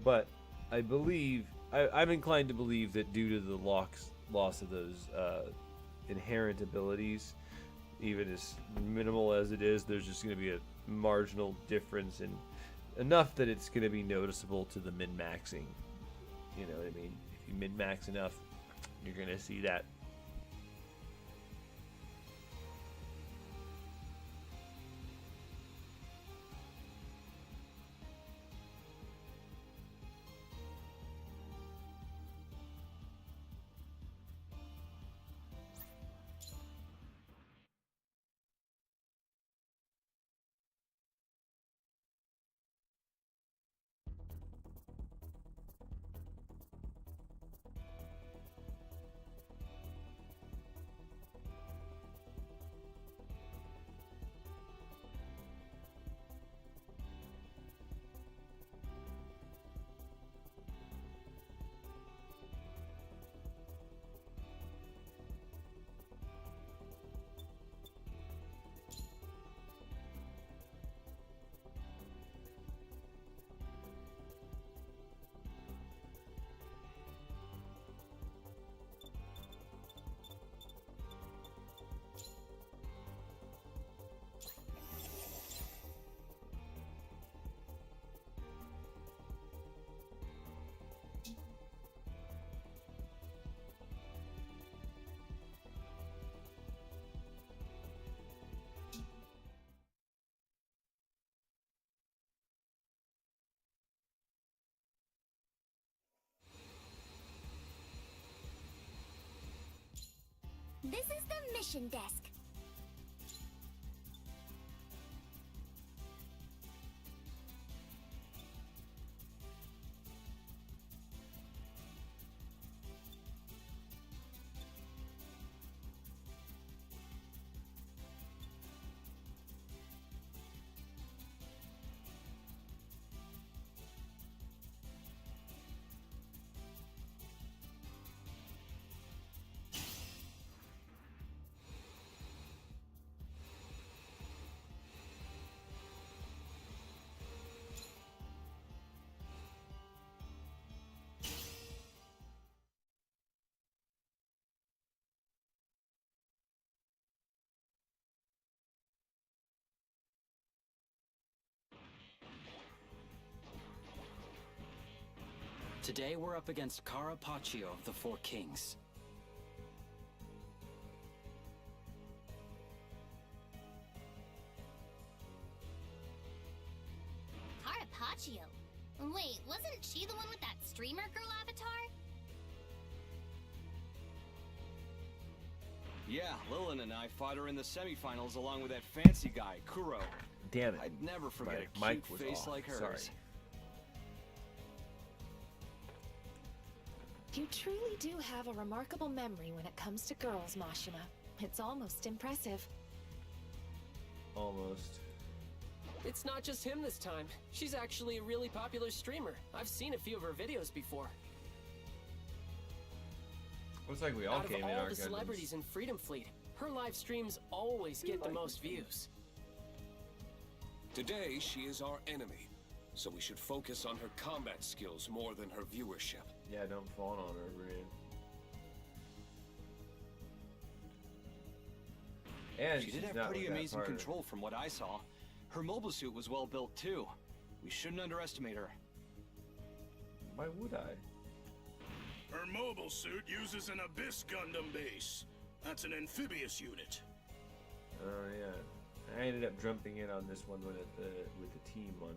But I believe, I'm inclined to believe that due to the loss of those inherent abilities, even as minimal as it is, there's just going to be a marginal difference in enough that it's going to be noticeable to the min-maxing. You know what I mean? If you min-max enough, you're going to see that. This is the mission desk. Today we're up against Carapaccio of the Four Kings. Carapaccio? Wait, wasn't she the one with that streamer girl avatar? Yeah, Lilin and I fought her in the semifinals along with that fancy guy, Kuro. Damn it. I'd never forget My a mic cute was face off. like hers. Sorry. You truly do have a remarkable memory when it comes to girls, Mashima. It's almost impressive. Almost. It's not just him this time. She's actually a really popular streamer. I've seen a few of her videos before. Looks like we all Out of came in all our the Gundams. celebrities in Freedom Fleet, her live streams always get the most views. Today, she is our enemy, so we should focus on her combat skills more than her viewership. Yeah, don't fawn on her, Brian. And She did she's have not pretty with that amazing partner. control from what I saw. Her mobile suit was well built too. We shouldn't underestimate her. Why would I? Her mobile suit uses an Abyss Gundam base. That's an amphibious unit. Oh yeah, I ended up jumping in on this one with the team on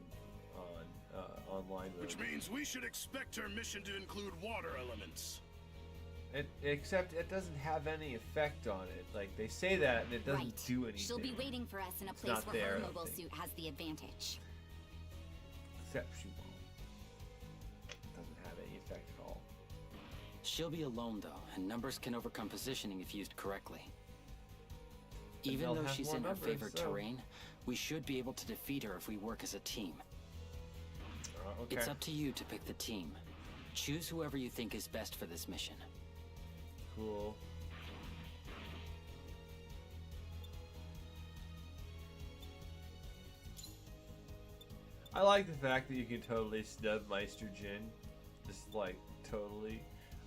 online mode. Which means we should expect her mission to include water elements. Except it doesn't have any effect on it. Like they say that, and it doesn't do anything. She'll be waiting for us in a place not where there, her I don't mobile think. suit has the advantage. Except she won't. It doesn't have any effect at all. She'll be alone though, and numbers can overcome positioning if used correctly. Even they'll though have she's more in her numbers, favorite so- terrain, we should be able to defeat her if we work as a team. Okay. It's up to you to pick the team. Choose whoever you think is best for this mission. Cool. I like the fact that you can totally snub Meister Jin. Just like totally.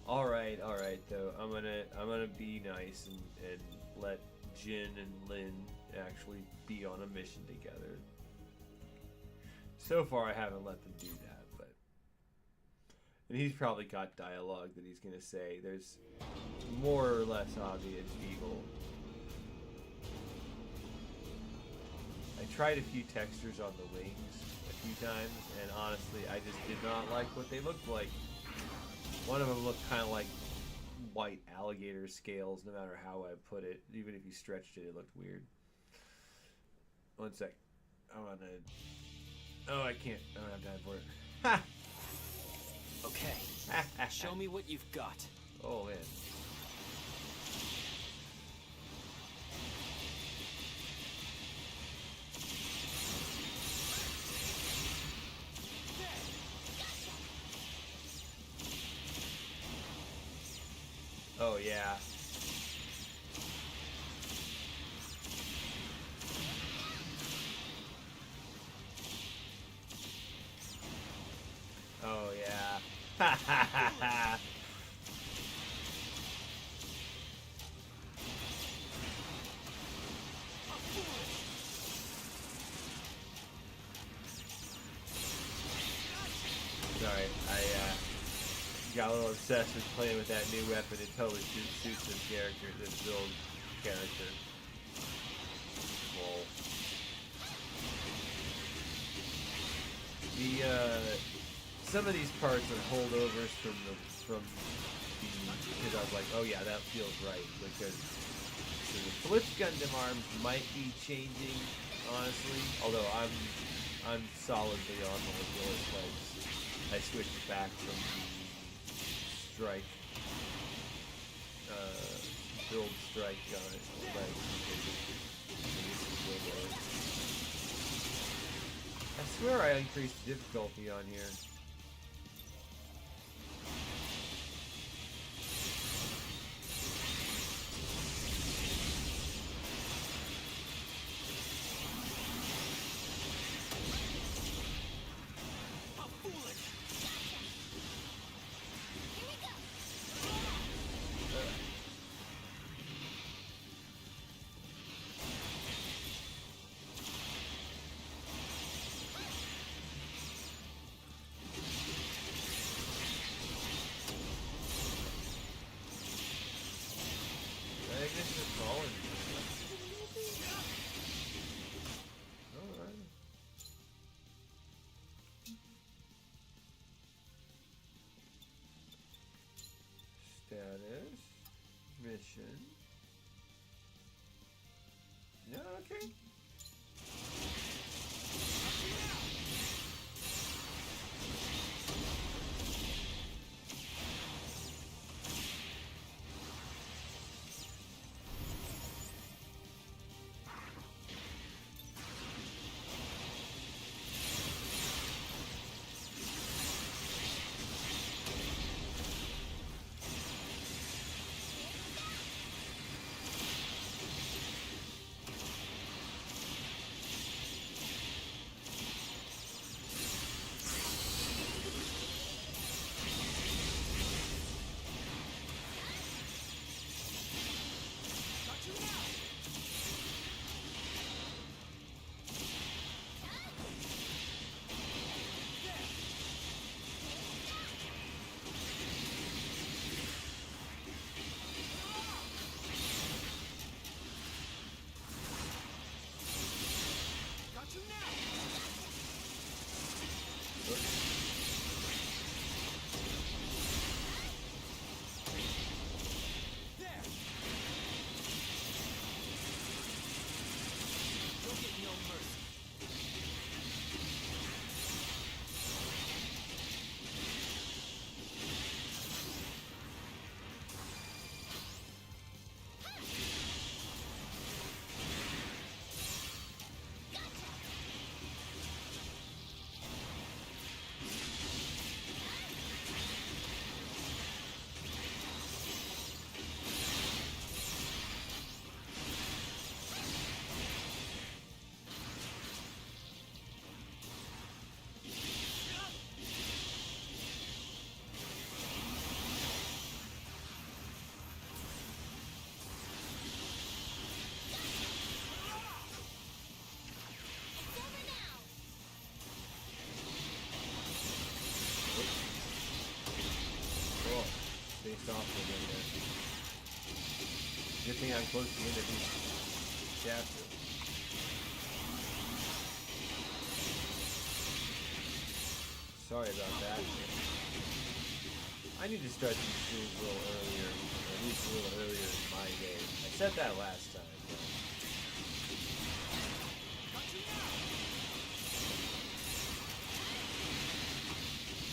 Alright, though. I'm gonna be nice and let Jin and Lin actually be on a mission together. So far I haven't let them do that, but and he's probably got dialogue that he's gonna say. There's more or less obvious evil. I tried a few textures on the wings a few times, and honestly, I just did not like what they looked like. One of them looked kind of like white alligator scales, no matter how I put it. Even if you stretched it, it looked weird. One sec. I wanna... Oh, I can't. I don't have time for it. Ha! Okay. Show me what you've got. Oh, man. Oh, yeah. Oh, yeah. Ha ha ha ha. Sorry, I got a little obsessed with playing with that new weapon. It totally suits this character, this build character. Lol. Some of these parts are holdovers from the because I was like, oh yeah, that feels right, because So the Flip Gundam arms might be changing, honestly. Although I'm solidly on the Legilis legs. I switched back from the strike, build strike legs. I swear I increased the difficulty on here. Status, mission. Yeah, okay. Off again there. Good thing I'm close to the end of each chapter. Sorry about that. I need to start these streams a little earlier, or at least a little earlier in my day. I said that last time.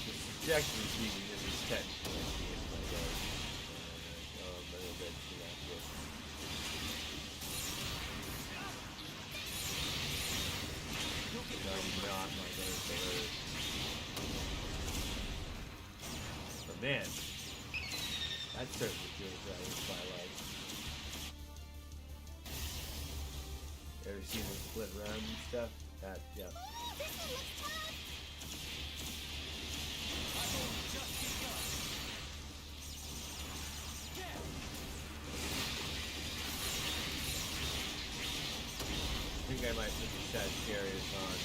The subjective speaking is this technically. But man, that certainly feels right in Twilight. Ever seen them split around and stuff? That, yeah. I think I might put the Sagittarius on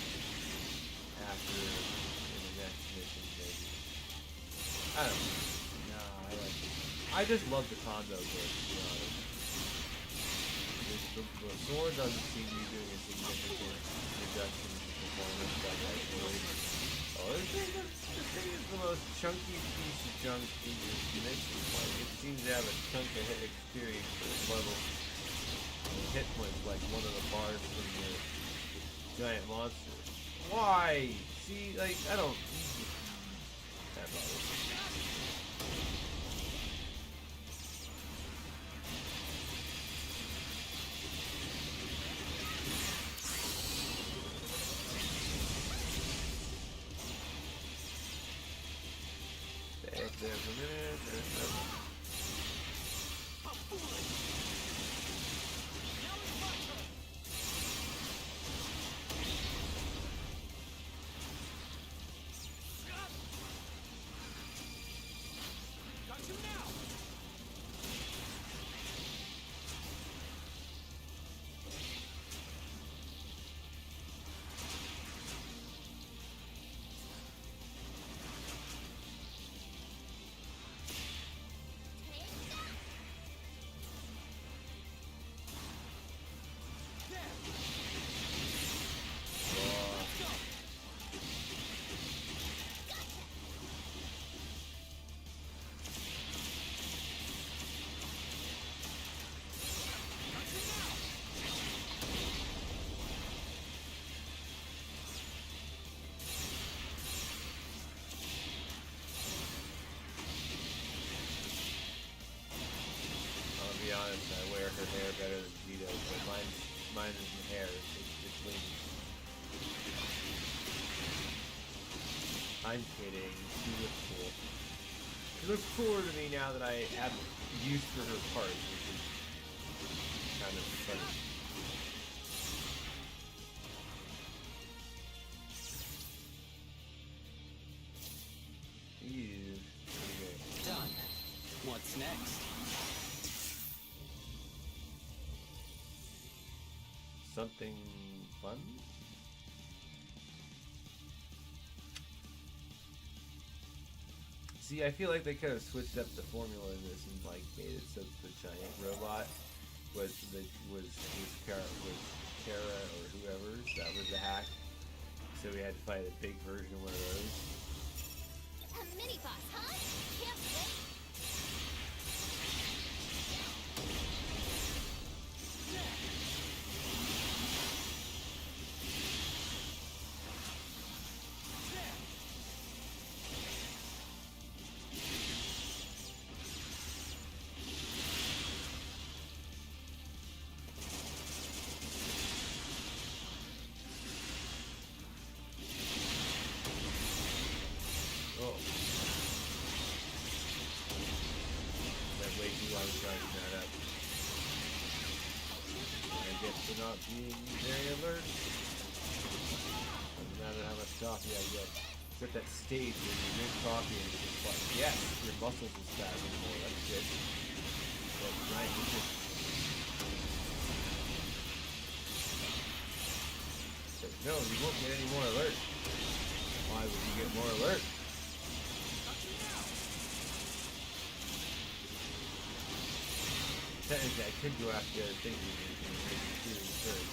after in the next mission, maybe. I don't know. No, I like it. I just love the combo kit, to be honest. The sword doesn't seem to be doing a significant reduction in performance, but actually... Oh, this thing is the most chunky piece of junk in this mission. Like, it seems to have a chunk of experience for this level. hit points like one of the bars from the giant monster. Why? See, like, I don't... That bothers me. Back there for a minute. Honest, I wear her hair better than she does, but mine isn't hair, it's wings. I'm kidding, she looks cool. She looks cooler to me now that I have use for her parts, which is kind of funny. Ew. Okay. Done. What's next? Something fun? See, I feel like they could have switched up the formula in this and like made it so the giant robot was Kara or whoever that was the hack. So we had to fight a big version of one of those. A mini boss, huh? Can't wait. Oh. That way too long trying that up. I guess for not being very alert. Doesn't matter how much coffee I get. It's at that stage where you drink coffee and it's just like, yes, your muscles will spasm anymore. That's good. That's right. But no, you won't get any more alert. Why would you get more alert? Technically, I could go after the other things and make it serious first.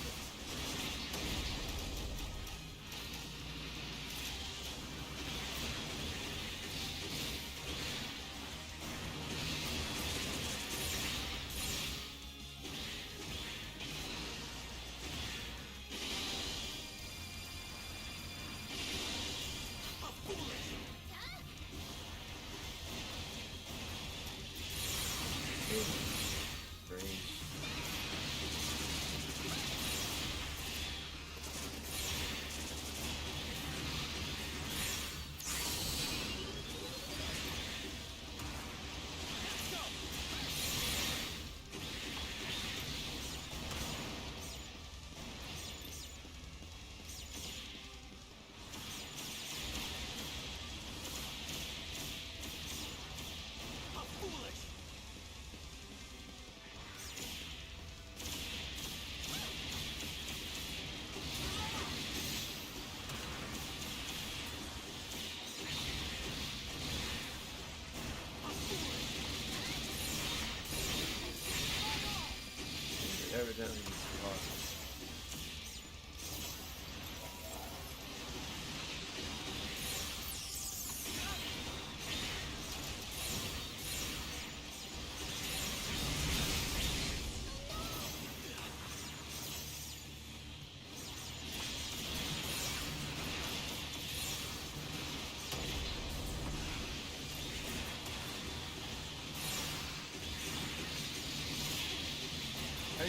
Evidently, this is awesome.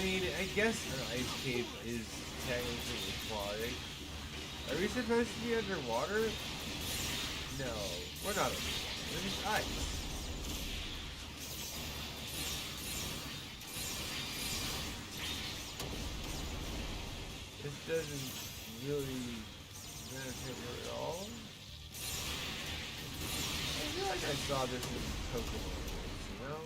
mean, I guess an ice cave is technically aquatic. Are we supposed to be underwater? No, we're not underwater. We're just ice. This doesn't really benefit her at all. I feel like I saw this in Pokemon games, you know?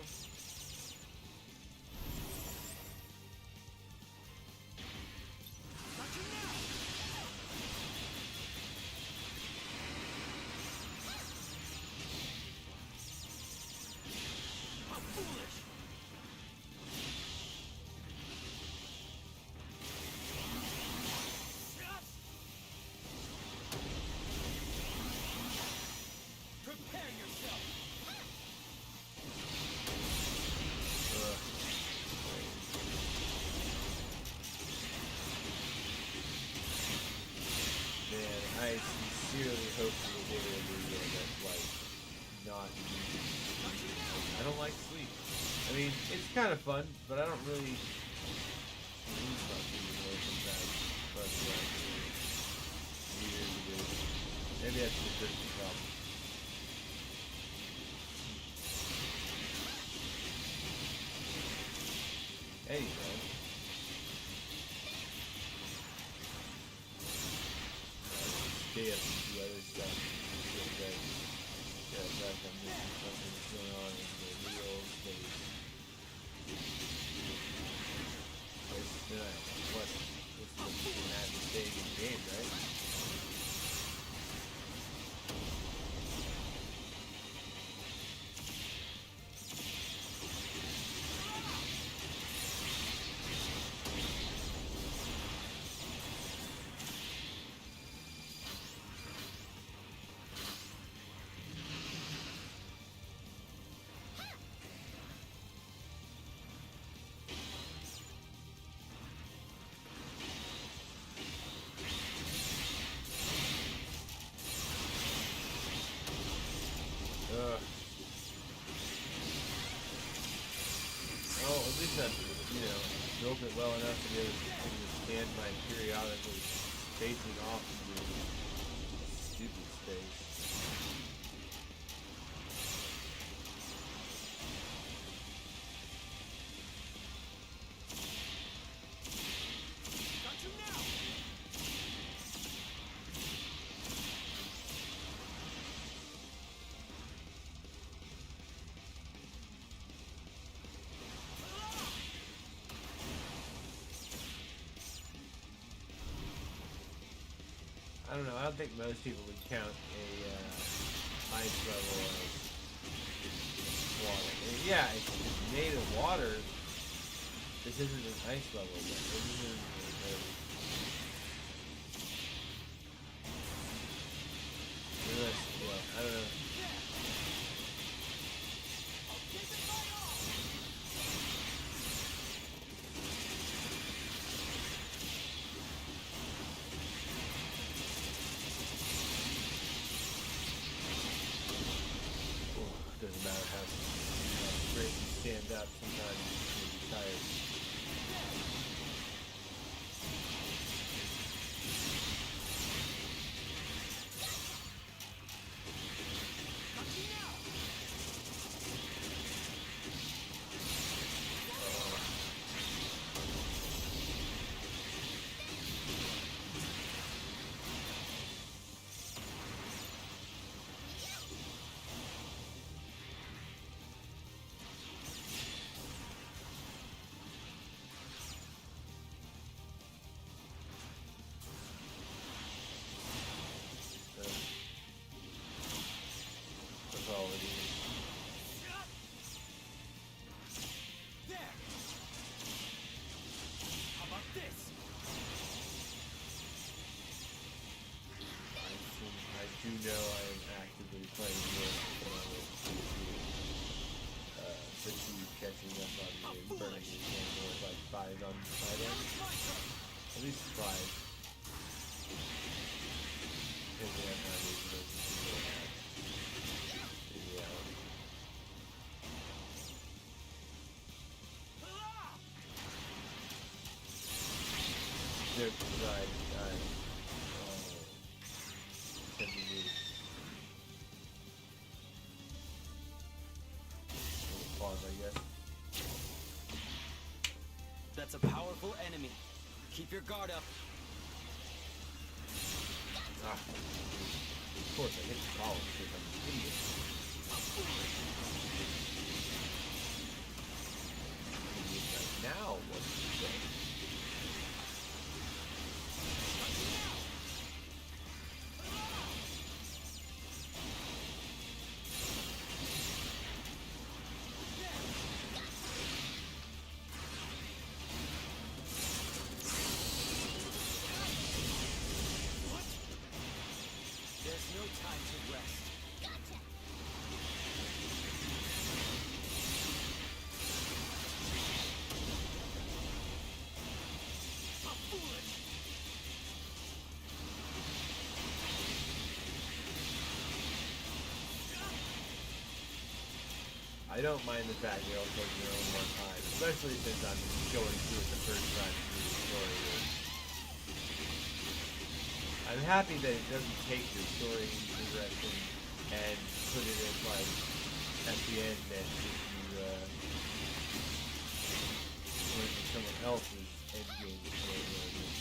I sincerely hope that the day will be that's like not. I don't like sleep. I mean, it's kind of fun, but I don't really lose much anymore sometimes. But maybe that's just a problem. Anyway. Stay up and do other stuff. Yeah, like I'm missing something that's going on in the real space. What's the magic staying in the game, right? Well, at least I've, built it well enough to be able to withstand my periodically facing off into stupid space. I don't know, I don't think most people would count a ice level as water. I mean, yeah, it's made of water. This isn't an ice level, but this isn't I don't know. Doesn't matter how great you stand up, sometimes you'll be tired. I do know I am actively playing this to keep catching up on you and burning your candle with like 5 on 5 ends. At least 5. Depending on how many of those you will have in reality. Pause, I guess. That's a powerful enemy. Keep your guard up. Ah, of course, I hit the ball because I'm an idiot. Now, what do you say? There's no time to rest. Gotcha! I don't mind the fact you're all taking your own more time, especially since I'm going through it the first time through the story. I'm happy that it doesn't take your story direction and put it in like at the end and give you someone else's endgame story.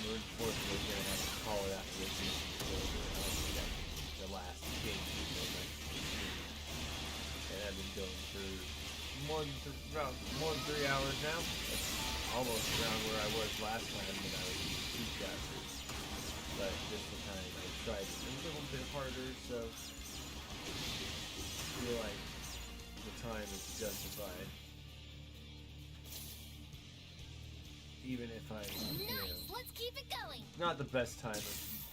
Unfortunately, we're gonna have to call it after this mission is over. I don't think that's the last game and I've been going for about 3 hours now. That's almost around where I was last time when I was in two chapters. But this time I tried a little bit harder, so I feel like the time is justified. Even if I, Nice! Let's keep it going! not the best time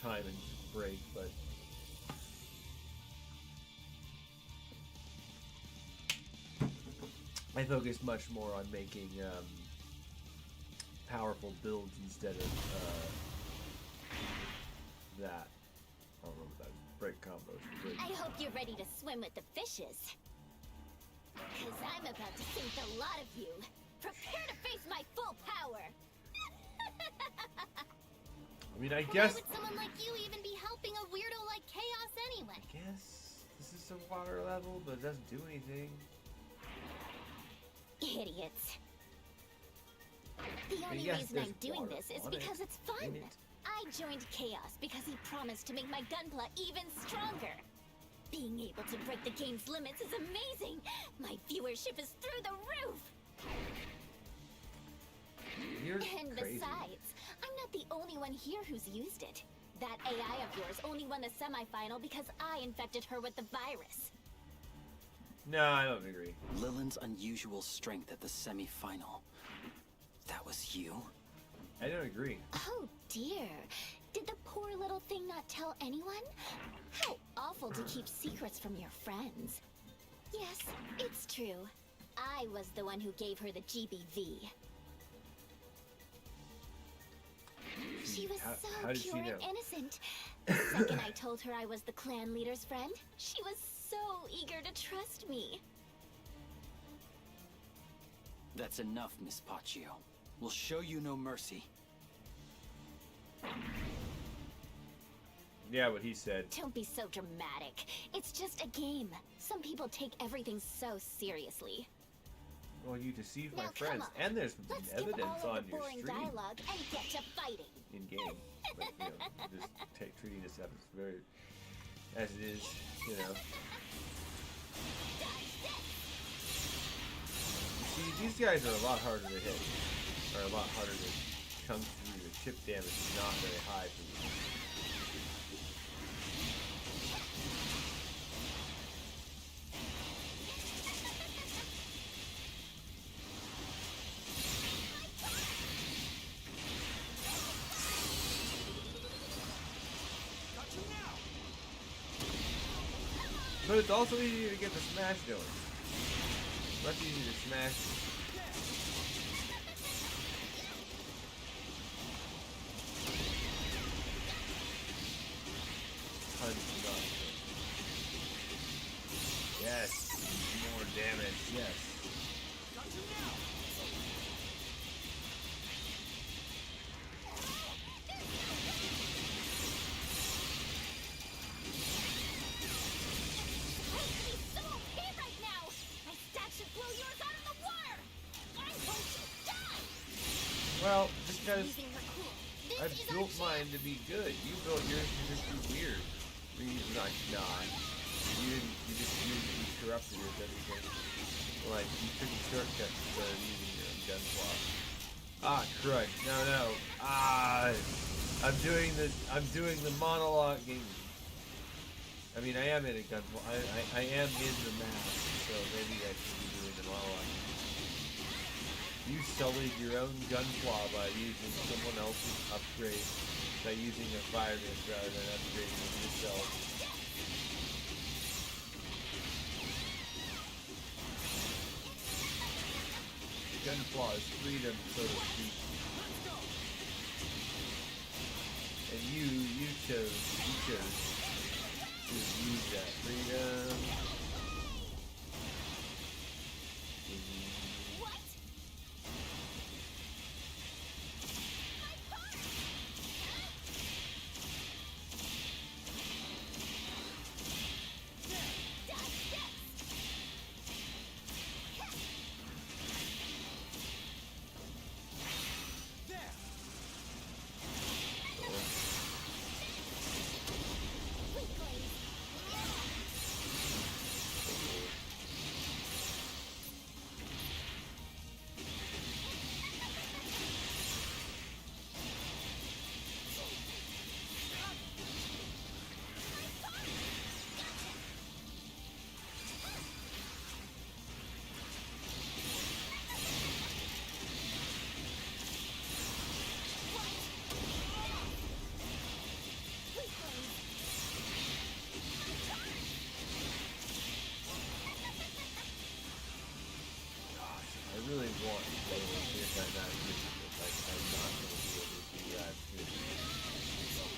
and break, but I focused much more on making powerful builds instead of that. I don't know what that is. Break combos. I hope you're ready to swim with the fishes. Cause I'm about to sink the lot of you. Prepare to face my full power! I mean, I guess. Why would someone like you even be helping a weirdo like Chaos anyway? I guess this is a water level, but it doesn't do anything. Idiots. The only reason I'm doing this is because it's fun. I joined Chaos because he promised to make my gunpla even stronger. Being able to break the game's limits is amazing. My viewership is through the roof. You're and crazy. Besides, I'm not the only one here who's used it. That AI of yours only won the semi-final because I infected her with the virus. No, I don't agree. Lillian's unusual strength at the semi-final. That was you? I don't agree. Oh dear. Did the poor little thing not tell anyone? How awful to keep secrets from your friends. Yes, it's true. I was the one who gave her the GBV. She was so pure and innocent. The second I told her I was the clan leader's friend, she was so eager to trust me. That's enough, Miss Paccio. We'll show you no mercy. Yeah, what he said. Don't be so dramatic. It's just a game. Some people take everything so seriously. Well, you deceived my Now, friends, come on. and there's Let's evidence skip all on of the your boring stream dialogue and get to fighting. in game. But you know, just treating this as very as it is, you know. See, these guys are a lot harder to hit, or a lot harder to come through. The chip damage is not very high for you. But it's also easier to get the smash going. Much easier to smash. Yes. More damage. Yes. Well, because I built mine to be good. You built yours to just be weird. Not. You just corrupted it, everything. Like, you took a shortcut instead of using your own gun plot. Ah, crud. No. Ah, I'm doing the monologuing. I mean, I am in a gun plot. I am in the map, so maybe I should be doing the monologuing. You sullied your own gunpla by using someone else's upgrade, by using a fire mist rather than upgrading it yourself. Gunpla is freedom, so to speak. And you chose to use that freedom. Really want to play with that now, like I'm not going to be able to do that.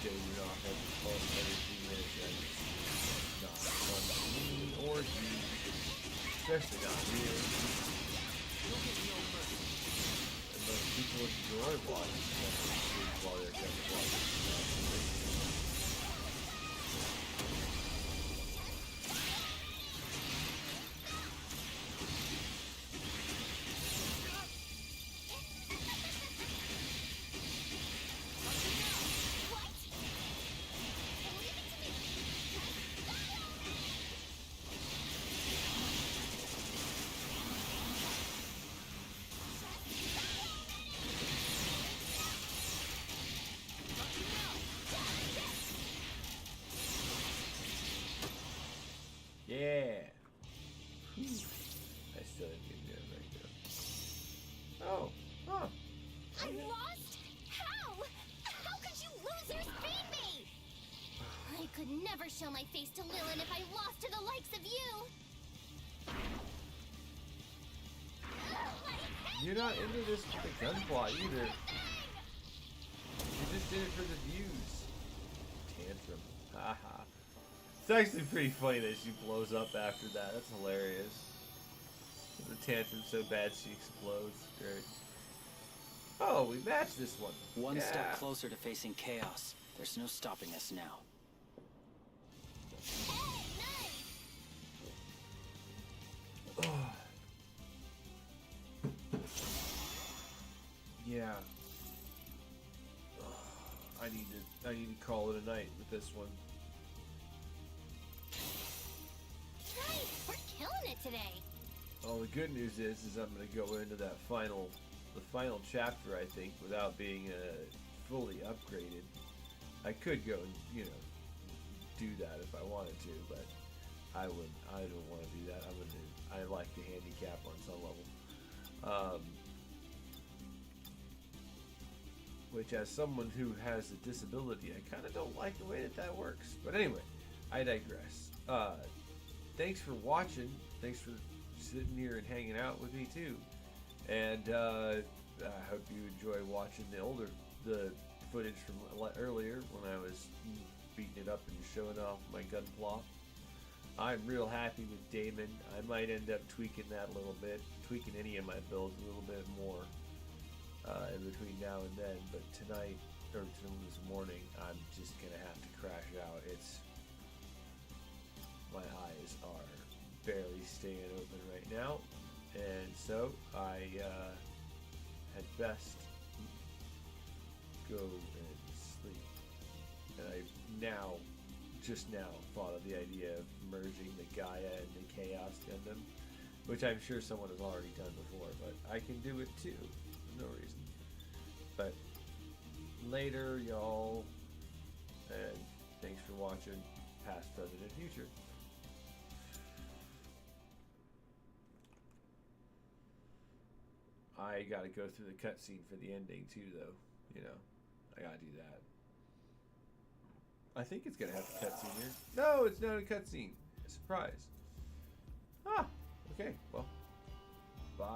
Doing off every pulse every few minutes, and it's not fun to me or you, especially not you. And most people enjoy watching them while they're just watching. Yeah. I still didn't get it right there. Oh. Huh. I lost? How? How could you losers beat me? I could never show my face to Lilin if I lost to the likes of you. You're not into this with the gunplot either. You just did it for the views. Tantrum. Haha. It's actually pretty funny that she blows up after that. That's hilarious. The tantrum so bad she explodes. Great. Oh, we matched this one. One step closer to facing chaos. There's no stopping us now. Yeah. I need to call it a night with this one. Nice! We're killing it today! Well, the good news is I'm going to go into the final chapter, I think, without being fully upgraded. I could go and, do that if I wanted to, but I don't want to do that. I like the handicap on some level. Which, as someone who has a disability, I kind of don't like the way that works. But anyway, I digress. Thanks for watching. Thanks for sitting here and hanging out with me too. And I hope you enjoy watching the footage from earlier when I was beating it up and showing off my gunpla. I'm real happy with Damon. I might end up tweaking that a little bit, tweaking any of my builds a little bit more in between now and then. But tonight, or this morning, I'm just gonna have to crash out. My eyes are barely staying open right now, and so I had best go and sleep. And I just now thought of the idea of merging the Gaia and the Chaos Gundam, which I'm sure someone has already done before, but I can do it too. No reason. But later, y'all, and thanks for watching Past, Present, and Future. I gotta go through the cutscene for the ending too, though. I gotta do that. I think it's gonna have a cutscene here. No, it's not a cutscene. Surprise. Ah, okay, well.